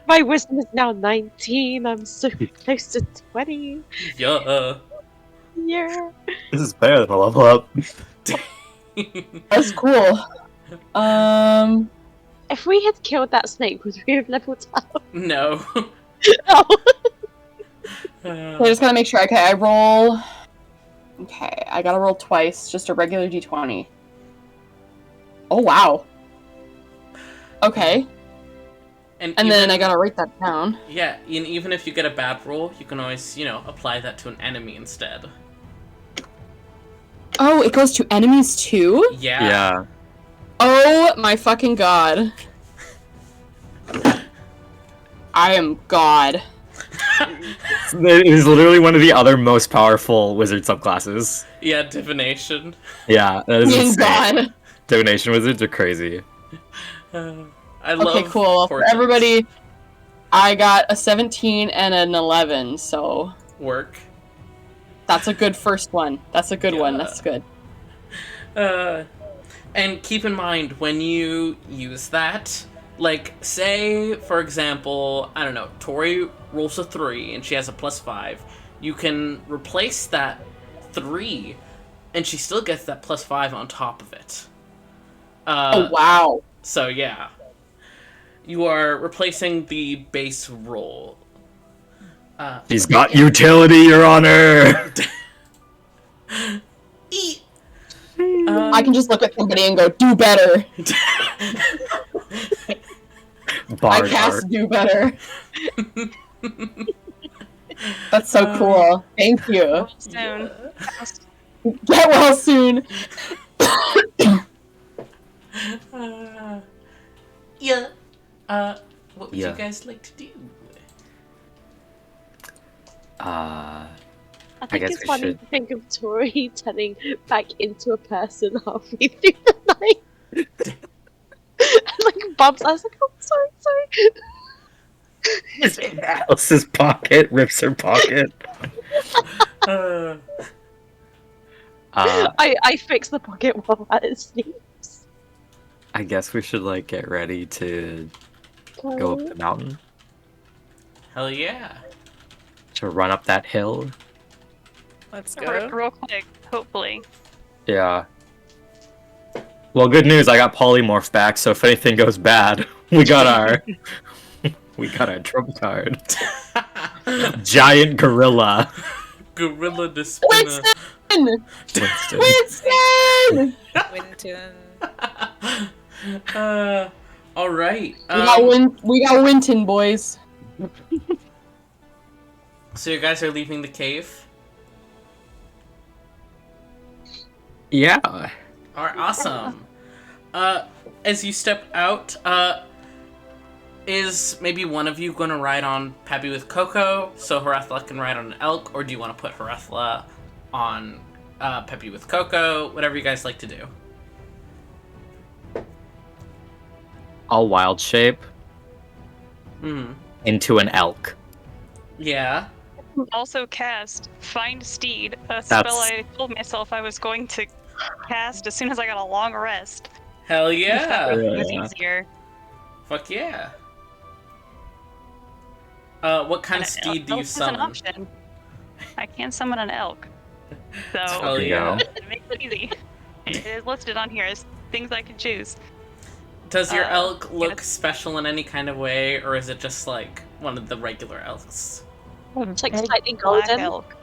My wisdom is now 19. I'm so close to 20. Yeah. Yeah. This is better than a level up. That's cool. If we had killed that snake, would we have leveled up? No. Oh. So I just gotta make sure. Okay, I roll. Okay, I gotta roll twice, just a regular d20. Oh, wow. Okay, and then I gotta write that down. Yeah, and even if you get a bad roll, you can always, apply that to an enemy instead. Oh, it goes to enemies too? Yeah. Oh my fucking god. I am God. It is literally one of the other most powerful wizard subclasses. Yeah, divination. Yeah, that is Being insane. God. Divination wizards are crazy. I love Okay, cool. For portents. everybody, I got a 17 and an 11, so Work. that's a good first one. That's a good one. Yeah. That's good. And keep in mind, when you use that, like, say, for example, I don't know, Tori rolls a 3 and she has a +5, you can replace that 3 and she still gets that +5 on top of it. Oh, wow. So, yeah. You are replacing the base roll. She's got utility, Your Honor! I can just look at somebody and go, do better. I Bard cast art. do better. That's so cool. Thank you. Soon. Get well soon. Yeah. What would Yeah. you guys like to do? I I think guess it's we funny should. to think of Tori turning back into a person halfway through the night. And, like, bumps. I was like, oh, sorry. It's in Alice's pocket, rips her pocket. I fix the pocket while it sleeps. I guess we should, like, get ready to go up the mountain. Hell yeah. To run up that hill. Let's Real, go. real quick, hopefully. Yeah. Well, good news, I got polymorph back, so if anything goes bad, we got our trump card. Giant gorilla. Gorilla Despina. Winston! Winston. Winston! Winton. Alright. We got Winton, boys. So you guys are leaving the cave? Yeah. Alright, awesome. As you step out, is maybe one of you going to ride on Peppy with Coco so Harethla can ride on an elk, or do you want to put Harethla on Peppy with Coco? Whatever you guys like to do. I'll wild shape Hmm. into an elk. Yeah. Also cast Find Steed, a That's- spell I told myself I was going to cast as soon as I got a long rest. Hell It yeah. was Yeah. easier. Fuck yeah. What kind of And steed do you elk is an summon? option. I can summon an elk. So Hell There you yeah. go. it makes it easy. It is listed on here as things I can choose. Does your elk look yes. special in any kind of way, or is it just like one of the regular elks? It's like slightly Black golden. elk.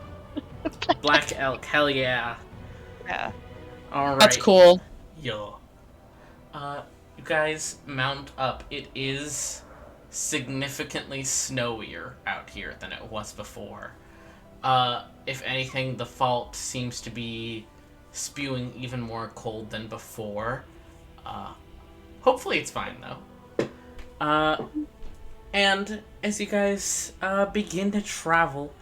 Black elk, hell yeah. Yeah. Alright. That's cool. Yo. You guys mount up. It is significantly snowier out here than it was before. If anything, the fault seems to be spewing even more cold than before. Hopefully it's fine, though. And as you guys begin to travel,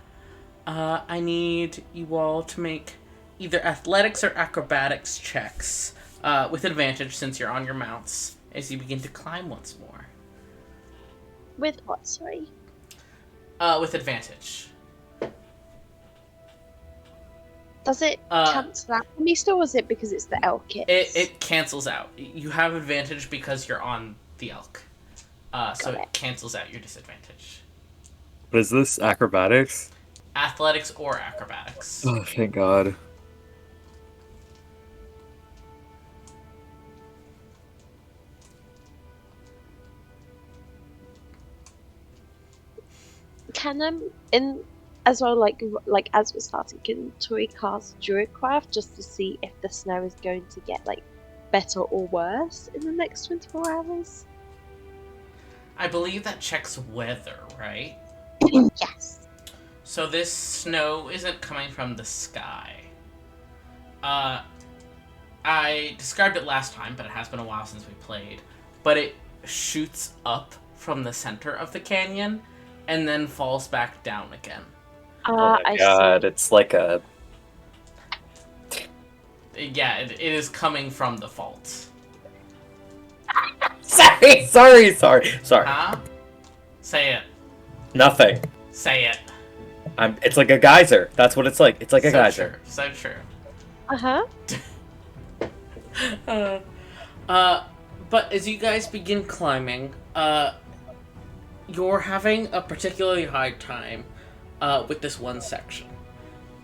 I need you all to make either athletics or acrobatics checks with advantage since you're on your mounts as you begin to climb once more. With what? Sorry. With advantage. Does it cancel out for me still, or is it because it's the elk kit? It cancels out. You have advantage because you're on the elk. So it cancels out your disadvantage. What is this? Acrobatics? Athletics or acrobatics. Oh, thank God. Can in as well, like as we're starting, can Tori cast Druidcraft just to see if the snow is going to get like better or worse in the next 24 hours? I believe that checks weather, right? Yes. So this snow isn't coming from the sky. I described it last time, but it has been a while since we played. But it shoots up from the center of the canyon and then falls back down again. Oh my God, it's like a... Yeah, it is coming from the fault. Sorry. Huh? Say it. Nothing. Say it. It's like a geyser. That's what it's like. It's like a So geyser. true. So true. But as you guys begin climbing, you're having a particularly hard time with this one section.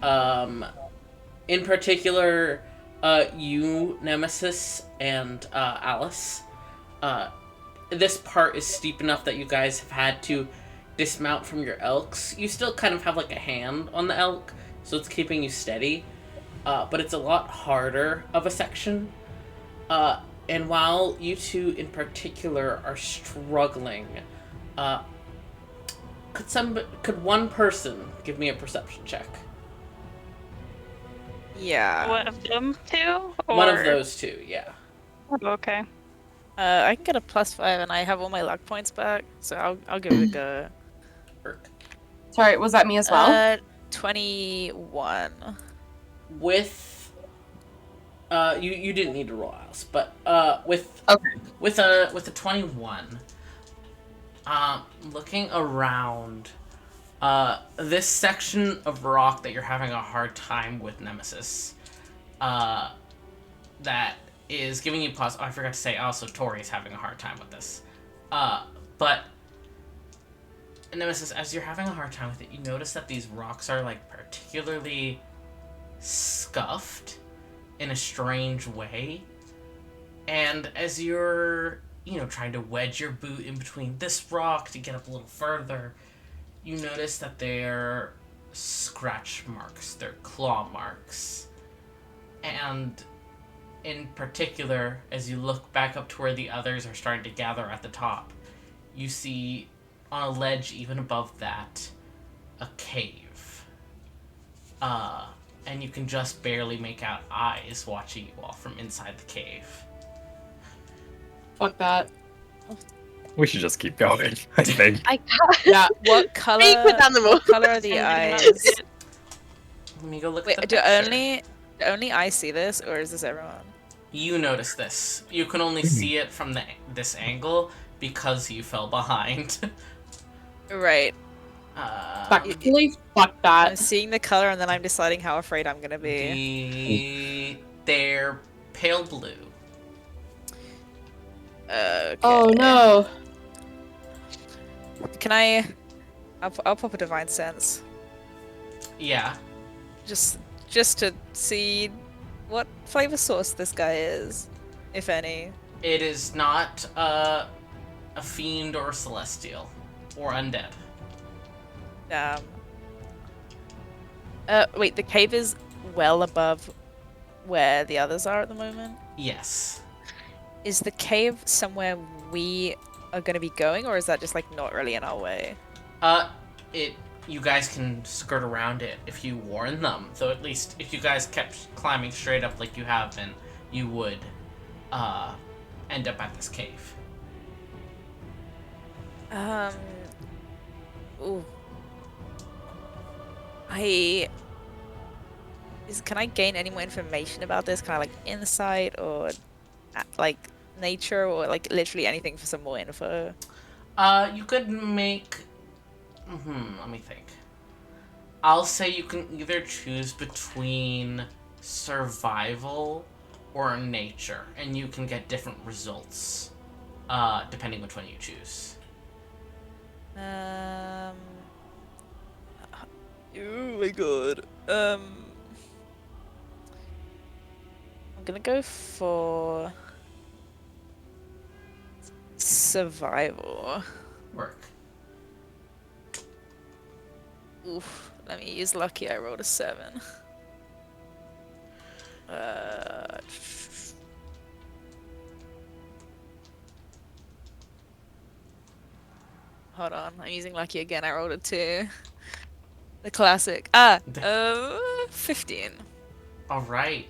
In particular, you, Nemesis, and Alice. This part is steep enough that you guys have had to dismount from your elks. You still kind of have like a hand on the elk, so it's keeping you steady. But it's a lot harder of a section. And while you two in particular are struggling, could one person give me a perception check? Yeah. One of them two? Or... One of those two, yeah. Okay. I can get a +5 and I have all my luck points back, so I'll give it a go. Sorry, was that me as well? 21. With you didn't need to roll else, but with a 21, looking around, this section of rock that you're having a hard time with, Nemesis, that is giving you pause. Oh, I forgot to say also Tori's having a hard time with this. But Nemesis, as you're having a hard time with it, you notice that these rocks are like particularly scuffed in a strange way. And as you're, trying to wedge your boot in between this rock to get up a little further, you notice that they're scratch marks, they're claw marks. And in particular, as you look back up to where the others are starting to gather at the top, you see on a ledge even above that a cave. And you can just barely make out eyes watching you all from inside the cave. Fuck that. We should just keep going, I think. I can't. Yeah. What color? Speak with animals. What color are the eyes? Let me go look Wait, at the do picture. only I see this, or is this everyone? You notice this. You can only see it from this angle because you fell behind. Right. Actually, fuck I'm that. seeing the color and then I'm deciding how afraid I'm gonna be. They're pale blue. Okay. Oh no. Can I? I'll pop a divine sense. Yeah. Just to see what flavor sauce this guy is, if any. It is not a fiend or celestial or undead. Wait, the cave is well above where the others are at the moment? Yes. Is the cave somewhere we are going to be going, or is that just, like, not really in our way? You guys can skirt around it if you warn them. So at least if you guys kept climbing straight up like you have been, you would, end up at this cave. Ooh. Can I gain any more information about this? Kind of like insight or like nature or like literally anything for some more info? You could make. Let me think. I'll say you can either choose between survival or nature, and you can get different results, depending which one you choose. Oh my god. I'm gonna go for survival. Work. Oof. Let me use lucky. I rolled a 7. Hold on. I'm using lucky again. I rolled a 2. The classic. 15. All right.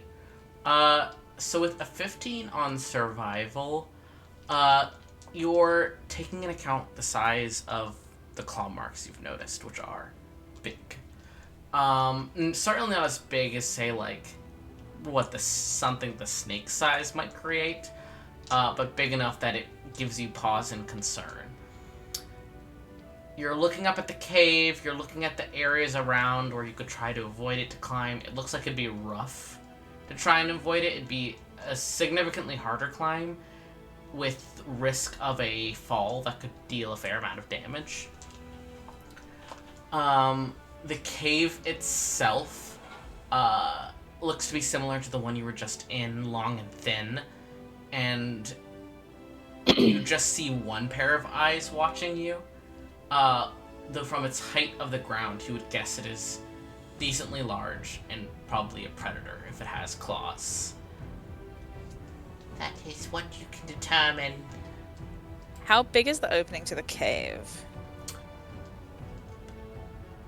So with a 15 on survival, you're taking into account the size of the claw marks you've noticed, which are big. Certainly not as big as, say, like, something the snake size might create, but big enough that it gives you pause and concern. You're looking up at the cave, you're looking at the areas around where you could try to avoid it to climb. It looks like it'd be rough to try and avoid it. It'd be a significantly harder climb with risk of a fall that could deal a fair amount of damage. The cave itself looks to be similar to the one you were just in, long and thin, and you just see one pair of eyes watching you. Though from its height of the ground, you would guess it is decently large and probably a predator if it has claws. That is what you can determine. How big is the opening to the cave?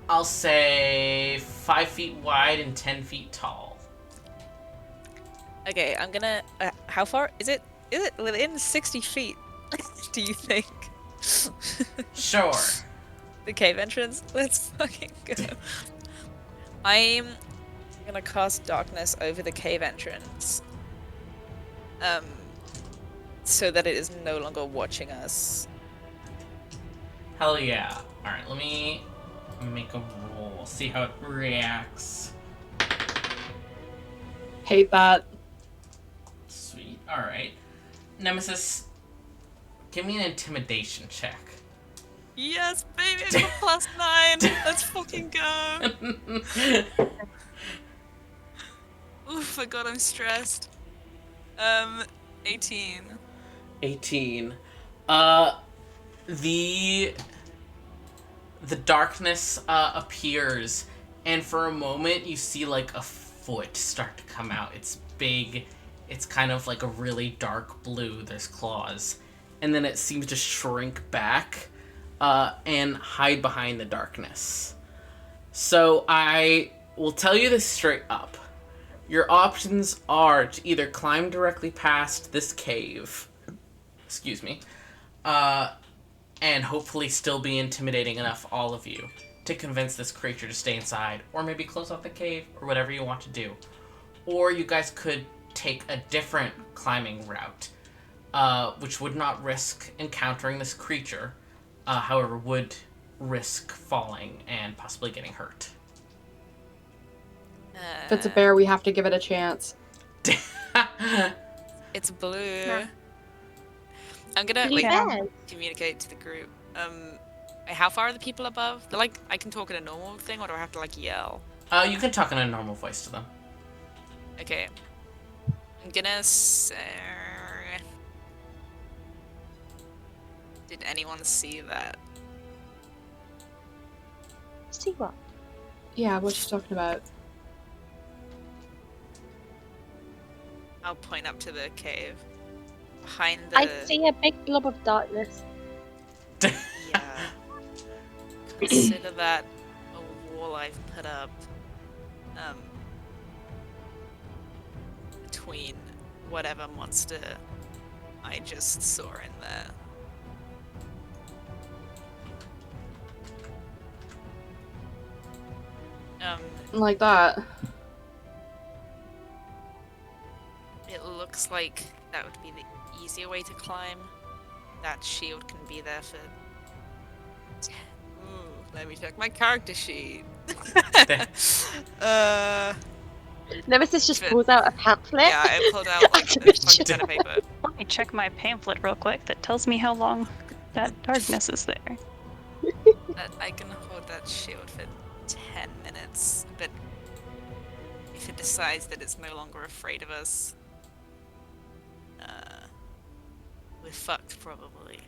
I'll say 5 feet wide and 10 feet tall. Okay, I'm gonna. How far is it? Is it within 60 feet? Do you think? Sure. The cave entrance? Let's fucking go. I'm gonna cast darkness over the cave entrance. So that it is no longer watching us. Hell yeah. Alright, let me make a roll. See how it reacts. Hate that. Sweet. Alright. Nemesis, give me an intimidation check. Yes, baby, I got +9. Let's fucking go. Oof, my god, I'm stressed. 18. 18. The darkness appears, and for a moment you see like a foot start to come out. It's big. It's kind of like a really dark blue. There's claws, and then it seems to shrink back and hide behind the darkness. So I will tell you this straight up. Your options are to either climb directly past this cave, and hopefully still be intimidating enough, all of you, to convince this creature to stay inside, or maybe close off the cave, or whatever you want to do. Or you guys could take a different climbing route, which would not risk encountering this creature, however would risk falling and possibly getting hurt. If it's a bear, we have to give it a chance. It's blue. Yeah. I'm gonna Blue bears. communicate to the group. How far are the people above? They're like, I can talk in a normal thing, or do I have to like yell? You can talk in a normal voice to them. Okay. I'm gonna say... Did anyone see that? See what? Yeah, what you talking about? I'll point up to the cave. Behind the... I see a big blob of darkness. Yeah. Consider that a wall I've put up between whatever monster I just saw in there. Like that. It looks like that would be the easier way to climb. That shield can be there for Ooh, let me check my character sheet. Nemesis just Fit. pulls out a pamphlet. Yeah, I pulled out like a fucking pen of paper. Let me check my pamphlet real quick that tells me how long that darkness is there. I can hold that shield for 10 minutes, but if it decides that it's no longer afraid of us, we're fucked probably.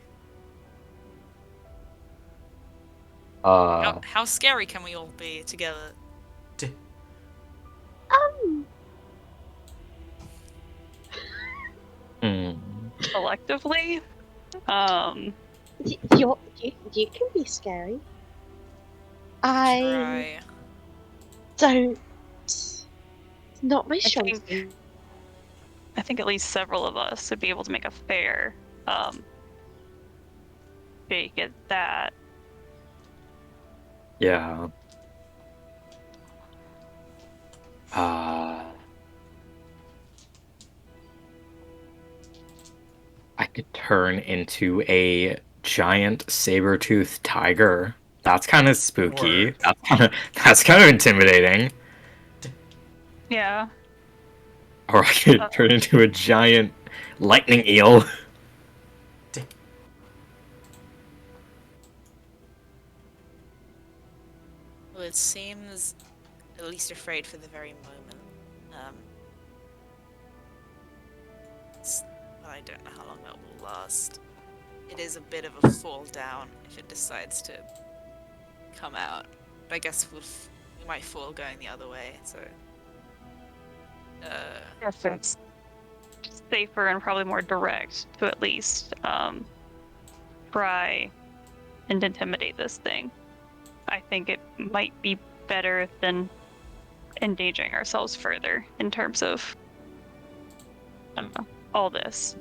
How scary can we all be together? Collectively, You can be scary. I Try. don't. It's not my strong suit. I think at least several of us would be able to make a fair shake at that. Yeah. I could turn into a giant saber-toothed tiger. That's kind of spooky. Word. That's kind of intimidating. Yeah. Or I could turn into a giant lightning eel. Well, it seems at least afraid for the very moment. But I don't know how long that will last. It is a bit of a fall down if it decides to come out. But I guess we might fall going the other way, so... Yes, it's safer and probably more direct to at least try and intimidate this thing. I think it might be better than endangering ourselves further in terms of, I don't know, all this.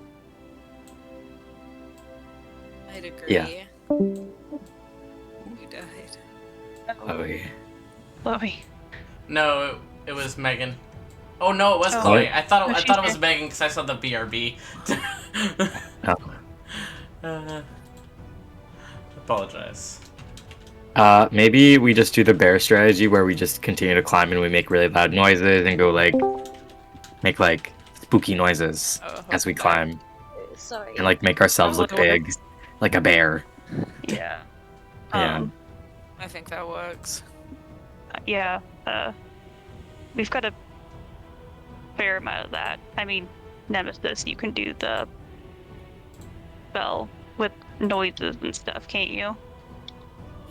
I'd agree. Yeah. Who died? Oh, yeah. Chloe. No, it was Megan. Oh no, it was Oh. Chloe. I thought Oh, it she's was here. Megan because I saw the BRB. Apologize. Maybe we just do the bear strategy where we just continue to climb and we make really loud noises and go make spooky noises as we climb Sorry. and make ourselves look big, like a bear. Yeah. Yeah. I think that works. Yeah. We've got a fair amount of that. I mean, Nemesis, you can do the spell with noises and stuff, can't you?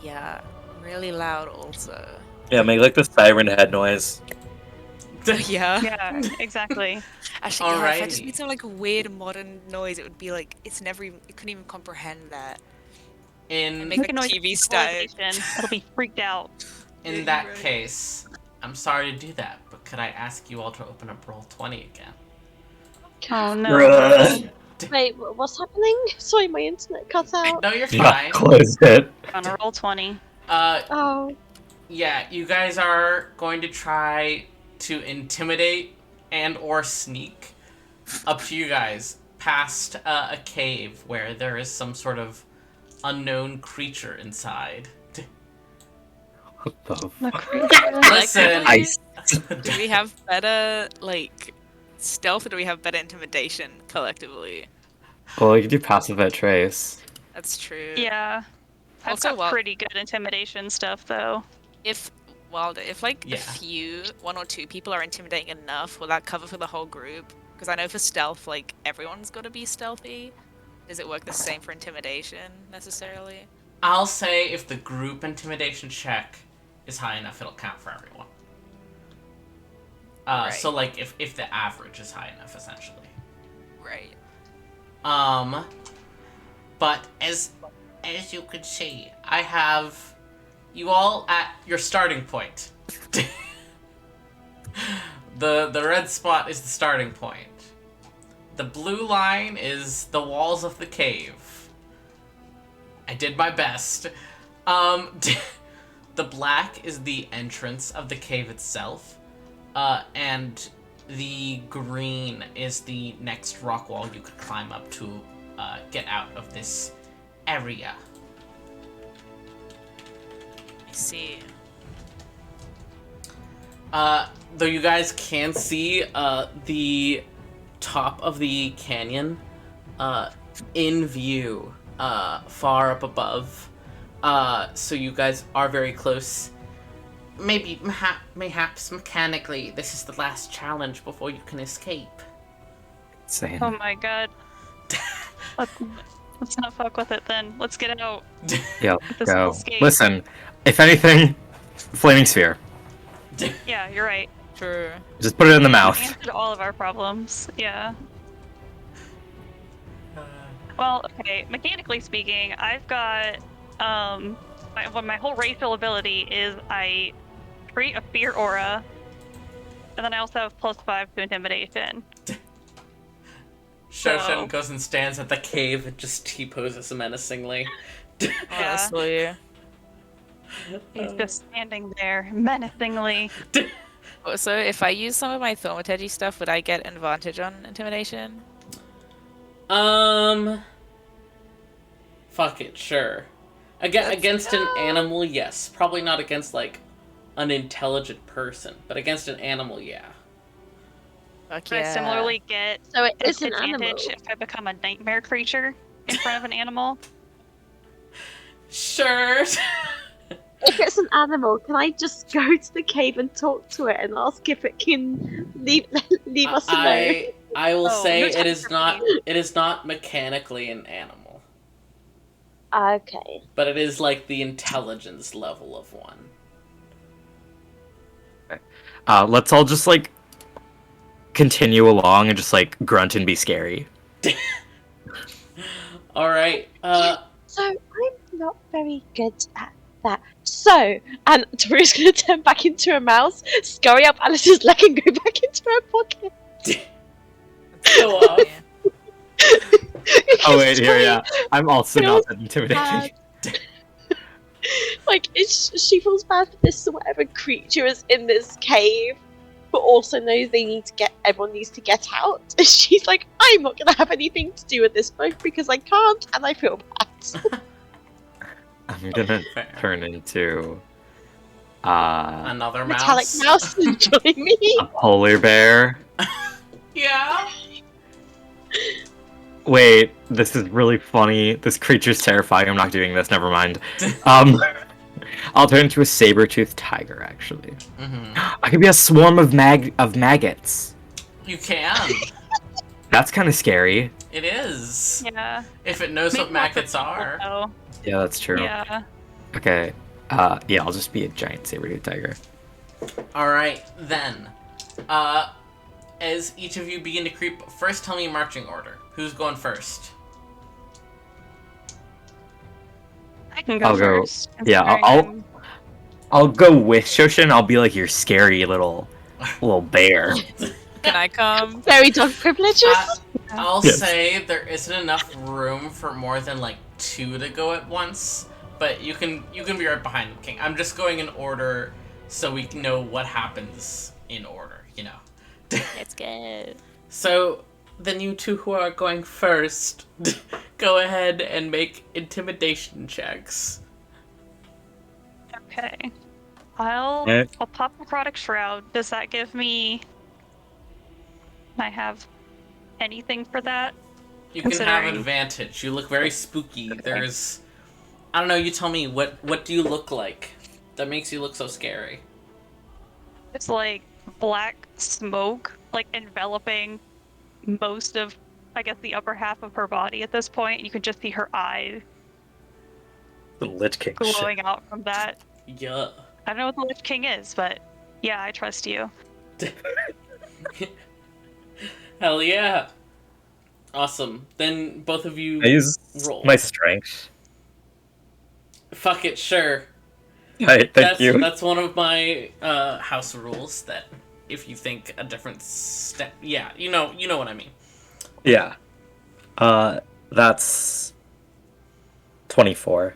Yeah, really loud also. Yeah, make the siren head noise. Yeah. Yeah, exactly. Actually, yeah, if I just Alrighty. made some weird modern noise, it would be it couldn't even comprehend that. In Make Make a noise TV with style. correlation, It'll be freaked out. in that case, I'm sorry to do that, but could I ask you all to open up Roll20 again? Oh no. Bruh. Wait, what's happening? Sorry, my internet cut out. No, you're Yeah, fine. close it. On a roll 20. Oh, Yeah, you guys are going to try to intimidate and or sneak up to you guys past a cave where there is some sort of unknown creature inside. What the fuck? Listen, Ice. Do we have better stealth, or do we have better intimidation collectively? Well, you could do passive at trace. That's true. Yeah. I've Also, got well- pretty good intimidation stuff, though. If Yeah. one or two people are intimidating enough, will that cover for the whole group? Because I know for stealth, everyone's got to be stealthy. Does it work the same for intimidation necessarily? I'll say if the group intimidation check is high enough, it'll count for everyone. Right. So if the average is high enough, essentially. Right. But as you can see, I have you all at your starting point. The red spot is the starting point. The blue line is the walls of the cave. I did my best. The black is the entrance of the cave itself. And the green is the next rock wall you could climb up to get out of this area. See. Though you guys can see the top of the canyon in view far up above. So you guys are very close. Mayhaps mechanically, this is the last challenge before you can escape. Insane. Oh my god. Let's not fuck with it then. Let's get out. Yeah, This will go. escape. Listen, if anything, flaming sphere. Yeah, you're right. True. Just put it in the mouth. Answer to all of our problems. Yeah. Well, okay. Mechanically speaking, I've got my whole racial ability is I create a fear aura, and then I also have +5 to intimidation. Shoshin goes and stands at the cave and just T-poses menacingly. Honestly. He's just standing there menacingly. So if I use some of my thaumaturgy stuff, would I get advantage on intimidation? Fuck it, sure. Against an animal, yes. Probably not against, like, an intelligent person, but against an animal, yeah. Fuck I yeah. similarly get So it is an animal. disadvantage if I become a nightmare creature in front of an animal. Sure. If it's an animal, can I just go to the cave and talk to it and ask if it can leave us alone? I will Oh, say you're it is not mechanically an animal, Okay. but it is like the intelligence level of one. Let's all just like continue along and just like grunt and be scary. All right. So I'm not very good at that. So, and Tori's gonna turn back into a mouse, scurry up Alice's leg, and go back into her pocket. Go off. Oh wait, here, yeah. I'm also not that intimidating. Like, she feels bad for this whatever creature is in this cave, but also knows everyone needs to get out. She's like, I'm not gonna have anything to do with this boat because I can't, and I feel bad. I'm gonna Fair. turn into Another Metallic mouse. mouse and join me. a polar bear. Yeah. Wait, this is really funny. This creature's terrifying. I'm not doing this. Never mind. I'll turn into a saber-toothed tiger. Actually, I could be a swarm of maggots. You can. That's kind of scary. It is. Yeah. If it knows what Maybe not maggots for people, are. though. Yeah, that's true. Yeah. Okay. Yeah, I'll just be a giant saber-toothed tiger. Alright, then. As each of you begin to creep, first tell me marching order. Who's going first? I can go I'll go- first. yeah, considering I'll go with Shoshin. I'll be like your scary little bear. Can I come? Very dog privileges. I'll Yes. say there isn't enough room for more than like 2 to go at once, but you can be right behind the king. I'm just going in order so we can know what happens in order, you know. Let's go. So then you two who are going first, go ahead and make intimidation checks. Okay. I'll pop the product shroud. Does that give me? I have anything for that? You can have Considering- advantage. You look very spooky. There's, I don't know. You tell me what do you look like that makes you look so scary? It's like black smoke, like enveloping most of, I guess, the upper half of her body at this point. You can just see her eye The Lich King glowing out from that. Yeah. I don't know what the Lich King is, but yeah, I trust you. Hell yeah. Awesome. Then both of you I use roll. my strength. Fuck it, sure. Thank you. That's one of my house rules. That if you think a different step, yeah, you know what I mean. Yeah. That's 24.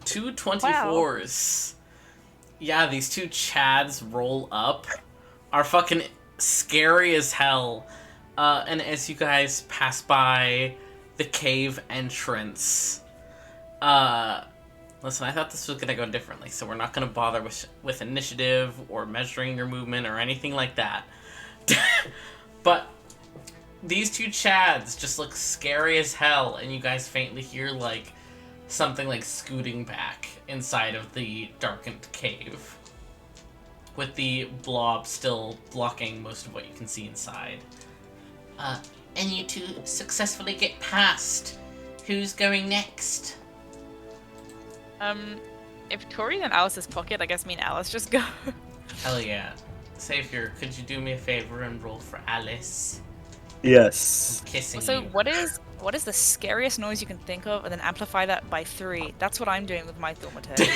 2 24s. Yeah, these two Chads roll up. Are fucking scary as hell. And as you guys pass by the cave entrance, Listen, I thought this was gonna go differently, so we're not gonna bother with initiative or measuring your movement or anything like that. But these two Chads just look scary as hell, and you guys faintly hear like something like scooting back inside of the darkened cave, with the blob still blocking most of what you can see inside. And you two successfully get past. Who's going next? If Tori's in Alice's pocket, I guess me and Alice just go. Hell yeah. Savior, could you do me a favor and roll for Alice? Yes. I'm kissing So you. what is the scariest noise you can think of, and then amplify that by 3? That's what I'm doing with my thaumaturgy.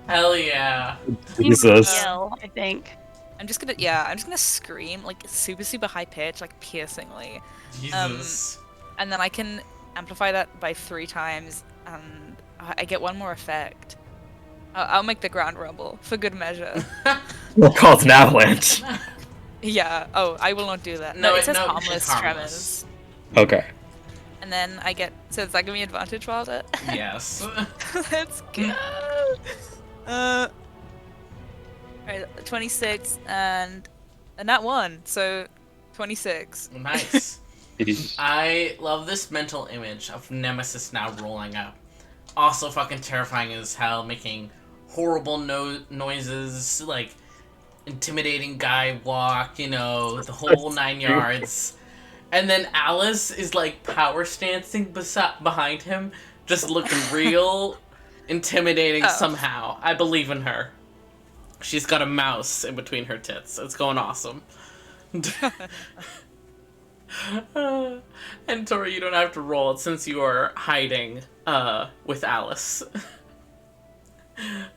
Hell yeah. Jesus. Yell, I think. I'm just gonna scream like super super high pitch, like piercingly, Jesus. and then I can amplify that by 3 times, and I get one more effect. I'll make the ground rumble for good measure. We'll call it an avalanche. Yeah. Oh, I will not do that. No, It says no, it's harmless harmless. tremors, Okay. and then I get. So does that give me advantage while it? Yes. Let's go. Alright, 26 and that one, so 26. Nice. I love this mental image of Nemesis now rolling up. Also fucking terrifying as hell, making horrible noises, like intimidating guy walk, you know, the whole 9 yards. And then Alice is like power stancing behind him, just looking real intimidating somehow. I believe in her. She's got a mouse in between her tits. It's going awesome. And Tori, you don't have to roll it since you are hiding with Alice.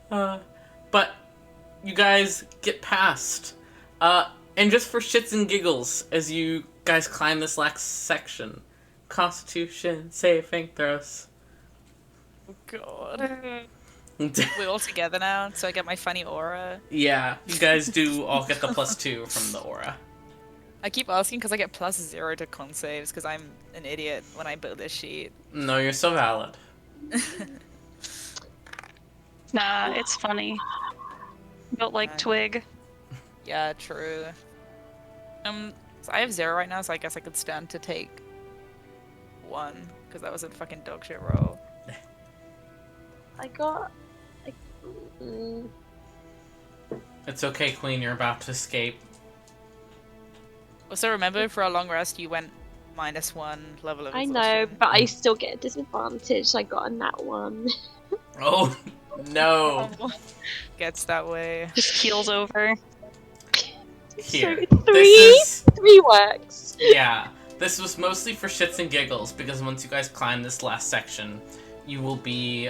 But you guys get past. And just for shits and giggles, as you guys climb this last section, Constitution saving throws. God. We're all together now, so I get my funny aura. Yeah, you guys do all get the +2 from the aura. I keep asking because I get +0 to con saves because I'm an idiot when I build this sheet. No, you're so valid. Nah, it's funny. Built like Twig. Yeah, true. So I have 0 right now, so I guess I could stand to take 1 because that was a fucking dog shit roll. I got. It's okay, Queen, you're about to escape. Also, remember for our long rest, you went -1 level of I know, exhaustion. but I still get a disadvantage. I got a nat 1. Oh, no. Gets that way. Just keels over. Here. So 3? This is... 3 works. Yeah. This was mostly for shits and giggles, because once you guys climb this last section, you will be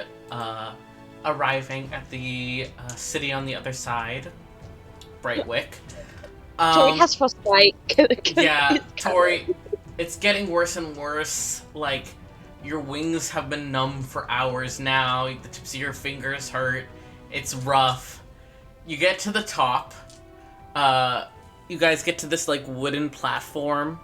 arriving at the city on the other side, Brightwick. Tori has frostbite. Yeah, Tori, it's getting worse and worse. Like, your wings have been numb for hours now. The tips of your fingers hurt. It's rough. You get to the top. You guys get to this, like, wooden platform.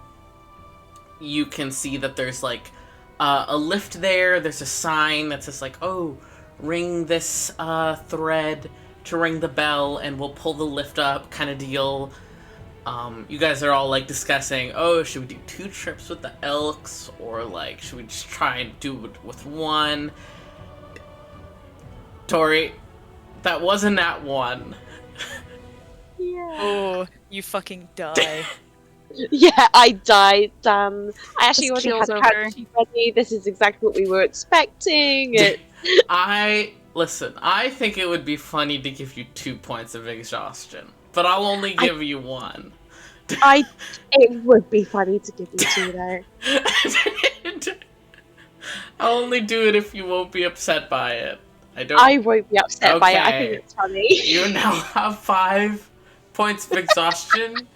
You can see that there's, like, a lift there. There's a sign that says, like, oh, ring this thread to ring the bell and we'll pull the lift up kind of deal. You guys are all, like, discussing, oh, should we do 2 trips with the Elks, or, like, should we just try and do it with 1? Tori, that wasn't that 1. Yeah. Oh, you fucking die. Yeah, I died. I actually Just already had keels over. catchy ready. This is exactly what we were expecting. Listen, I think it would be funny to give you 2 points of exhaustion, but I'll only give you 1. It would be funny to give you 2 though. I'll only do it if you won't be upset by it. I won't be upset by it. I Okay. think it's funny. You now have 5 points of exhaustion.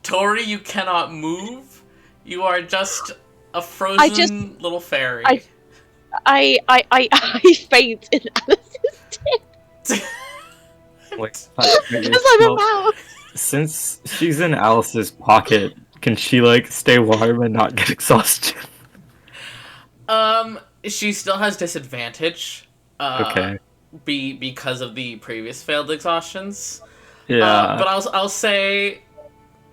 Tori, you cannot move. You are just a frozen little fairy. I faint in Alice's tip Wait, because I'm a mouse. since she's in Alice's pocket, can she like stay warm and not get exhausted? She still has disadvantage. Okay. Because of the previous failed exhaustions. Yeah. But I'll say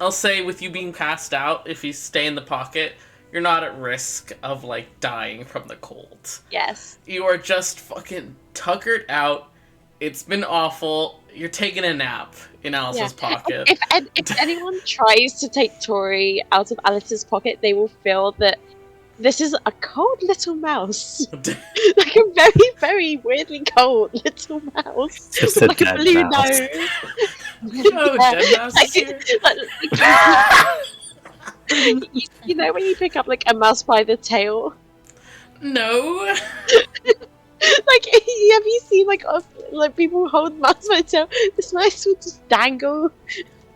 with you being passed out, if you stay in the pocket, you're not at risk of like dying from the cold. Yes. You are just fucking tuckered out. It's been awful. You're taking a nap in Alice's pocket. If anyone tries to take Tori out of Alice's pocket, they will feel that this is a cold little mouse. Like a very, very weirdly cold little mouse. Just with a like a dead blue mouse. nose. Oh, dead mouse is here. You know when you pick up like a mouse by the tail? No. Like, have you seen like people hold mouse by the tail? This mouse will just dangle.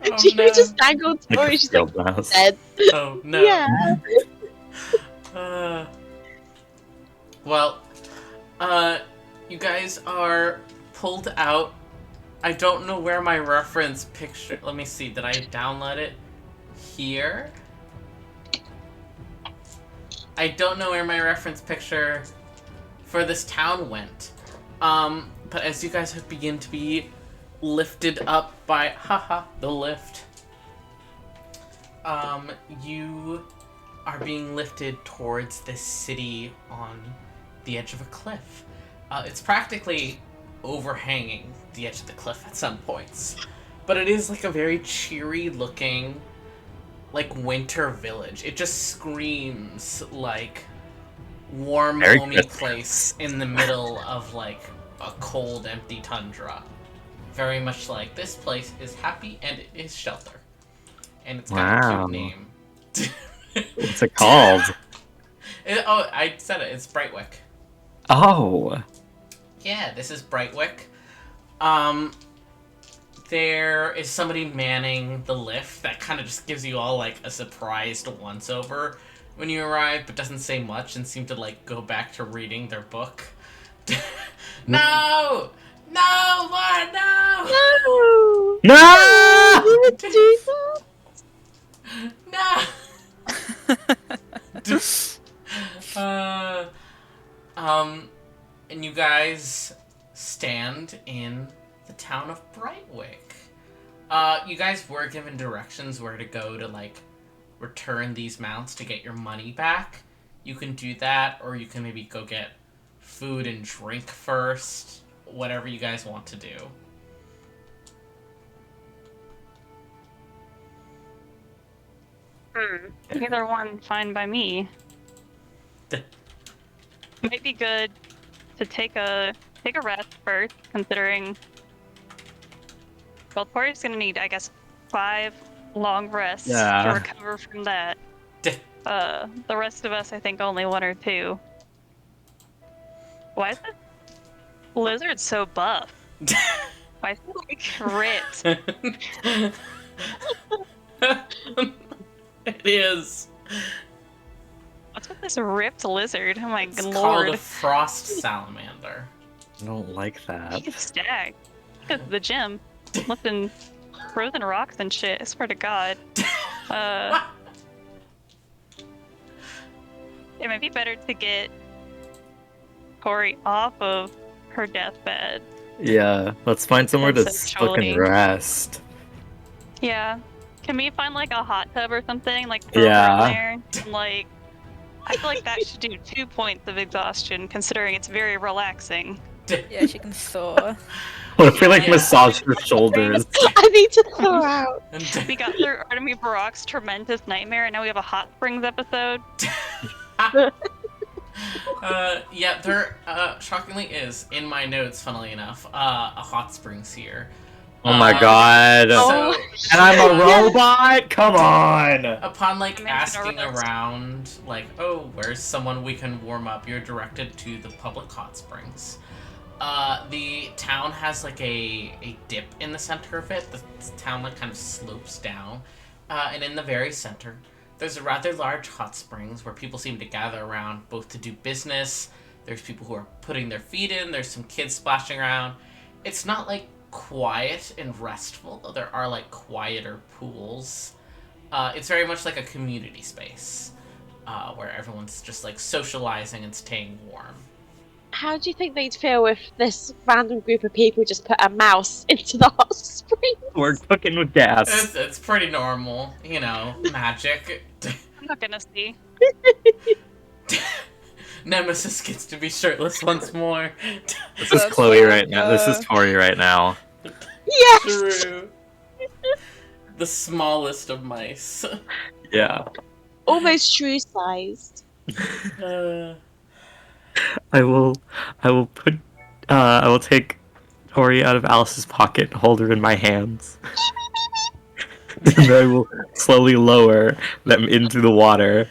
Oh, She no. would just dangle Tori. Like a She's like field mouse. dead. Oh no. Yeah. Well, you guys are pulled out. I don't know where my reference picture. Let me see. Did I download it here? I don't know where my reference picture for this town went. But as you guys begin to be lifted up by the lift, you are being lifted towards this city on the edge of a cliff. It's practically overhanging the edge of the cliff at some points, but it is like a very cheery looking like winter village. It just screams like warm, Very homey good. place in the middle of like a cold, empty tundra. Very much like this place is happy and it is shelter, and it's got a Wow. cute name. What's it called? Oh, I said it. It's Brightwick. Oh. Yeah, this is Brightwick. There is somebody manning the lift that kind of just gives you all like a surprised once over when you arrive, but doesn't say much and seem to like go back to reading their book. No! No, Lauren, no! No! No! You would do that? No! And you guys stand in the town of Brightwick. You guys were given directions where to go to, like, return these mounts to get your money back. You can do that, or you can maybe go get food and drink first. Whatever you guys want to do. Either one, fine by me. Might be good to take a rest first, considering. Well, Tori's gonna need, I guess, 5 long rests Yeah. to recover from that. The rest of us, I think, only 1 or 2. Why is this lizard so buff? Why is it like ripped? It is. What's with this ripped lizard? Oh my It's lord. called a frost salamander. I don't like that. He's stacked. Go to the gym, lifting frozen rocks and shit. I swear to God. It might be better to get Tori off of her deathbed. Yeah, let's find somewhere to Conceptually. fucking rest. Yeah. Can we find like a hot tub or something? Like throw Yeah. her in there? And, like, I feel like that should do 2 points of exhaustion, considering it's very relaxing. Yeah, she can thaw. What if we like Yeah. massage her shoulders? I need to thaw out. We got through Artemis Barak's tremendous nightmare, and now we have a hot springs episode. Yeah, there shockingly is, in my notes, funnily enough, a hot springs here. Oh my god. So, And I'm a robot? Come on! upon like Mention asking a rest. around, like, oh, where's someone we can warm up? You're directed to the public hot springs. The town has like a dip in the center of it. The town like kind of slopes down, and in the very center, there's a rather large hot springs where people seem to gather around both to do business. There's people who are putting their feet in. There's some kids splashing around. It's not like quiet and restful, though there are like quieter pools. It's very much like a community space where everyone's just like socializing and staying warm. How do you think they'd feel if this random group of people just put a mouse into the hot spring? We're cooking with gas. It's pretty normal, you know, magic. I'm not gonna see. Nemesis gets to be shirtless once more. This is Chloe right now. This is Tori right now. Yes! True. The smallest of mice. Yeah. Almost true sized. I will take Tori out of Alice's pocket and hold her in my hands. And I will slowly lower them into the water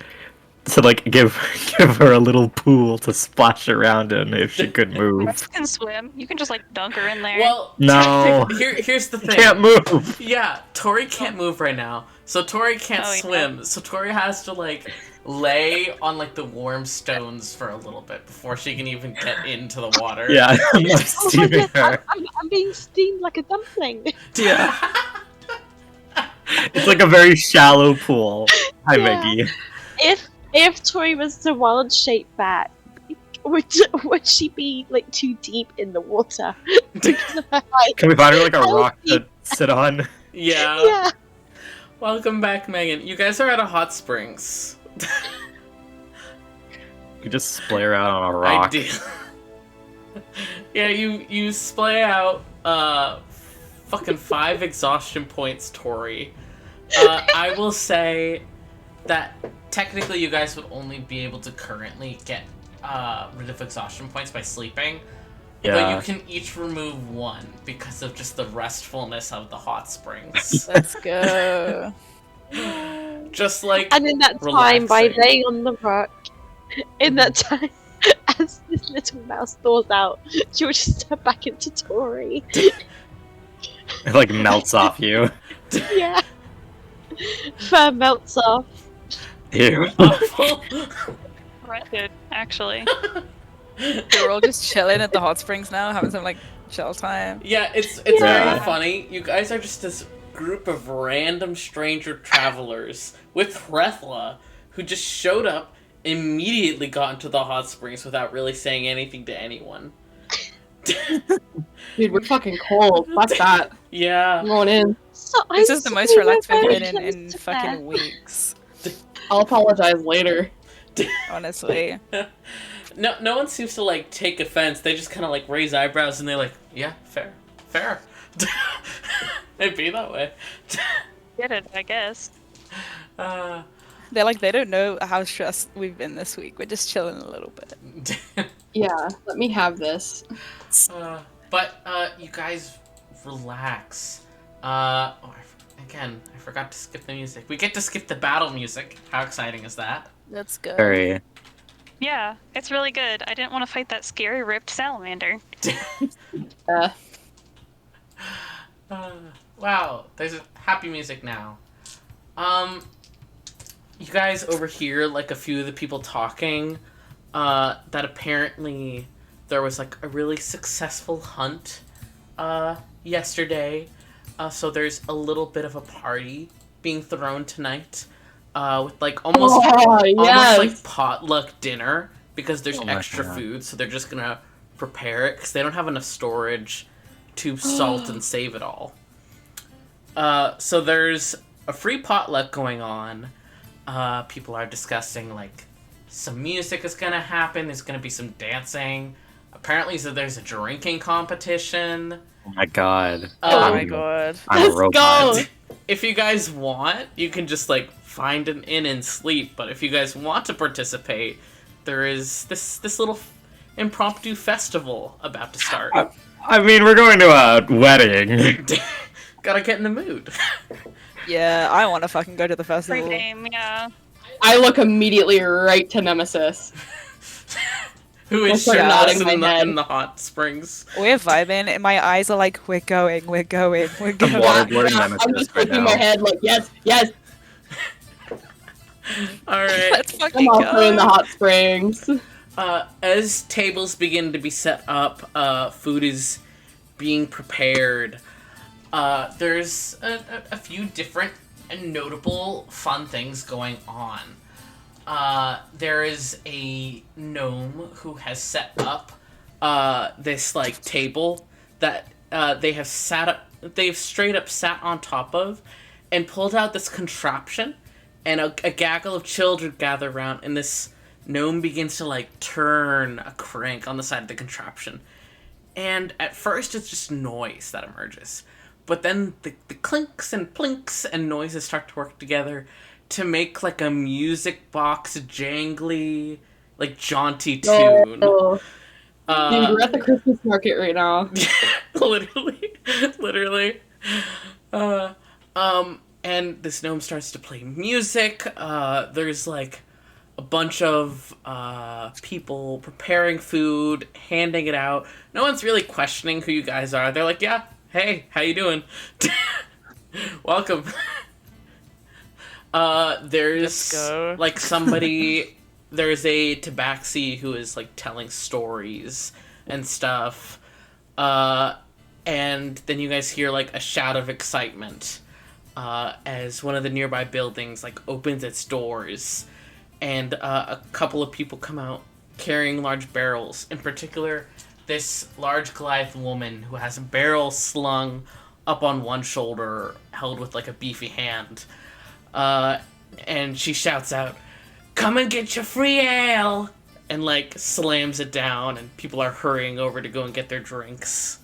to like give her a little pool to splash around in if she could move. You can swim. You can just like dunk her in there. Well, No. here's the thing. Can't move. Yeah, Tori can't move right now, so Tori can't Oh, yeah. swim. So Tori has to like lay on like the warm stones for a little bit before she can even get into the water. Yeah, I'm not Oh my steaming god, her. I'm being steamed like a dumpling. Yeah. It's like a very shallow pool. Hi, Yeah. Maggie. If Tori was to wild shape back, would she be like too deep in the water? Because of her height? Can we find her like a I rock see. to sit on? Yeah. Yeah. Welcome back, Megan. You guys are at a hot springs. We just splay her out on a rock. Ideal. Yeah, you splay out fucking 5 exhaustion points, Tori. I will say that technically you guys would only be able to currently get rid of exhaustion points by sleeping. But Yeah. you can each remove 1 because of just the restfulness of the hot springs. Let's go. Just like And in that time, by relaxing. laying on the rock, in that time, as this little mouse thaws out, she'll just step back into Tori. It like melts off you. Yeah. Fur melts off. Ew. awful. Wretched, actually. We're all just chilling at the hot springs now, having some like chill time. Yeah, it's Yeah. very funny. You guys are just this group of random stranger travelers with Threthla who just showed up, immediately got into the hot springs without really saying anything to anyone. Dude, we're fucking cold. Fuck that. Yeah. I'm going in. So This I'm is the most sorry, relaxed we're we've very been in close to fucking there. weeks. I'll apologize later. Honestly. No one seems to like take offense. They just kind of like raise eyebrows and they're like, "Yeah, fair." It'd be that way. Get it, I guess. They're like, they don't know how stressed we've been this week. We're just chilling a little bit. Yeah, let me have this. But you guys relax. Again, I forgot to skip the music. We get to skip the battle music. How exciting is that? Let's go. Very. Yeah, it's really good. I didn't want to fight that scary ripped salamander. Wow, there's happy music now. You guys overhear like a few of the people talking that apparently there was like a really successful hunt yesterday. So there's a little bit of a party being thrown tonight with like almost yes. like potluck dinner because there's Oh my extra God. food, so they're just gonna prepare it because they don't have enough storage to salt and save it all. So there's a free potluck going on. People are discussing like some music is gonna happen. There's gonna be some dancing. Apparently, so there's a drinking competition. Oh my god. Oh my god. I'm a Let's robot. go. If you guys want, you can just like find an inn and sleep. But if you guys want to participate, there is this little impromptu festival about to start. I mean, we're going to a wedding. Gotta get in the mood. Yeah, I want to fucking go to the Free festival. game, yeah. I look immediately right to Nemesis. Who is That's shirtless nodding my head. in the hot springs? We're vibing, and my eyes are like, we're going. I'm going. waterboarding Yeah, Nemesis I'm just right shaking now. my head like, yes. Alright. Let's fucking I'm also in the go. hot springs. As tables begin to be set up, food is being prepared. There's a few different and notable fun things going on. There is a gnome who has set up this like table that they've straight up sat on top of, and pulled out this contraption, and a gaggle of children gather around, and this gnome begins to like turn a crank on the side of the contraption. And at first it's just noise that emerges. But then the clinks and plinks and noises start to work together to make like a music box jangly, like jaunty tune. Oh. Dude, we're at the Christmas market right now. literally. And this gnome starts to play music. There's like a bunch of people preparing food, handing it out. No one's really questioning who you guys are. They're like, yeah, hey, how you doing? Welcome. There's like somebody, there's a tabaxi who is like telling stories and stuff. And then you guys hear like a shout of excitement as one of the nearby buildings like opens its doors, and a couple of people come out carrying large barrels. In particular, this large Goliath woman who has a barrel slung up on one shoulder, held with like a beefy hand. And she shouts out, "Come and get your free ale!" And like slams it down, and people are hurrying over to go and get their drinks.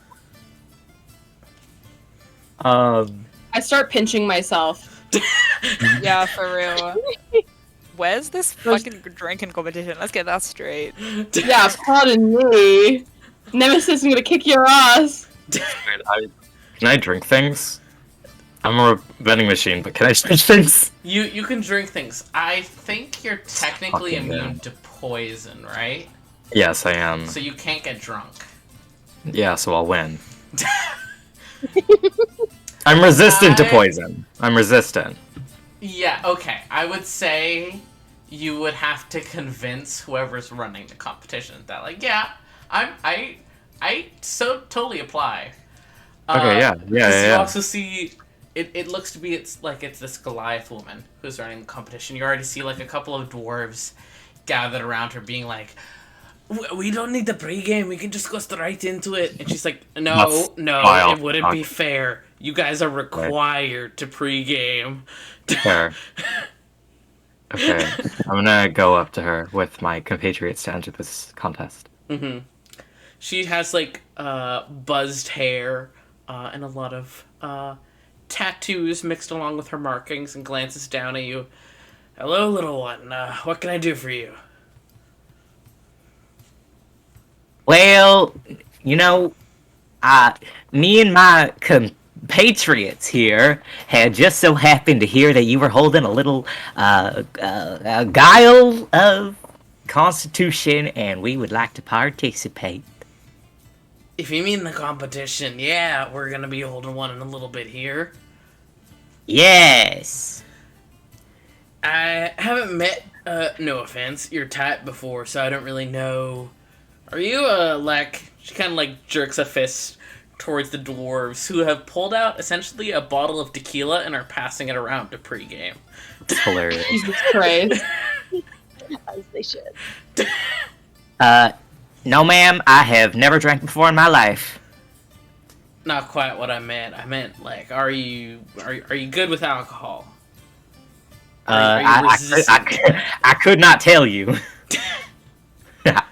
I start pinching myself. Yeah, for real. Where's this fucking drinking competition? Let's get that straight. Yeah, pardon me. Nemesis, I'm gonna kick your ass. Can I drink things? I'm a vending machine, but can I drink things? You can drink things. I think you're technically Fucking immune yeah. to poison, right? Yes, I am. So you can't get drunk. Yeah, so I'll win. I'm resistant to poison. I'm resistant. Yeah, okay. I would say you would have to convince whoever's running the competition that, like, yeah, I so totally apply. Okay, yeah. You also see, it looks to be it's this Goliath woman who's running the competition. You already see like a couple of dwarves gathered around her, being like, "We don't need the pregame. We can just go straight into it." And she's like, "No, vile. it wouldn't be fair. You guys are required to pregame." Fair. Okay, I'm gonna go up to her with my compatriots to enter this contest. Mm-hmm. She has like buzzed hair and a lot of tattoos mixed along with her markings, and glances down at you. "Hello, little one. What can I do for you?" Well, you know, me and my compatriots here had just so happened to hear that you were holding a little guile of constitution, and we would like to participate. If you mean the competition, yeah, we're gonna be holding one in a little bit here. Yes. I haven't met, no offense, your type before, so I don't really know. Are you, she kind of, like, jerks a fist towards the dwarves, who have pulled out, essentially, a bottle of tequila and are passing it around to pregame. It's hilarious. Jesus Christ. As they should. No ma'am, I have never drank before in my life. Not quite what I meant. I meant, like, are you good with alcohol? Are you resistant? I could not tell you.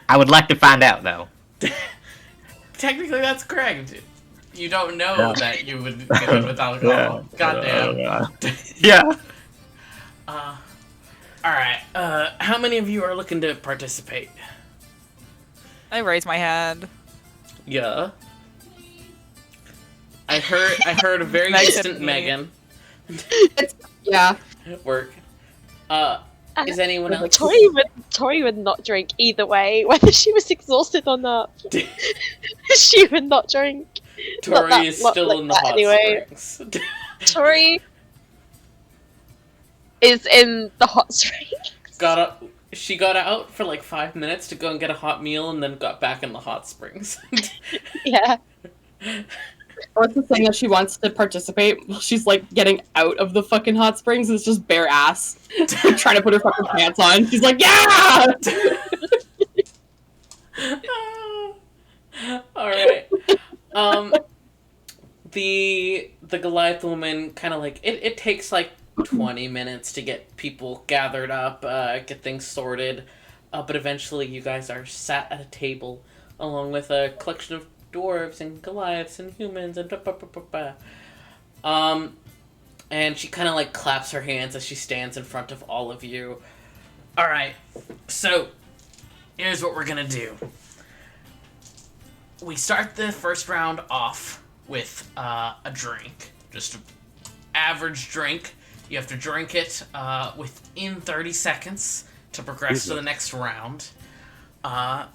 I would like to find out, though. Technically, that's correct. You don't know that you would be good with alcohol. Goddamn. Yeah. Alright, how many of you are looking to participate? I raise my hand. Yeah. I heard a very Nice distant of me. Megan. Yeah. Work. Is anyone else? Tori would not drink either way, whether she was exhausted or not. She would not drink. Tori Not is that- still not in the like that hot anyway. springs. Tori is in the hot spring. She got out for like 5 minutes to go and get a hot meal, and then got back in the hot springs. Yeah. What's the thing that she wants to participate? She's like getting out of the fucking hot springs. It's just bare ass, trying to put her fucking pants on. She's like, yeah. All right. The Goliath woman kind of like it takes like 20 minutes to get people gathered up, get things sorted, but eventually you guys are sat at a table along with a collection of dwarves and Goliaths and humans and and she kind of like claps her hands as she stands in front of all of you. All right, so here's what we're gonna do. We start the first round off with a drink, just an average drink. You have to drink it within 30 seconds to progress to the next round. The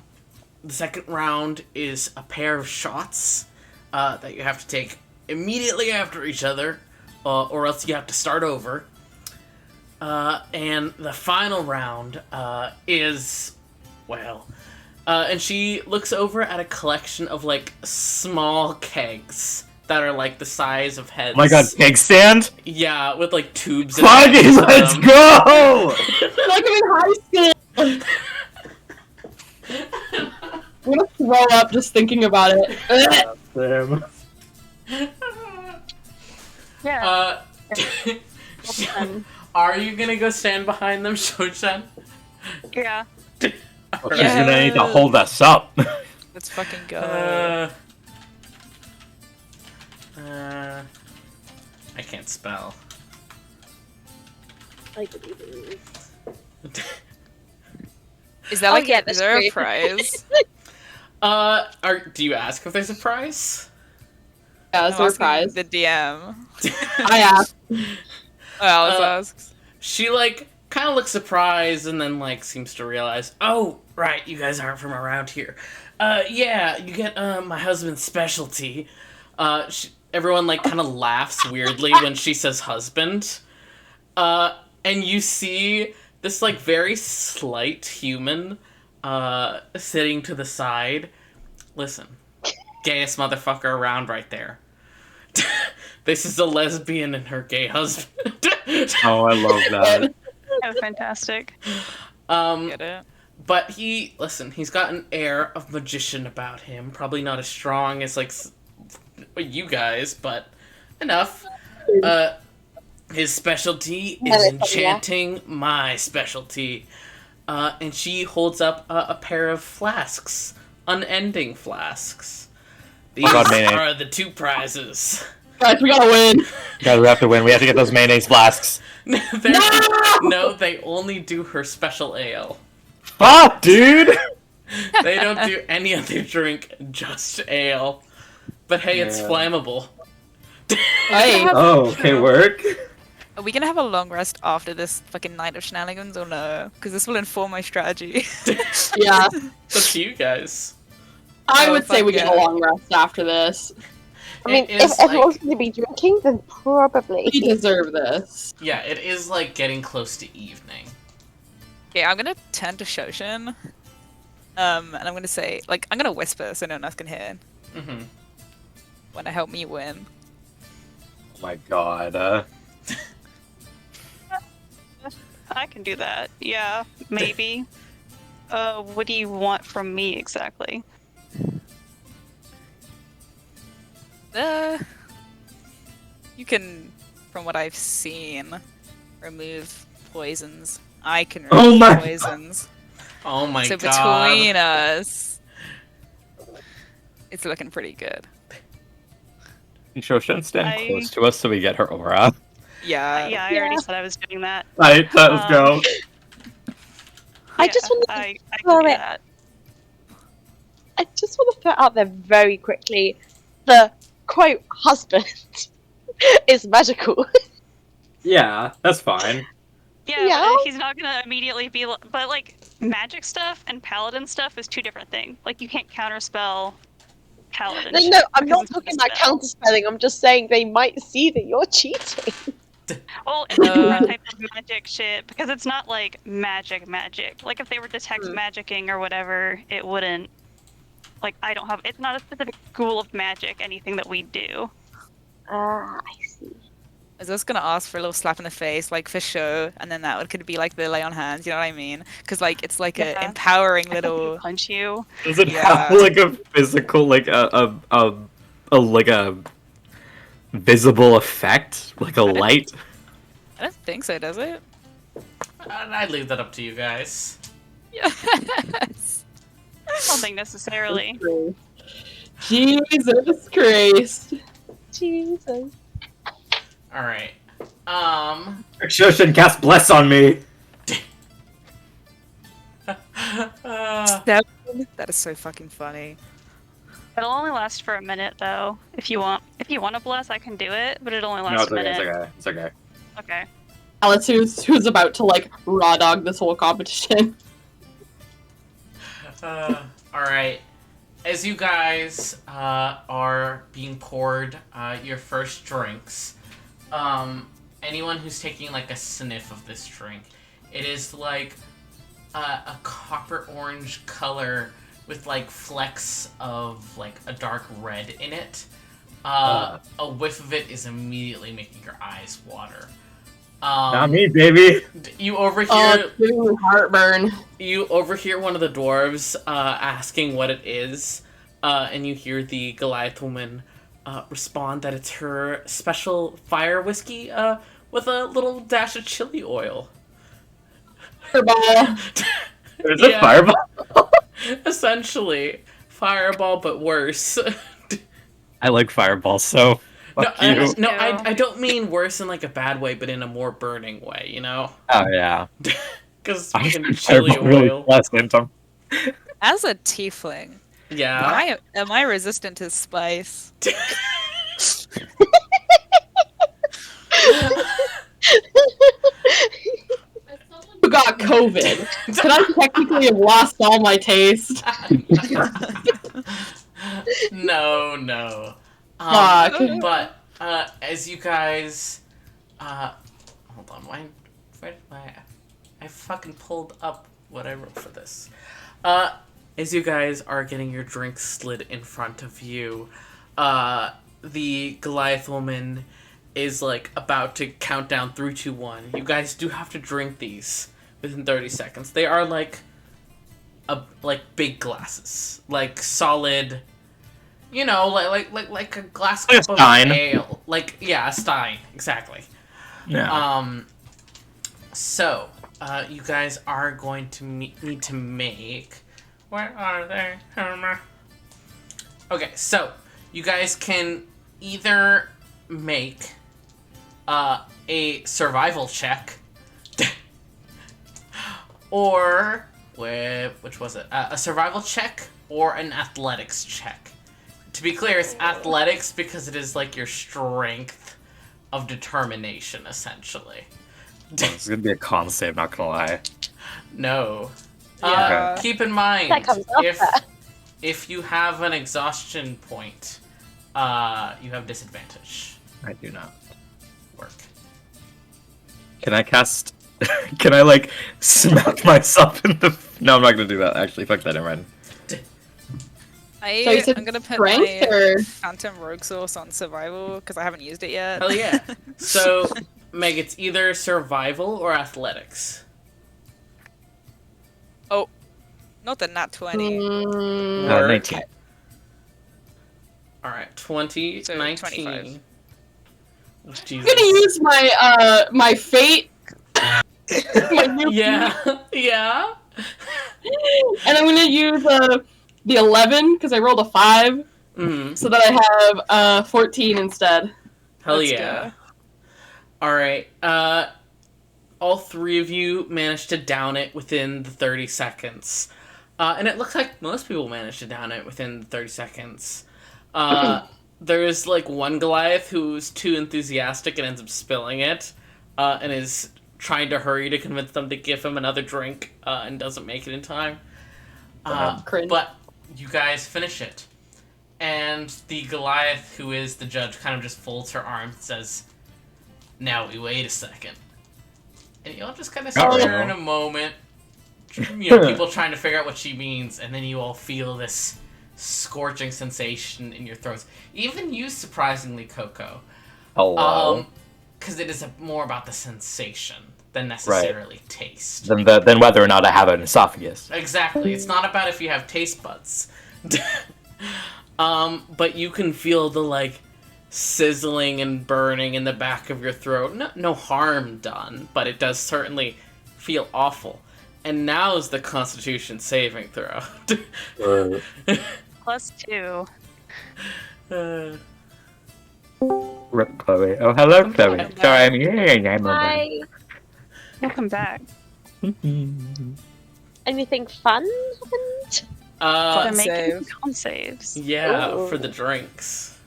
second round is a pair of shots that you have to take immediately after each other, or else you have to start over. And the final round is, well... and she looks over at a collection of, like, small kegs that are, like, the size of heads. Oh my god, keg stand? Yeah, with, like, tubes in Fucking let's go! Like I'm in high school. I'm gonna throw up just thinking about it. Damn. Yeah. Are you gonna go stand behind them, Shoshan? Yeah. She's gonna need to hold us up. Let's fucking go. I can't spell. Is that like yeah, is that's there a great. prize? Do you ask if there's a prize? Yeah, I'm asking surprise. the DM. I asked. Alice asks. She, like, kind of looks surprised and then, like, seems to realize, oh, right, you guys aren't from around here. Yeah, you get, my husband's specialty. Everyone, like, kind of laughs weirdly when she says husband. And you see this, like, very slight human, sitting to the side. Listen, gayest motherfucker around right there. This is a lesbian and her gay husband. Oh, I love that. That was fantastic. Get it? But he's got an air of magician about him. Probably not as strong as, like, you guys, but enough. His specialty is enchanting my specialty. And she holds up a pair of flasks. Unending flasks. These are the two prizes. Guys, we gotta win. Guys, we have to win. We have to get those mayonnaise flasks. No, they only do her special ale. Fuck, dude! They don't do any other drink, just ale. But hey, it's flammable. Hey. Oh, okay, work. Are we gonna have a long rest after this fucking night of shenanigans or no? Because this will inform my strategy. Yeah. It's up to you guys. I Oh, would say fuck we get yeah. a long rest after this. I mean, It is if everyone's like, going to be drinking, then probably. We deserve this. yeah, it is like getting close to evening. Okay, I'm gonna turn to Shoshin. And I'm gonna say, like, I'm gonna whisper so no one else can hear. Mm-hmm. Wanna help me win? Oh my god. I can do that. Yeah, maybe. What do you want from me exactly? You can, from what I've seen, remove poisons. I can remove Oh my poisons. Oh my So god. between us, it's looking pretty good. Can Shoshan stand I- close to us so we get her aura? Yeah. Yeah, I already said I was doing that. Right, let's go. I just want to I throw can do it. that. I just want to put out there very quickly the quote husband is magical. Yeah, that's fine. Yeah, Yeah. but he's not gonna immediately be. But like magic stuff and paladin stuff is two different things. Like you can't counterspell paladin. No, shit no, I'm because not it's talking a about spell. counterspelling. I'm just saying they might see that you're cheating. Well, it's a different type of magic shit because it's not like magic. Like if they were detect magicking or whatever, it wouldn't. Like I don't have. It's not a specific school of magic. Anything that we do. I see. I was just gonna ask for a little slap in the face, like for show, and then that could be like the lay on hands. You know what I mean? Because like it's like a Yeah. empowering I thought little. he'd punch you. Does it Yeah. have like a physical, like like a visible effect, like a light? I don't think so, does it? I'd leave that up to you guys. Yes. I don't think necessarily. Jesus Christ. Jesus. All right. Shoshin, cast bless on me. That is so fucking funny. It'll only last for a minute though. If you want to bless, I can do it, but it only lasts a minute. It's okay. Okay. Alice, who's about to like raw dog this whole competition. All right. As you guys are being poured your first drinks, anyone who's taking like a sniff of this drink, it is like a copper orange color with like flecks of like a dark red in it. A whiff of it is immediately making your eyes water. Not me, baby. You overhear Giving me heartburn. you overhear one of the dwarves asking what it is, and you hear the Goliath woman respond that it's her special fire whiskey with a little dash of chili oil. Fireball. There's Yeah. a fireball. Essentially, fireball, but worse. I like fireballs, so fuck no, you. no, I don't mean worse in like a bad way, but in a more burning way, you know? Oh yeah. Because I fucking find chili fireball really oil. pleasant. As a tiefling, Yeah. am I resistant to spice? Who got COVID? Could I technically have lost all my taste? No. Fuck. But as you guys, hold on, where did I fucking pulled up what I wrote for this. As you guys are getting your drinks slid in front of you, the Goliath woman is like about to count down 3, 2, 1. You guys do have to drink these within 30 seconds. They are like big glasses, like solid. You know, like a glass Like a cup of stein. ale. Like, yeah, a stein, exactly. Yeah. So, you guys are going to need to make... Where are they? Okay, so, you guys can either make a survival check, or... Which was it? A survival check or an athletics check. To be clear, it's athletics because it is like your strength of determination, essentially. It's gonna be a con save, not gonna lie. No. Yeah. Keep in mind, That comes up if you have an exhaustion point, you have disadvantage. I do not. Work. Can I cast? Can I like smack myself in the? No, I'm not gonna do that. Actually, fuck that. Never mind. So you said I'm gonna put strength my or- Phantom Rogue Source on survival because I haven't used it yet. Hell yeah. So, Meg, it's either survival or athletics. Not the nat 20. Mm, Work. 19. Alright, 20, So 19. 25. Oh, Jesus. I'm gonna use my my fate. My new Yeah, yeah. and I'm gonna use the 11 because I rolled a 5, Mm, so that I have 14 instead. hell Let's yeah. go. Alright, all three of you managed to down it within the 30 seconds. And it looks like most people managed to down it within the 30 seconds. There's like one Goliath who's too enthusiastic and ends up spilling it, and is trying to hurry to convince them to give him another drink, and doesn't make it in time. Cringe. But you guys finish it. And the Goliath, who is the judge, kind of just folds her arms and says, "Now we wait a second." And you'll just kind of stare in a moment. You know, people trying to figure out what she means, and then you all feel this scorching sensation in your throats. Even you, surprisingly, Coco. Hello. because it is more about the sensation than necessarily taste. Than whether or not I have an esophagus. Exactly. It's not about if you have taste buds. But you can feel the, like, sizzling and burning in the back of your throat. No harm done, but it does certainly feel awful. And now is the Constitution saving throw. +2. Rip Chloe. Oh, hello, Chloe. Sorry, I'm here. Hi. Welcome back. Anything fun happened? They're making save. con saves. Yeah, Ooh. for the drinks.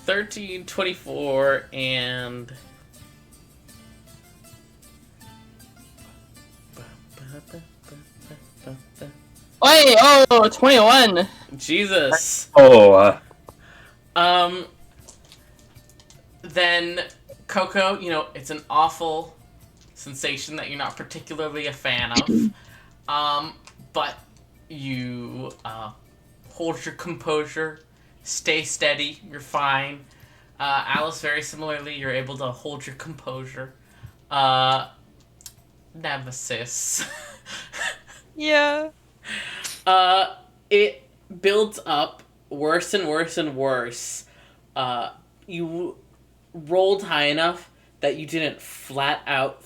13, 24, and... Wait, 21. Jesus. Oh, Then, Coco, you know, it's an awful sensation that you're not particularly a fan of. But you hold your composure, stay steady, you're fine. Alice, very similarly, you're able to hold your composure. Nemesis. Yeah. It builds up worse and worse and worse. You rolled high enough that you didn't flat out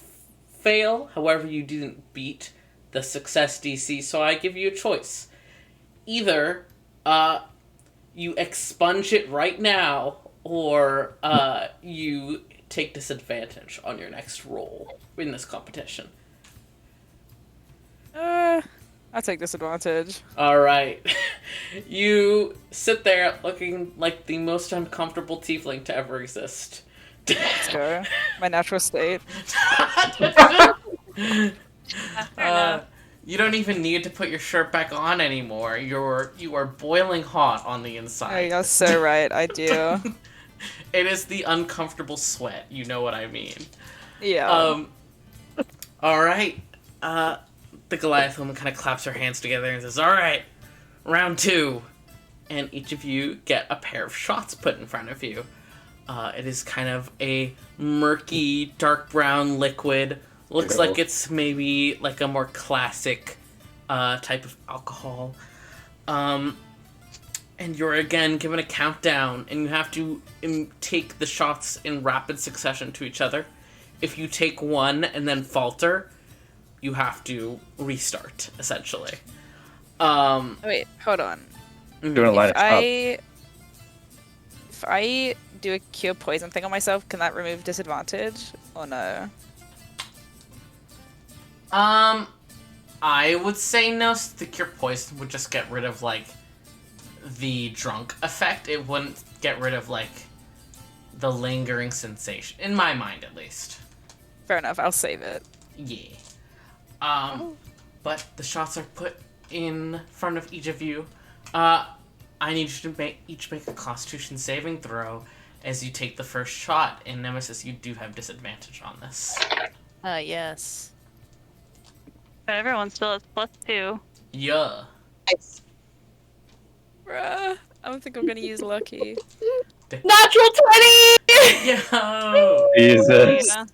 fail. However, you didn't beat the success DC, so I give you a choice. Either you expunge it right now, or you take disadvantage on your next roll in this competition. I'll take disadvantage. Alright. You sit there looking like the most uncomfortable tiefling to ever exist. Let's go. My natural state. You don't even need to put your shirt back on anymore. You are boiling hot on the Oh, inside. you're so right. I do. It is the uncomfortable sweat. You know what I mean. Yeah. Alright. The Goliath woman kind of claps her hands together and says, "Alright, round 2." And each of you get a pair of shots put in front of you. It is kind of a murky, dark brown liquid. Looks like it's maybe like a more classic type of alcohol. And you're again given a countdown, and you have to take the shots in rapid succession to each other. If you take one and then falter, you have to restart, essentially. Wait, hold on. doing a line of up. If I do a cure poison thing on myself, can that remove disadvantage or no? I would say no. The cure poison would just get rid of, like, the drunk effect. It wouldn't get rid of, like, the lingering sensation. In my mind, at least. Fair enough. I'll save it. Yeah. But the shots are put in front of each of you. I need you to each make a Constitution saving throw as you take the first shot. And Nemesis, you do have disadvantage on this. Yes. But everyone still has +2. Yeah. Nice. Bruh. I don't think I'm gonna use lucky. Natural 20! Yo! Jesus. Yeah.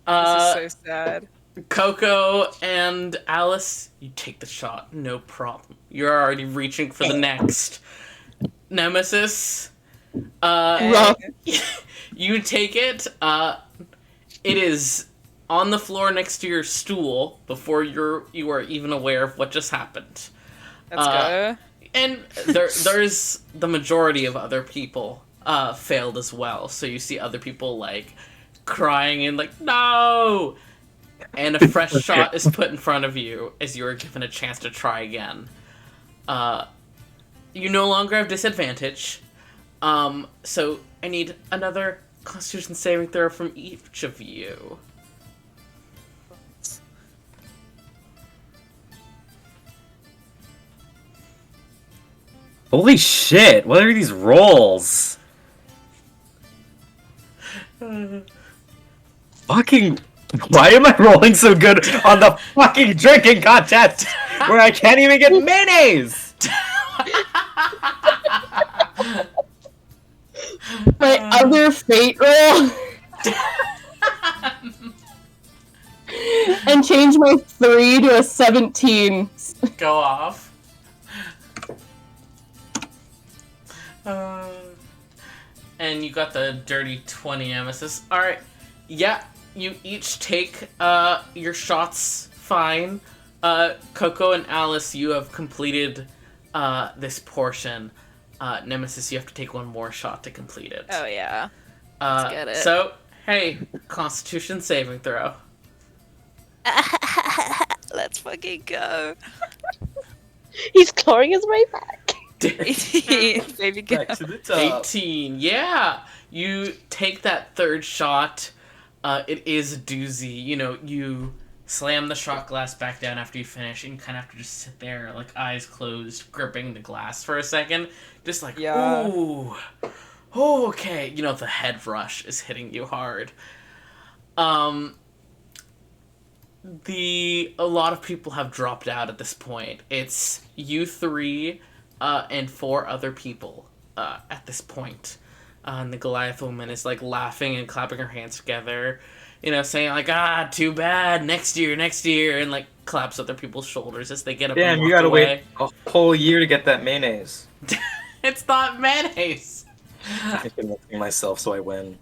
This is so sad. Coco and Alice, you take the shot, no problem. You're already reaching for the next. Nemesis, Rough. you take it. It is on the floor next to your stool before you are even aware of what just happened. Let's go. And there's the majority of other people failed as well. So you see other people like crying and like, no! And a fresh shot is put in front of you as you are given a chance to try again. You no longer have disadvantage. So I need another Constitution saving throw from each of you. Holy shit! What are these rolls? Fucking. Why am I rolling so good on the fucking drinking contest where I can't even get mayonnaise? My other fate roll and change my 3 to a 17. Go off. And you got the dirty 20 Nemesis. Alright. Yeah, you each take your shots fine. Coco and Alice, you have completed this portion. Nemesis, you have to take one more shot to complete it. Oh yeah. Let's get it. So, hey, Constitution saving throw. Let's fucking go. He's clawing his way back. Baby go. Back to the top. 18. Yeah, you take that third shot. It is a doozy. You know, you slam the shot glass back down after you finish, and you kind of have to just sit there, like eyes closed, gripping the glass for a second, just like, Yeah. ooh, okay. You know, the head rush is hitting you hard. A lot of people have dropped out at this point. It's you three, and 4 other people, at this point. And the Goliath woman is, like, laughing and clapping her hands together, you know, saying, like, too bad, next year, and, like, claps other people's shoulders as they get up Damn, and you walk gotta away. wait a whole year to get that mayonnaise. It's not mayonnaise! I'm convincing myself so I win.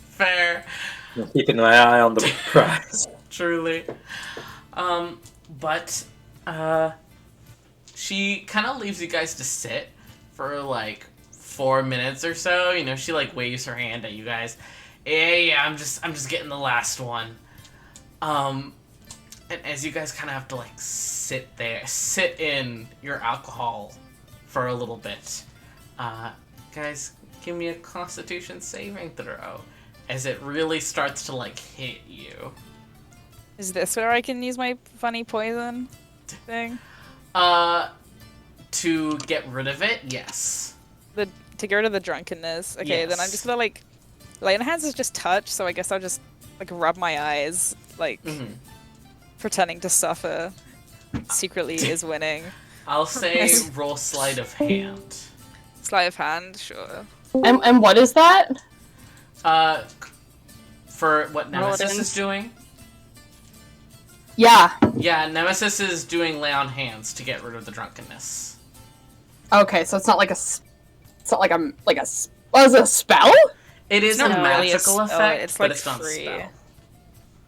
Fair. I'm keeping my eye on the prize. Truly. But, she kind of leaves you guys to sit for, like, 4 minutes or so. You know, she, like, waves her hand at you guys. Yeah, I'm just getting the last one. And as you guys kind of have to, like, sit in your alcohol for a little bit. Guys, give me a Constitution saving throw. As it really starts to, like, hit you. Is this where I can use my funny poison thing? To get rid of it, yes. To get rid of the drunkenness. Okay, then I'm Yes. just gonna like lay on hands is just touch, so I guess I'll just like rub my eyes, like pretending to suffer. Secretly is winning. I'll say roll sleight of hand. Sleight of hand, sure. And what is that? For what Nemesis is Paladins. doing? Yeah. Yeah, Nemesis is doing lay on hands to get rid of the drunkenness. Okay, so it's not like what is it, a spell? It is a not really a magical spell, effect, it's, but like, it's not free. a spell.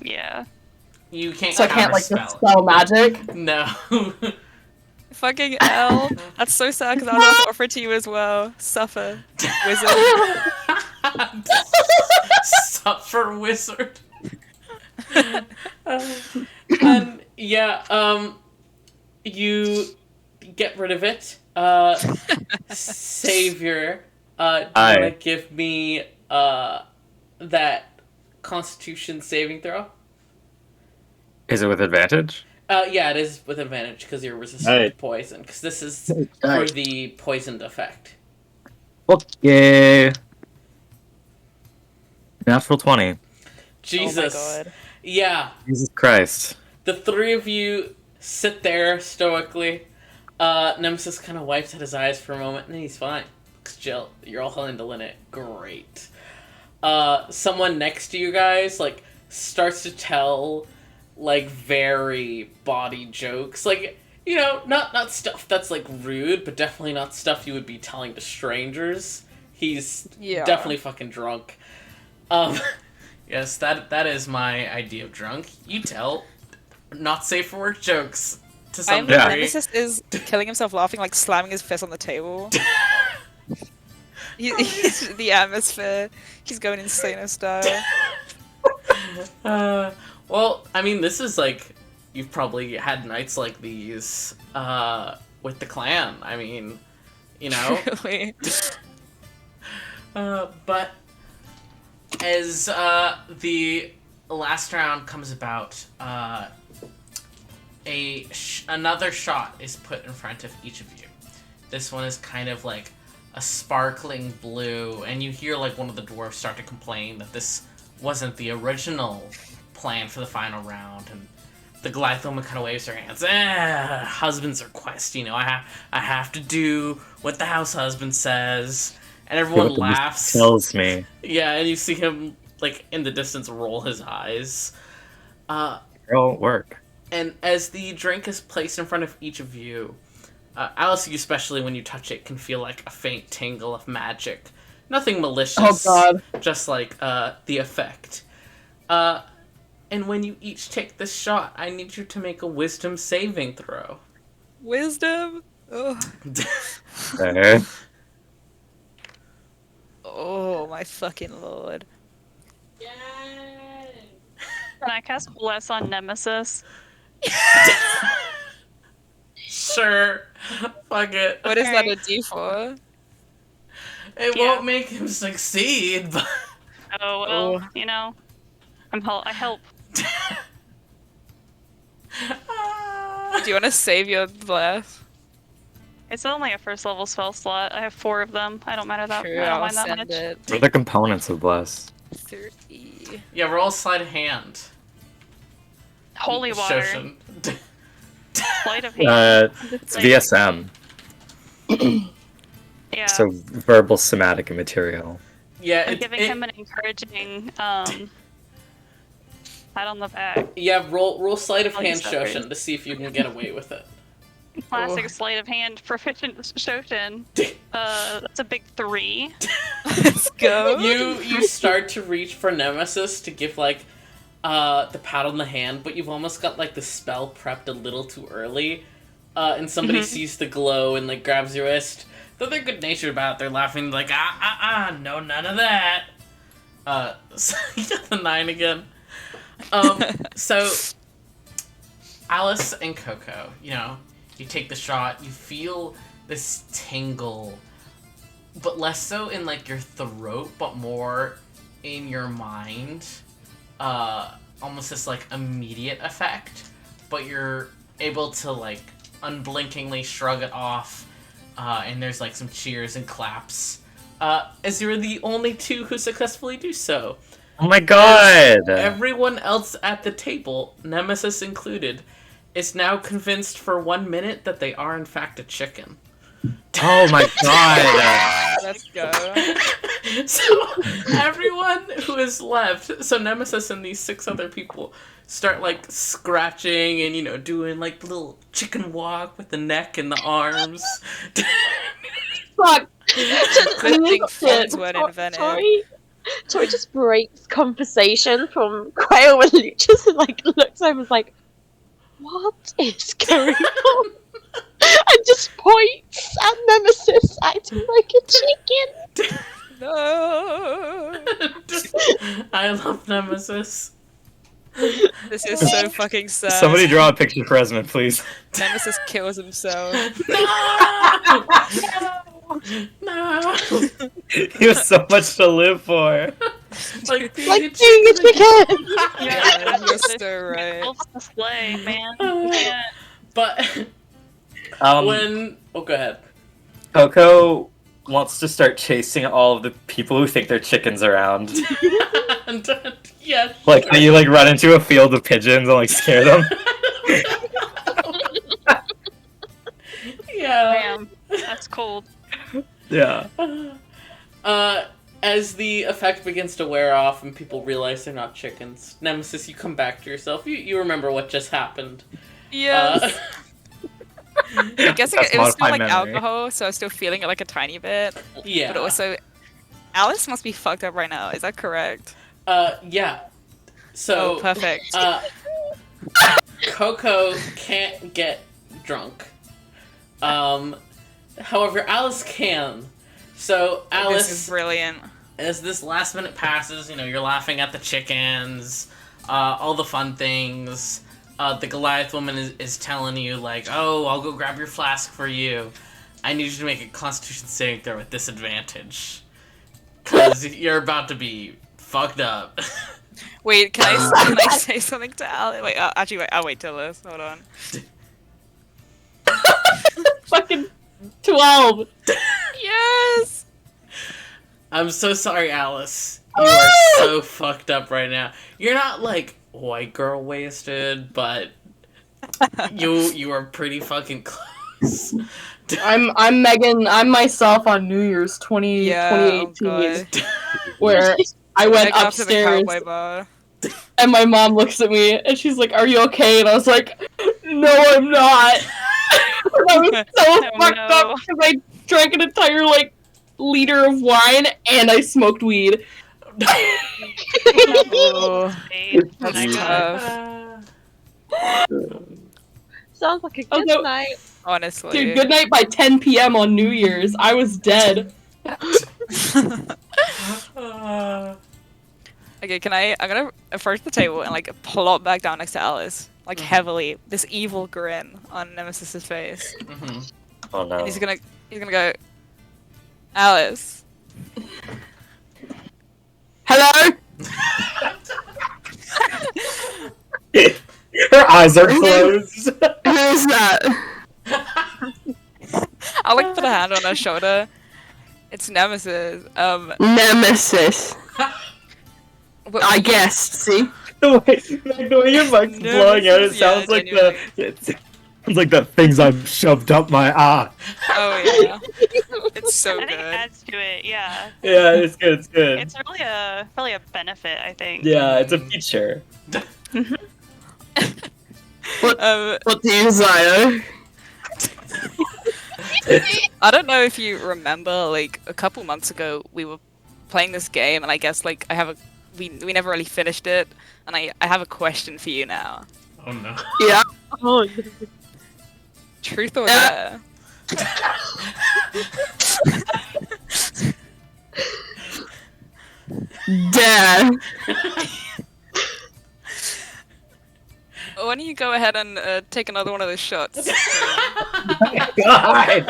Yeah. You can't So I can't like counterspell dispel magic. it. No. Fucking L. That's so sad because I was about to offer it to you as well. Suffer, wizard. Suffer wizard. And yeah, you get rid of it. Savior, do you Aye. wanna give me that Constitution saving throw? Is it with advantage? Yeah, it is with advantage because you're resistant Aye. to poison. Because this is for the poisoned effect. Okay. Natural 20. Jesus. Oh my god. Yeah, Jesus Christ. the 3 of you sit there stoically. Nemesis kind of wipes at his eyes for a moment, and he's fine. Jill, you're all handling it great. Someone next to you guys, like, starts to tell, like, very body jokes. Like, you know, not stuff that's, like, rude, but definitely not stuff you would be telling to strangers. He's Yeah. definitely fucking drunk. Yes, that is my idea of drunk. You tell not safe for work jokes to some degree. Nemesis is killing himself laughing, like slamming his fist on the table. He's the atmosphere. He's going insane style. Well, I mean, this is like, you've probably had nights like these with the clan. I mean, you know. Really. But as the last round comes about, another shot is put in front of each of you. This one is kind of like a sparkling blue, and you hear like one of the dwarves start to complain that this wasn't the original plan for the final round, and the Goliath woman kind of waves her hands. Husband's request, you know, I have to do what the house husband says. and everyone What laughs. tells me. Yeah, and you see him like in the distance roll his eyes. It'll work. And as the drink is placed in front of each of you, Alice, you especially when you touch it, can feel like a faint tingle of magic. Nothing malicious. Oh, God. Just like the effect. And when you each take this shot, I need you to make a wisdom saving throw. Wisdom. Oh. Okay. Oh my fucking lord. Can I cast Bless on Nemesis? Sure. Fuck it. What is that a D4? It Yeah. won't make him succeed, but... Oh, well, Oh. you know, I help. Do you want to save your blast? It's only a first level spell slot. I have 4 of them. I don't matter that. True, I don't I'll mind that send much. it. What are the components of Bless? 30. Yeah, roll sleight of hand. Holy water. Shoshin. Sleight of hand. It's VSM, Yeah. so verbal, somatic, and material. Yeah, I'm giving him an encouraging pat on the back. yeah. Roll sleight of Oh, hand, he's not very- Shoshin, to see if you can get away with it. Classic sleight of hand proficient Shoshin. That's a big 3. Let's go. You start to reach for Nemesis to give like the pat on the hand, but you've almost got like the spell prepped a little too early. And somebody sees the glow and like grabs your wrist. Though they're good natured about it, they're laughing like no, none of that. So you got the 9 again. So Alice and Coco, you know, you take the shot, you feel this tingle, but less so in like your throat, but more in your mind. Almost this like immediate effect, but you're able to like unblinkingly shrug it off, and there's like some cheers and claps, as you're the only 2 who successfully do so. Oh my god! Everyone else at the table, Nemesis included, is now convinced for 1 minute that they are in fact a chicken. Oh my god! Let's go. So everyone who is left, so Nemesis and these 6 other people start like scratching and, you know, doing like the little chicken walk with the neck and the arms. Fuck. Good thing phones weren't invented. Tori just breaks conversation from Quail and Lucius and like looks over and is like, what is going on? And just points at Nemesis acting like a chicken. No. I love Nemesis. This is so fucking sad. Somebody draw a picture for Esmond, please. Nemesis kills himself. No! He has so much to live for. Like being Like a being a chicken. Yeah, you're so right. Elves to slay, man. You can't. But when... Oh, go ahead. Coco wants to start chasing all of the people who think they're chickens around. Yeah. Like, how you like run into a field of pigeons and like scare them. Yeah. Damn. That's cold. Yeah. As the effect begins to wear off and people realize they're not chickens, Nemesis, you come back to yourself. You remember what just happened. Yes. I guess That's it was still modified like memory. alcohol, so I was still feeling it like a tiny bit. Yeah. But also, Alice must be fucked up right now. Is that correct? Yeah. So, Oh, perfect. Coco can't get drunk. However, Alice can. So, This is Alice, brilliant. as this last minute passes, you know, you're laughing at the chickens, all the fun things. The Goliath woman is telling you, like, oh, I'll go grab your flask for you. I need you to make a Constitution saving throw at disadvantage. Because you're about to be fucked up. Wait, can I say something to Alice? Wait, actually, wait. I'll wait till this. Hold on. Fucking 12. Yes. I'm so sorry, Alice. You are so fucked up right now. You're not like white girl wasted, but you are pretty fucking close. I'm Megan. I'm myself on New Year's 2018, where I went Like after the upstairs cowboy bar. and my mom looks at me and she's like, "Are you okay?" And I was like, "No, I'm not." I was so fucked up because I drank an entire like liter of wine and I smoked weed. Oh, that's My tough. Sounds like a good Okay. night. Honestly. Dude, good night by 10 p.m. on New Year's. I was dead. Okay, I'm gonna approach the table and like plop back down next to Alice, like heavily, this evil grin on Nemesis's face. Mhm. Oh no. And he's gonna go, Alice. Hello? Her eyes are closed. Who's that? I'll like put a hand on her shoulder. It's Nemesis. Nemesis. But I guessed, see? The way your mic's No, blowing out, it yeah, sounds like genuinely. it sounds like the things I've shoved up my ass. Oh yeah, it's so I think it good. adds to it. Yeah, Yeah, it's good. It's good. it's really a benefit. I think. Yeah, it's a feature. What do you desire? I don't know if you remember, like a couple months ago, we were playing this game, and I guess like we never really finished it, and I have a question for you now. Oh no. Yeah. Oh, Truth or dare? Dad. Why don't you go ahead and take another one of those shots? God.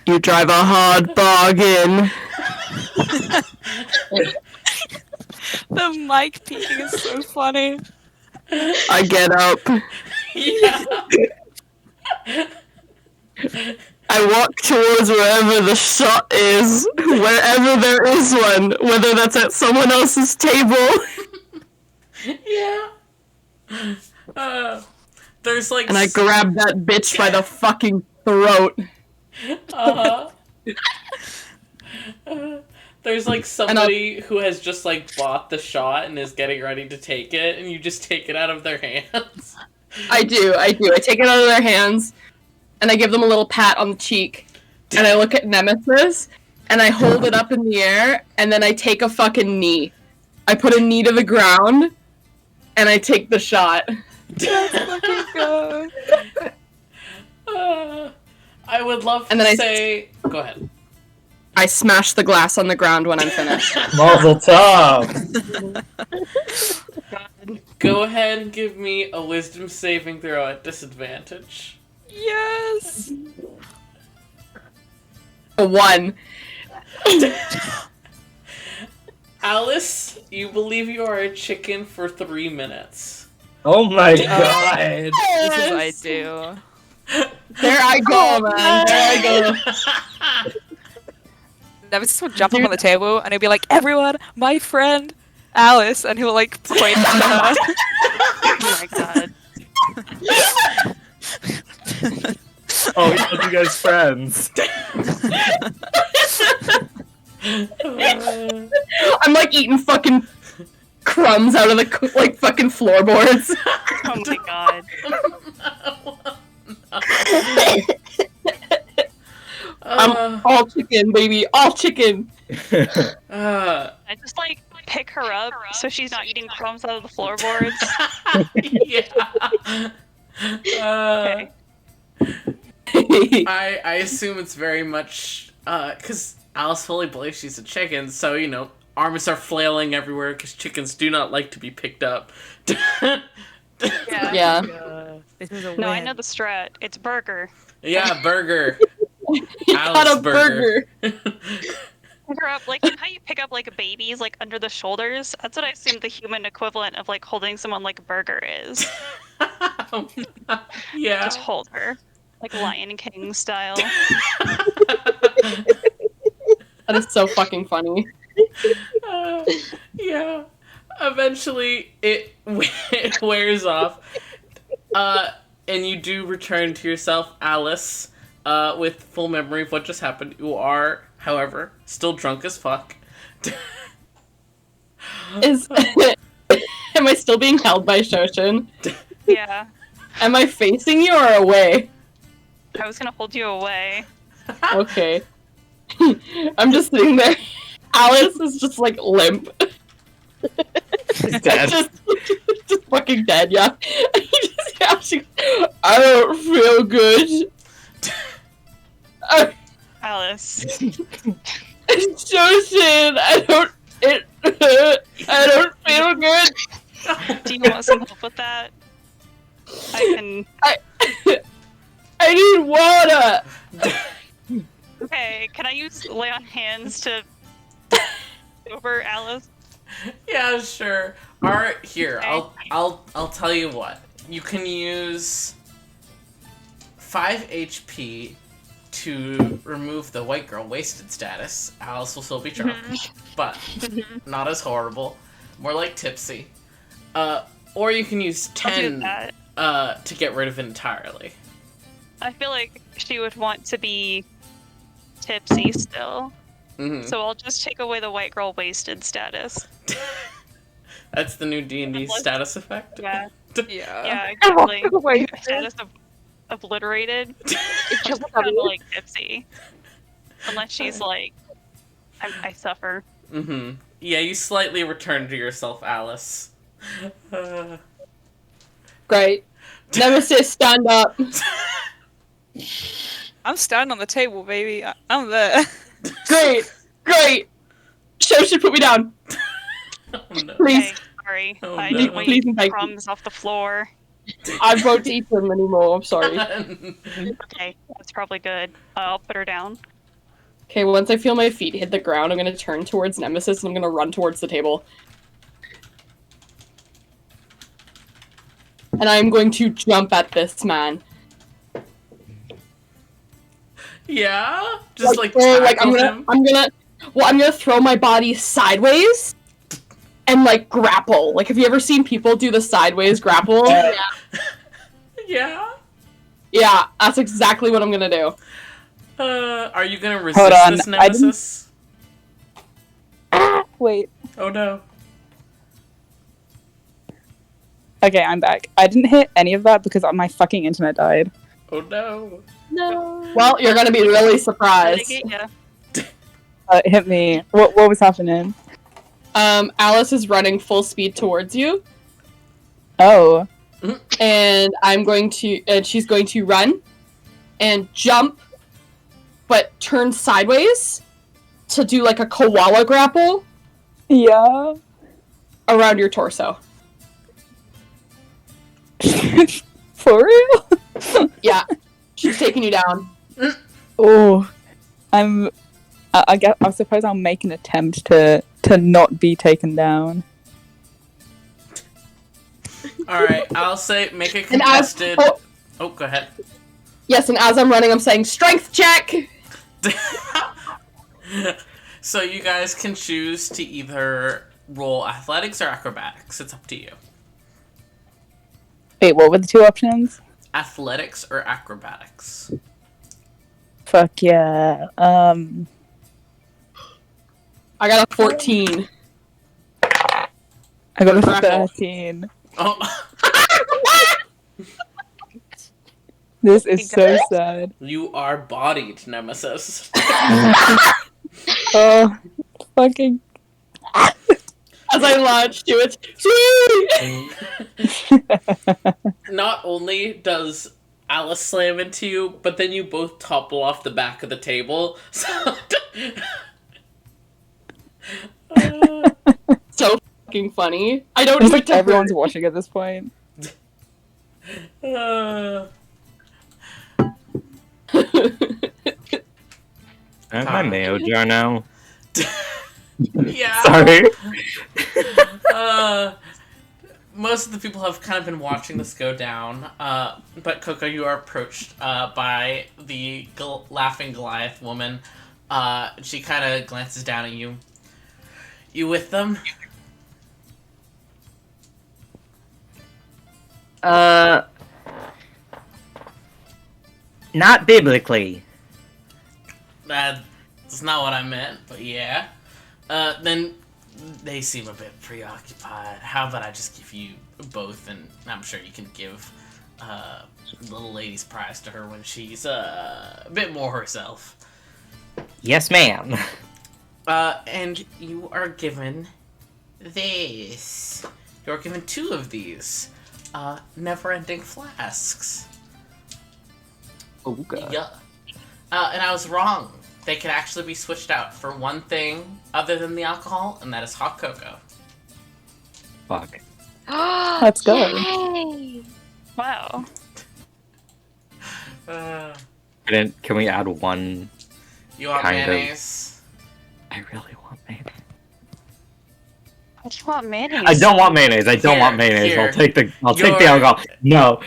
You drive a hard bargain. The mic peeking is so funny. I get up. Yeah. I walk towards wherever the shot is, wherever there is one, whether that's at someone else's table. Yeah. There's like. And I grab that bitch by the fucking throat. Uh-huh. There's like somebody who has just like bought the shot and is getting ready to take it, and you just take it out of their hands. I do. I take it out of their hands, and I give them a little pat on the cheek, and I look at Nemesis, and I hold it up in the air, and then I take a fucking knee. I put a knee to the ground, and I take the shot. I would love And to then say. Go ahead. I smash the glass on the ground when I'm finished. Mazel tov. Go ahead and give me a wisdom saving throw at disadvantage. Yes. A 1. Alice, you believe you are a chicken for 3 minutes. Oh my god. This is what I do. There I go, man. There I go. Nemesis would jump up on the table and he'd be like, "Everyone, my friend Alice," and he'll like point at her. Oh my god. Oh, we told you guys friends. I'm like eating fucking crumbs out of the like fucking floorboards. Oh my god. I'm all chicken, baby, all chicken. Uh, I just like pick her up so she's not eating crumbs out of the floorboards. yeah. Okay. I assume it's very much because Alice fully believes she's a chicken, so you know arms are flailing everywhere because chickens do not like to be picked up. Yeah. Yeah. This is a No, I win. know the strat. It's burger. Yeah, burger. You Alice got a burger. Pick her up, like, you know how you pick up like a baby's like under the shoulders? That's what I assume the human equivalent of like holding someone like a burger is. Yeah. Just hold her. Like Lion King style. That is so fucking funny. Yeah. Eventually, it wears off. and you do return to yourself, Alice, with full memory of what just happened. You are, however, still drunk as fuck. Is am I still being held by Shoshin? Yeah. Am I facing you or away? I was gonna hold you away. Okay. I'm just sitting there. Alice is just like limp. She's dead. just fucking dead, yeah. I don't feel good. Alice. Shoshin, I don't feel good. Do you want some help with that? I can. I need water. Okay, can I use lay on hands to over Alice? Yeah, sure. Alright, here, Okay. I'll tell you what. You can use 5 HP to remove the white girl wasted status. Alice will still be drunk, but not as horrible. More like tipsy. Or you can use I'll do 10 that. to get rid of it entirely. I feel like she would want to be tipsy still. Mhm. So I'll just take away the white girl wasted status. That's the new D&D Unless- status effect. Yeah. Yeah. Yeah, exactly. Wait. Status obliterated. Just Just kind of like tipsy. Unless she's like, I suffer. Mm-hmm. Yeah, you slightly return to yourself, Alice. Great. Nemesis, stand up. I'm standing on the table, baby. I'm there. Great. Shoshin, put me down. Oh, no. Please. Okay, sorry. Oh, I no. didn't Please eat and thank you. crumbs off the floor. I won't eat them anymore, I'm sorry. Okay, that's probably good. I'll put her down. Okay, once I feel my feet hit the ground, I'm gonna turn towards Nemesis and I'm gonna run towards the table. And I'm going to jump at this man. Yeah? Just like I'm tackle gonna him? I'm gonna throw my body sideways and like grapple. Like, have you ever seen people do the sideways grapple? Yeah? Yeah, that's exactly what I'm gonna do. Are you gonna Hold resist on, this I didn't- nemesis? Wait. Oh no. Okay, I'm back. I didn't hit any of that because my fucking internet died. Oh no. No. Well, you're gonna be really Did I surprised. get ya? It hit me. What was happening? Alice is running full speed towards you, Oh. and she's going to run and jump, but turn sideways to do like a koala grapple Yeah. around your torso. For real? Yeah, she's taking you down. Oh. I suppose I'll make an attempt to not be taken down. Alright, I'll say make a And as contested... Oh, go ahead. yes, and as I'm running, I'm saying strength check. So you guys can choose to either roll athletics or acrobatics. It's up to you. Wait, what were the two options? Athletics or acrobatics. Fuck yeah. I got a 14. I got a Grapple. 13. Oh, This is so sad. you are bodied, Nemesis. Oh, fucking. As I launch to it, Not only does Alice slam into you, but then you both topple off the back of the table. So, so fucking funny. I don't It's do it like to everyone's her. watching at this point. I have my mayo jar now. yeah. Sorry. Most of the people have kind of been watching this go down, but Coco, you are approached by the laughing Goliath woman. She kind of glances down at you. You with them? Not biblically. That's not what I meant, but yeah. Then they seem a bit preoccupied. How about I just give you both, and I'm sure you can give little lady's prize to her when she's a bit more herself. Yes, ma'am. And you are given this. You're given 2 of these never-ending flasks. Oh, God. Yeah. And I was wrong. They can actually be switched out for one thing other than the alcohol, and that is hot cocoa. Fuck. Let's go. Yay! Wow. Can we add one? You want Kind of. mayonnaise? I really want mayonnaise. I just want mayonnaise. I don't want mayonnaise. I don't Here, want mayonnaise. here. I'll take the You're- alcohol. No.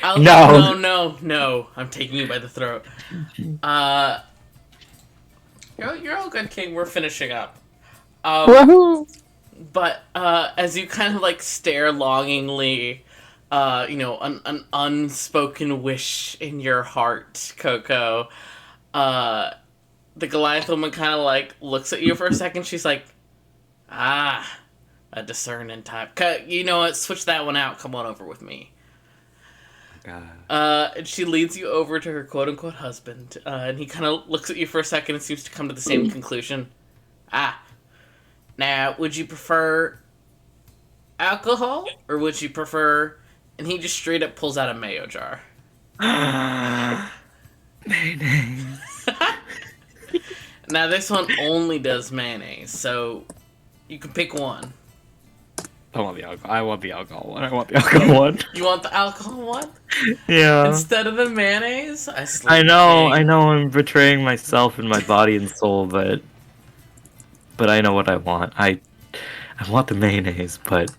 No. I'm taking you by the throat. You're all good, King. We're finishing up. Woohoo! But as you kind of like stare longingly, an unspoken wish in your heart, Coco, the Goliath woman kind of like looks at you for a second. She's like, a discerning type. You know what? Switch that one out. Come on over with me. And she leads you over to her quote-unquote husband, and he kind of looks at you for a second and seems to come to the same conclusion. Now, would you prefer alcohol, or would you prefer... And he just straight up pulls out a mayo jar. Mayonnaise. Now, this one only does mayonnaise, so you can pick one. I want the alcohol. I want the alcohol one. You want the alcohol one? Yeah. Instead of the mayonnaise? I know. I'm betraying myself and my body and soul, but I know what I want. I want the mayonnaise, but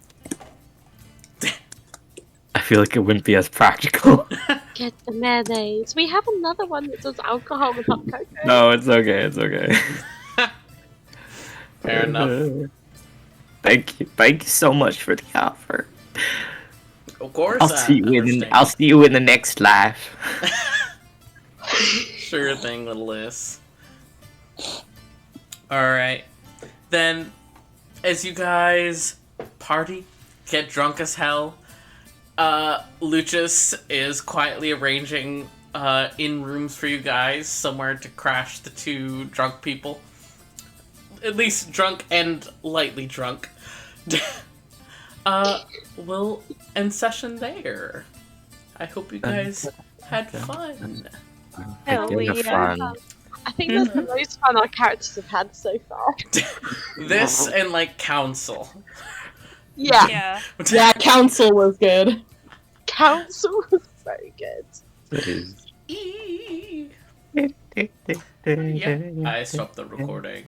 I feel like it wouldn't be as practical. Get the mayonnaise. We have another one that does alcohol with hot cocoa. No, it's okay. It's okay. Fair enough. Thank you so much for the offer. Of course. I'll see you in the next life. Sure thing, little Liz. Alright. Then, as you guys party, get drunk as hell, Lucius is quietly arranging in rooms for you guys, somewhere to crash the 2 drunk people. At least drunk and lightly drunk. We'll end session there. I hope you guys had fun. Hell Yeah, yeah. fun. I think that's the most fun our characters have had so far. This and like council. Yeah. Yeah. Yeah, council was good. Council was very good. Yeah, I stopped the recording.